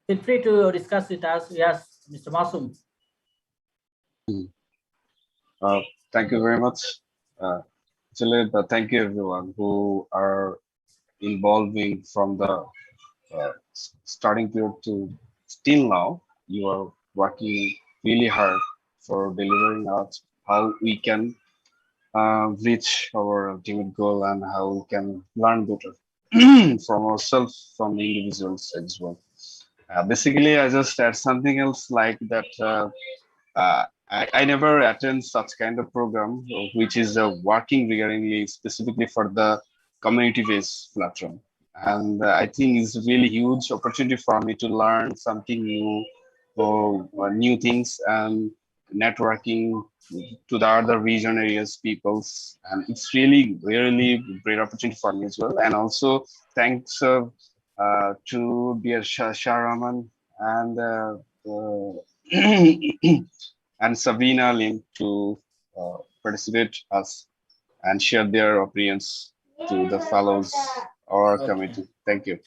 Feel free to discuss with us. Yes, Mr. Masum. Thank you very much. Actually, thank you everyone who are involving from the starting period to still now. You are working really hard for delivering us how we can reach our ultimate goal and how we can learn better from ourselves, from the individuals as well. Basically, I just add something else like that. I never attend such kind of program, which is working regarding specifically for the community-based platform. And I think it's a really huge opportunity for me to learn something new, or new things, and networking to the other region areas peoples. And it's really great opportunity for me as well. And also thanks to dear Shah Rahman and and Sabina Lim to participate us and share their opinions to the fellows or committee. Thank you.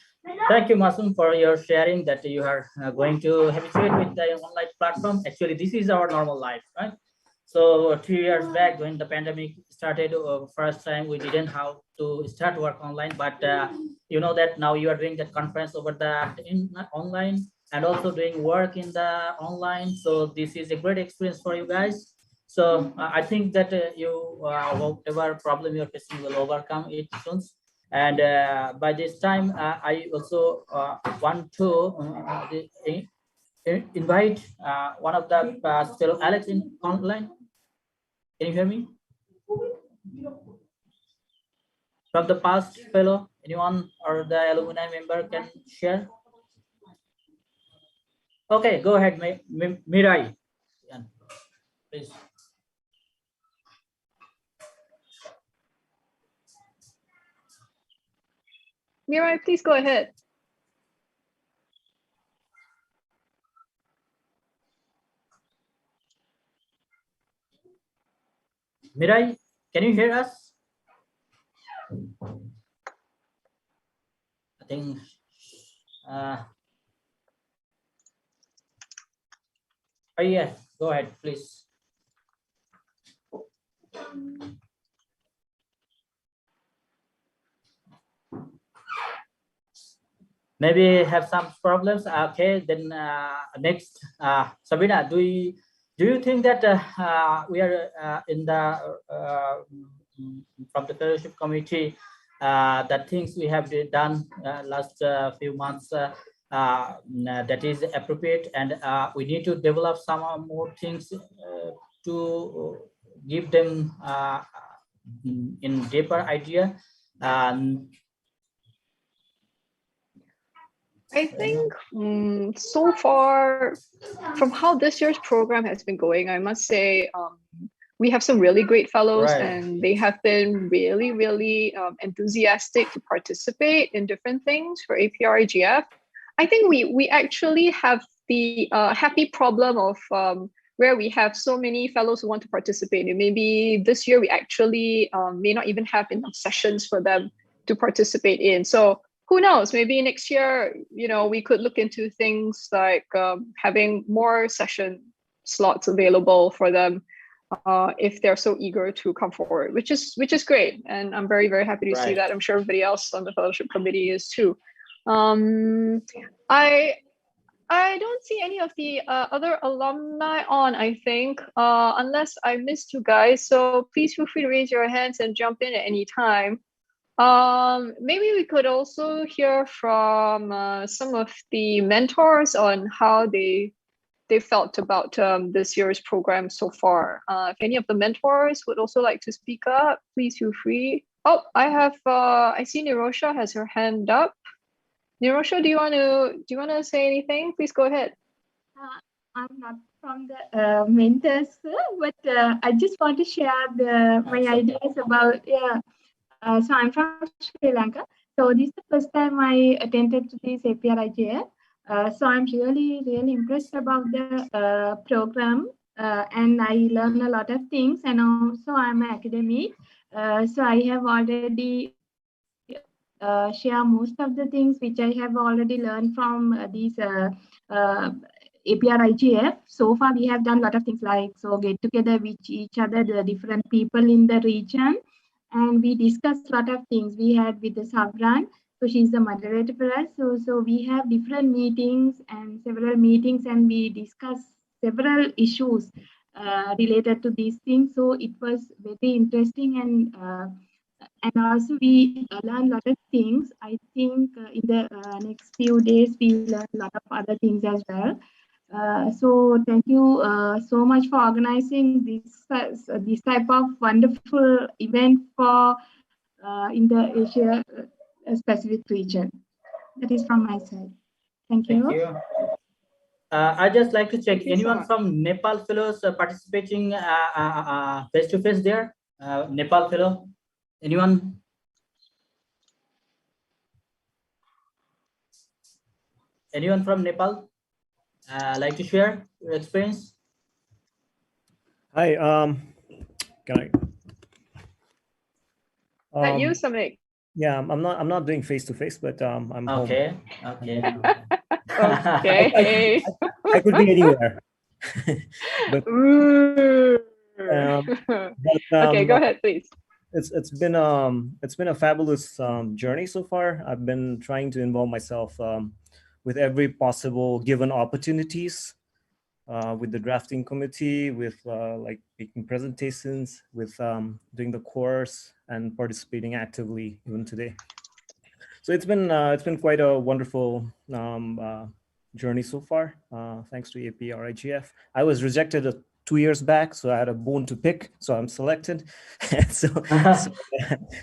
Thank you, Masum, for your sharing that you are going to habituate with the online platform. Actually, this is our normal life, right? So 2 years back, when the pandemic started, first time we didn't have to start work online, but you know that now you are doing that conference over the online and also doing work in the online. So this is a great experience for you guys. So I think that you whatever problem you're facing will overcome it soon. And by this time, I also want to invite one of the fellow Alex in online. Can you hear me? From the past fellow, anyone or the alumni member can share? Okay, go ahead, Mirai. Yeah, please. Mirai, please go ahead. Mirai, can you hear us? I think oh yeah, go ahead, please. Maybe have some problems. Okay, then next, Sabina, do you think that we are in the from the fellowship committee, the things we have done last few months that is appropriate, and we need to develop some more things to give them in deeper idea. I think so far, from how this year's program has been going, I must say we have some really great fellows, Right. and they have been really enthusiastic to participate in different things for APrIGF. I think we actually have the happy problem of where we have so many fellows who want to participate. And maybe this year we actually may not even have enough sessions for them to participate in. So who knows, maybe next year, we could look into things like having more session slots available for them if they're so eager to come forward, which is great. And I'm very happy to see that. I'm sure everybody else on the fellowship committee is too. I don't see any of the other alumni on, I think, unless I missed you guys. So please feel free to raise your hands and jump in at any time. Maybe we could also hear from some of the mentors on how they felt about this year's program so far. If any of the mentors would also like to speak up, please feel free. Oh, I see Nirosha has her hand up. Nirosha, do you want to say anything? Please go ahead. I'm not from the mentors, but I just want to share my ideas about so I'm from Sri Lanka. So this is the first time I attended to this APrIGF. So I'm really impressed about the program, and I learned a lot of things. And also I'm an academic, so I have already share most of the things which I have already learned from these APrIGF. So far, we have done a lot of things like get together with each other, the different people in the region, and we discussed a lot of things. We had with the Sabran, so she's the moderator for us. So we have different meetings and several meetings, and we discuss several issues related to these things. So it was very interesting, and also we learn a lot of things. I think in the next few days we learn a lot of other things as well. So thank you so much for organizing this type of wonderful event for in the Asia Pacific region. That is from my side. Thank you. Thank you. I just like to check Thank you so anyone much. from Nepal fellows participating face to face there. Nepal fellow, anyone? Anyone from Nepal like to share your experience? Hi. Can I? You, Samik. Yeah, I'm not doing face to face, but I'm okay. home. Okay. Okay. I could be anywhere. but, okay, go ahead, please. It's been a fabulous journey so far. I've been trying to involve myself with every possible given opportunities, with the drafting committee, with like making presentations, with doing the course and participating actively even today. So it's been quite a wonderful journey so far, thanks to APrIGF. I was rejected 2 years back, so I had a bone to pick, so I'm selected.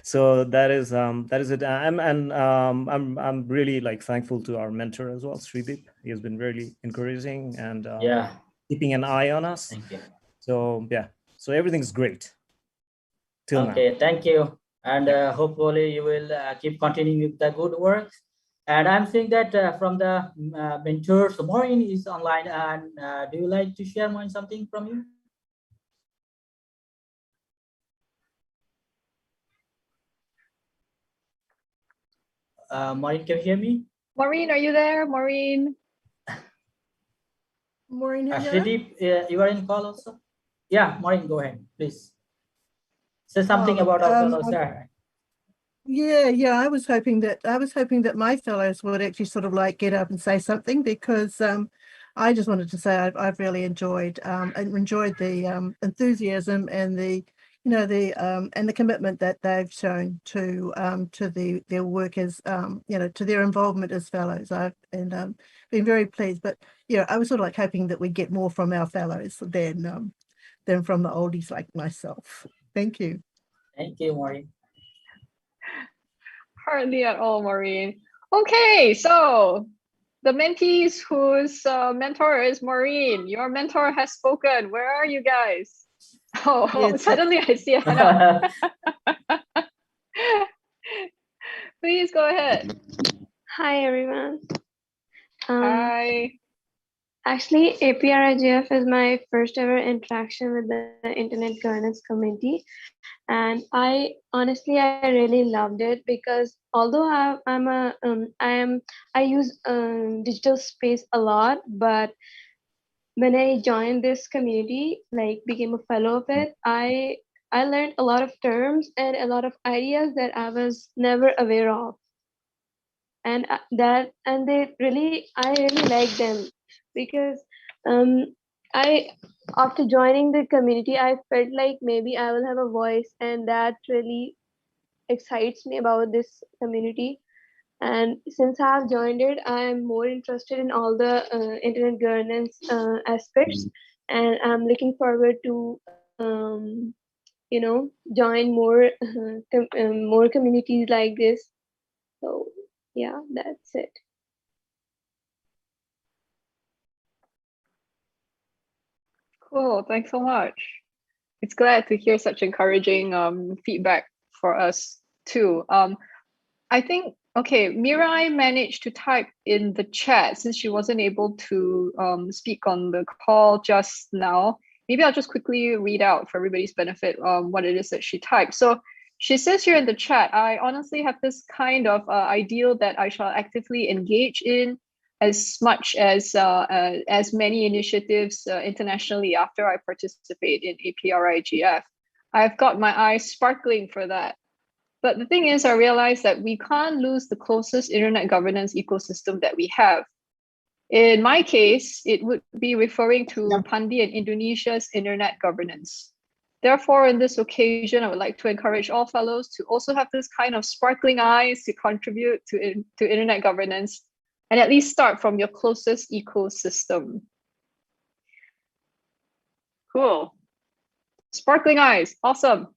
so that is it. I'm really like thankful to our mentor as well, Sridip. He has been really encouraging and keeping an eye on us. Thank you. So yeah, so everything's great till now. Okay, thank you. And hopefully you will keep continuing with the good work. And I'm seeing that from the mentors, Maureen is online. And do you like to share, Maureen, something from you? Maureen, can you hear me? Maureen, are you there? Maureen? Maureen, Shrideep, you are in call also? Yeah, Maureen, go ahead, please. Say something about our fellows there. Yeah. I was hoping that my fellows would actually sort of like get up and say something, because I just wanted to say I've really enjoyed the enthusiasm and the and the commitment that they've shown to their work as to their involvement as fellows. I've been very pleased, but I was sort of like hoping that we'd get more from our fellows than from the oldies like myself. Thank you. Thank you, Maureen. Hardly at all, Maureen. Okay, so the mentees whose mentor is Maureen, your mentor has spoken. Where are you guys? Oh, suddenly I see a hand up. Please go ahead. Hi, everyone. Hi. Actually, APrIGF is my first ever interaction with the Internet Governance Committee. And I really loved it, because although I use digital space a lot, but when I joined this community, like became a fellow of it, I learned a lot of terms and a lot of ideas that I was never aware of, and I really like them, because after joining the community, I felt like maybe I will have a voice, and that really excites me about this community. And since I have joined it, I am more interested in all the internet governance aspects, and I'm looking forward to join more more communities like this. So Yeah, that's it. Cool. Thanks so much. It's glad to hear such encouraging feedback for us too. I think, okay, Mirai managed to type in the chat since she wasn't able to speak on the call just now. Maybe I'll just quickly read out for everybody's benefit what it is that she typed. So she says here in the chat, I honestly have this kind of ideal that I shall actively engage in as much as many initiatives internationally after I participate in APrIGF. I've got my eyes sparkling for that. But the thing is, I realized that we can't lose the closest internet governance ecosystem that we have. In my case, it would be referring to Pandi and Indonesia's internet governance. Therefore, on this occasion, I would like to encourage all fellows to also have this kind of sparkling eyes to contribute to internet governance, and at least start from your closest ecosystem. Cool. Sparkling eyes, awesome.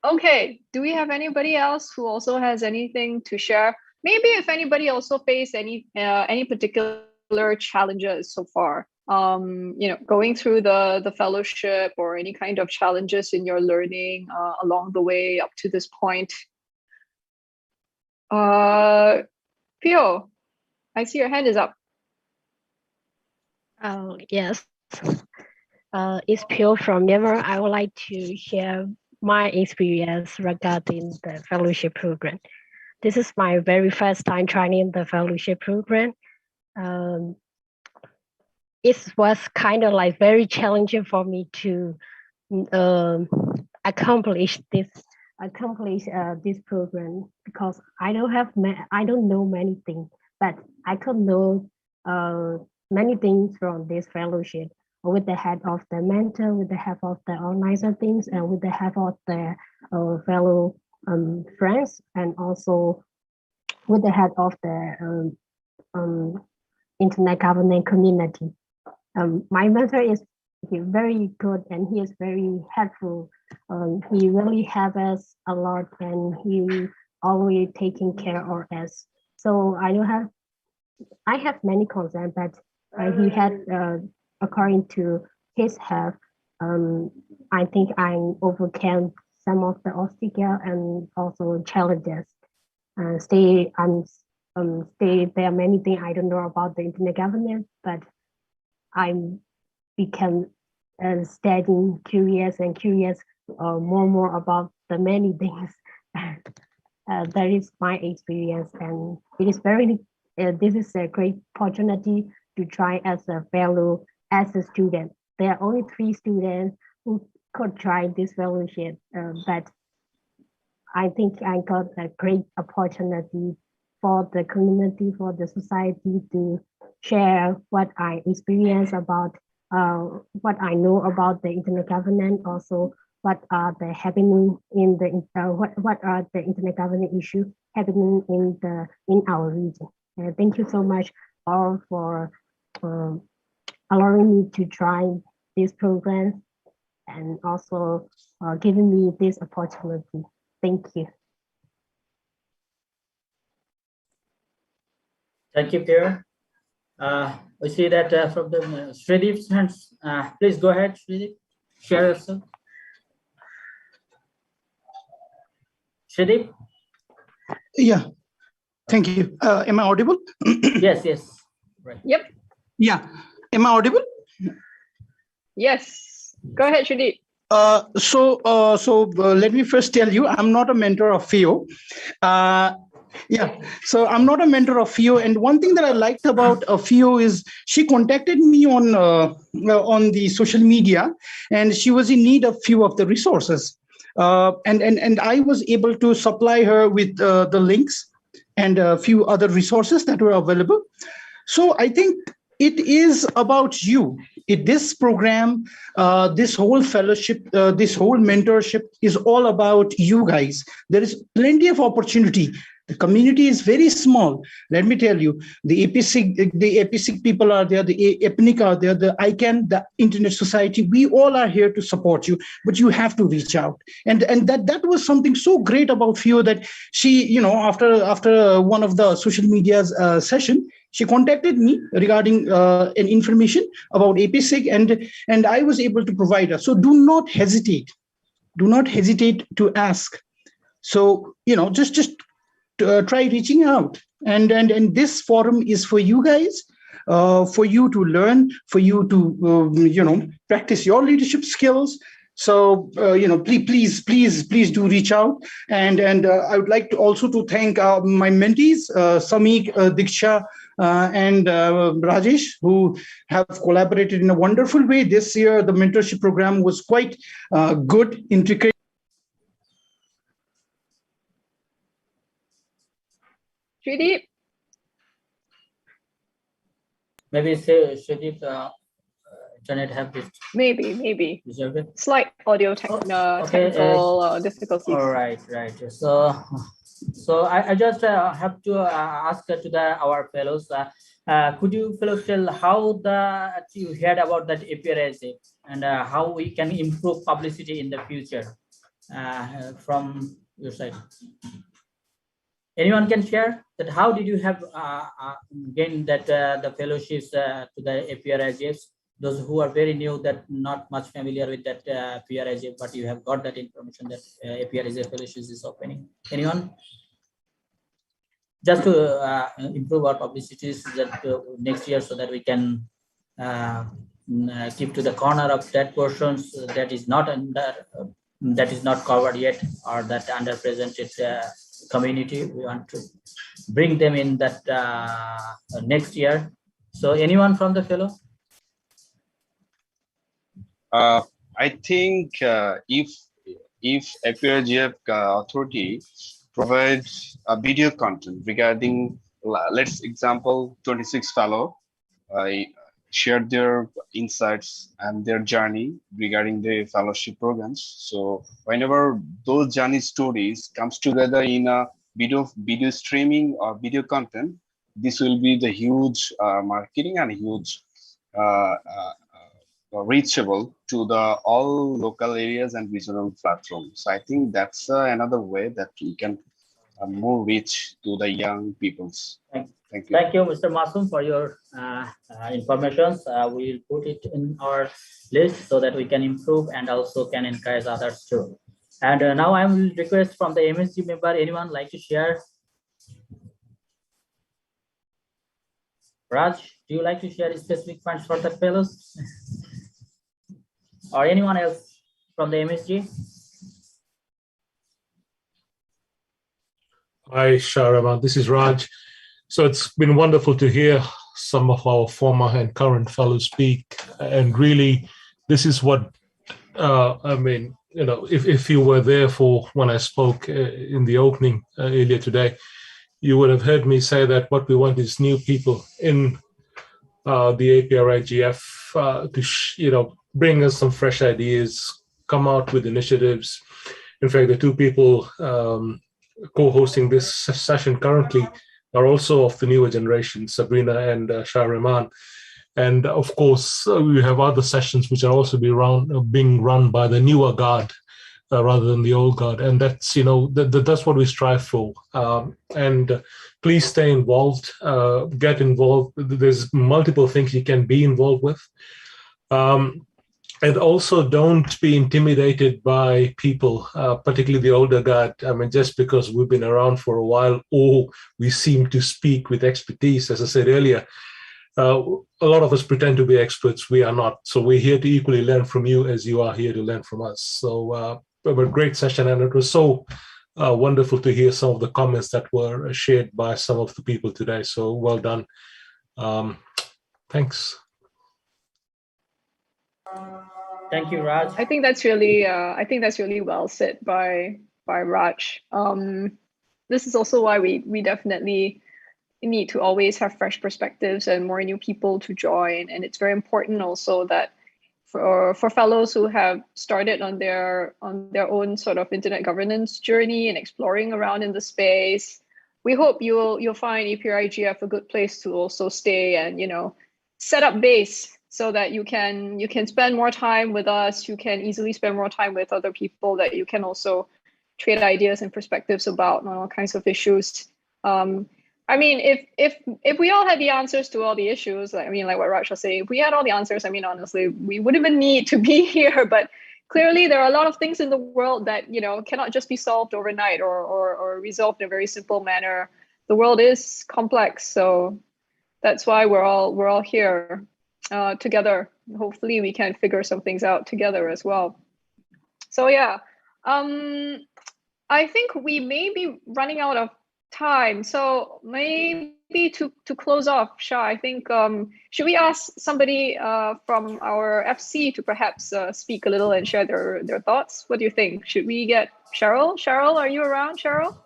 Okay, do we have anybody else who also has anything to share? Maybe if anybody also faced any particular challenges so far, you know, going through the fellowship or any kind of challenges in your learning along the way up to this point. Pio, I see your hand is up. Oh, yes. It's Pio from Myanmar. I would like to share my experience regarding the fellowship program. This is my very first time trying the fellowship program. It was kind of like very challenging for me to accomplish this program, because I don't know many things, but I could know many things from this fellowship with the help of the mentor, with the help of the organizer things, and with the help of the fellow friends, and also with the help of the internet governance community. My mentor is very good and he is very helpful. He really helps us a lot and he always taking care of us. So I have many concerns, but he had, according to his help, I think I overcame some of the obstacles and also challenges. There are many things I don't know about the internet governance, but I become studying curious more about the many things. That is my experience, and it is very. This is a great opportunity to try as a fellow, as a student. There are only 3 students who could try this fellowship, but I think I got a great opportunity for the community, for the society to share what I experience about, what I know about the internet governance, also what are the happening in the what are the internet governance issues happening in our region. Thank you so much all for allowing me to try this program and also giving me this opportunity. Thank you. Thank you, Pierre. We see that from the Shredeep's hands. Please go ahead, Shredeep. Share yourself. Shredeep? Yeah, thank you. Am I audible? Yes. Right. Yep. Yeah. Am I audible? Yes. Go ahead, Shredeep. So let me first tell you, I'm not a mentor of FIO. So I'm not a mentor of FIO, and one thing that I liked about FIO is she contacted me on the social media, and she was in need of few of the resources, and I was able to supply her with the links and a few other resources that were available. So I think it is about you. This program, this whole fellowship, this whole mentorship is all about you guys. There is plenty of opportunity. The community is very small. Let me tell you, the APSIG people are there, the APNIC are there, the ICANN, the Internet Society. We all are here to support you, but you have to reach out. And that was something so great about Fio that she, after one of the social media's session, she contacted me regarding an information about APSIG, and I was able to provide her. So do not hesitate. Do not hesitate to ask. So, just try reaching out. And this forum is for you guys, for you to learn, for you to, practice your leadership skills. So, please do reach out. And I would like to also to thank my mentees, Samik, Diksha, and Rajesh, who have collaborated in a wonderful way. This year, the mentorship program was quite good, intricate. Shreedeep? Maybe Shreedeep, internet have this. Maybe. Slight audio technical difficulties. All right. So I just have to ask to our fellows. Could you fellows tell how you heard about that APRIGF and how we can improve publicity in the future from your side? Anyone can share that? How did you have gained that the fellowships to the APRIGFs? Those who are very new, that not much familiar with that APRIGF, but you have got that information that APRIGF fellowships is opening. Anyone? Just to improve our publicities that next year, so that we can keep to the corner of that portions that is not covered yet, or that underrepresented community. We want to bring them in that next year. So anyone from the fellow? I think if APrIGF authority provides a video content regarding, let's example, 26 fellow shared their insights and their journey regarding the fellowship programs. So whenever those journey stories comes together in a video streaming or video content, this will be the huge marketing and huge reachable to the all local areas and regional platforms. So I think that's another way that we can more reach to the young peoples. Thank you. Thank you, Mr. Masum, for your information. We'll put it in our list so that we can improve and also can encourage others too. And now I will request from the MSG member, anyone like to share? Raj, do you like to share specific points for the fellows? Or anyone else from the MSG? Hi, Sharaman. This is Raj. So it's been wonderful to hear some of our former and current fellows speak. And really, this is what, I mean, if you were there for when I spoke in the opening earlier today, you would have heard me say that what we want is new people in the APrIGF to, bring us some fresh ideas, come out with initiatives. In fact, the two people co-hosting this session currently are also of the newer generation, Sabrina and Shahriman. And of course, we have other sessions which are also being run by the newer guard rather than the old guard. And that's, that's what we strive for. And please stay involved, get involved. There's multiple things you can be involved with. And also don't be intimidated by people, particularly the older guard. I mean, just because we've been around for a while or we seem to speak with expertise, as I said earlier, a lot of us pretend to be experts. We are not. So we're here to equally learn from you as you are here to learn from us. So a great session. And it was so wonderful to hear some of the comments that were shared by some of the people today. So well done. Thanks. Thank you, Raj. I think that's really well said by Raj. This is also why we definitely need to always have fresh perspectives and more new people to join. And it's very important also that for fellows who have started on their own sort of internet governance journey and exploring around in the space, we hope you'll find APrIGF a good place to also stay and, you know, set up base so that you can spend more time with us. You can easily spend more time with other people that you can also trade ideas and perspectives about on all kinds of issues. I mean, if we all had the answers to all the issues, I mean, like what Raj was saying, if we had all the answers, I mean, honestly, we wouldn't even need to be here. But clearly, there are a lot of things in the world that, you know, cannot just be solved overnight or resolved in a very simple manner. The world is complex, so that's why we're all here together. Hopefully, we can figure some things out together as well. So yeah, I think we may be running out of time. So maybe to close off, Shah, I think, should we ask somebody from our FC to perhaps speak a little and share their thoughts? What do you think? Should we get Cheryl? Cheryl, are you around, Cheryl?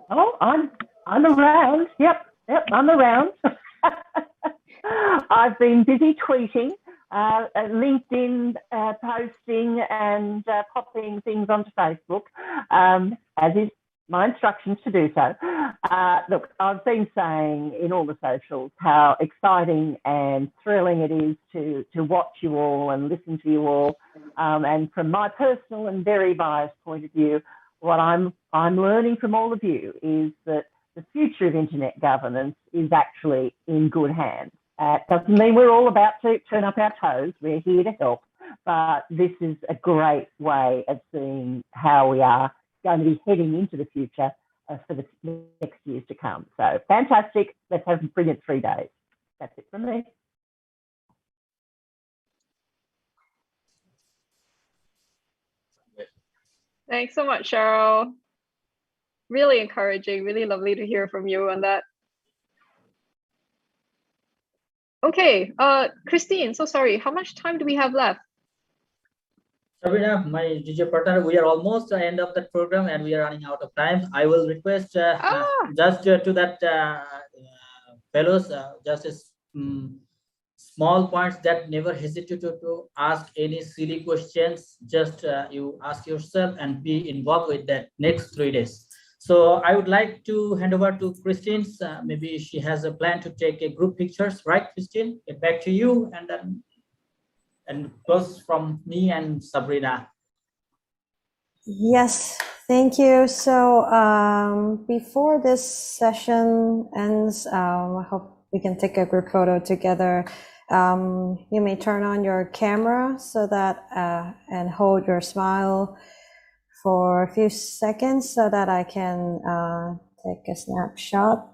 Oh, I'm around. Yep, I'm around. I've been busy tweeting, LinkedIn posting and popping things onto Facebook, as is my instructions to do so. Look, I've been saying in all the socials how exciting and thrilling it is to watch you all and listen to you all. And from my personal and very biased point of view, what I'm learning from all of you is that the future of internet governance is actually in good hands. Doesn't mean we're all about to turn up our toes. We're here to help. But this is a great way of seeing how we are going to be heading into the future for the next years to come. So fantastic. Let's have a brilliant 3 days. That's it from me. Thanks so much, Cheryl. Really encouraging, really lovely to hear from you on that. Okay, Christine, so sorry, how much time do we have left? Sabrina, my DJ partner, we are almost at the end of that program and we are running out of time. I will request just to that fellows, just small points that never hesitate to ask any silly questions. Just you ask yourself and be involved with that next 3 days. So I would like to hand over to Christine. Maybe she has a plan to take a group pictures, right, Christine? Get back to you and then close from me and Sabrina. Yes, thank you. So before this session ends, I hope we can take a group photo together. You may turn on your camera so that and hold your smile for a few seconds so that I can take a snapshot.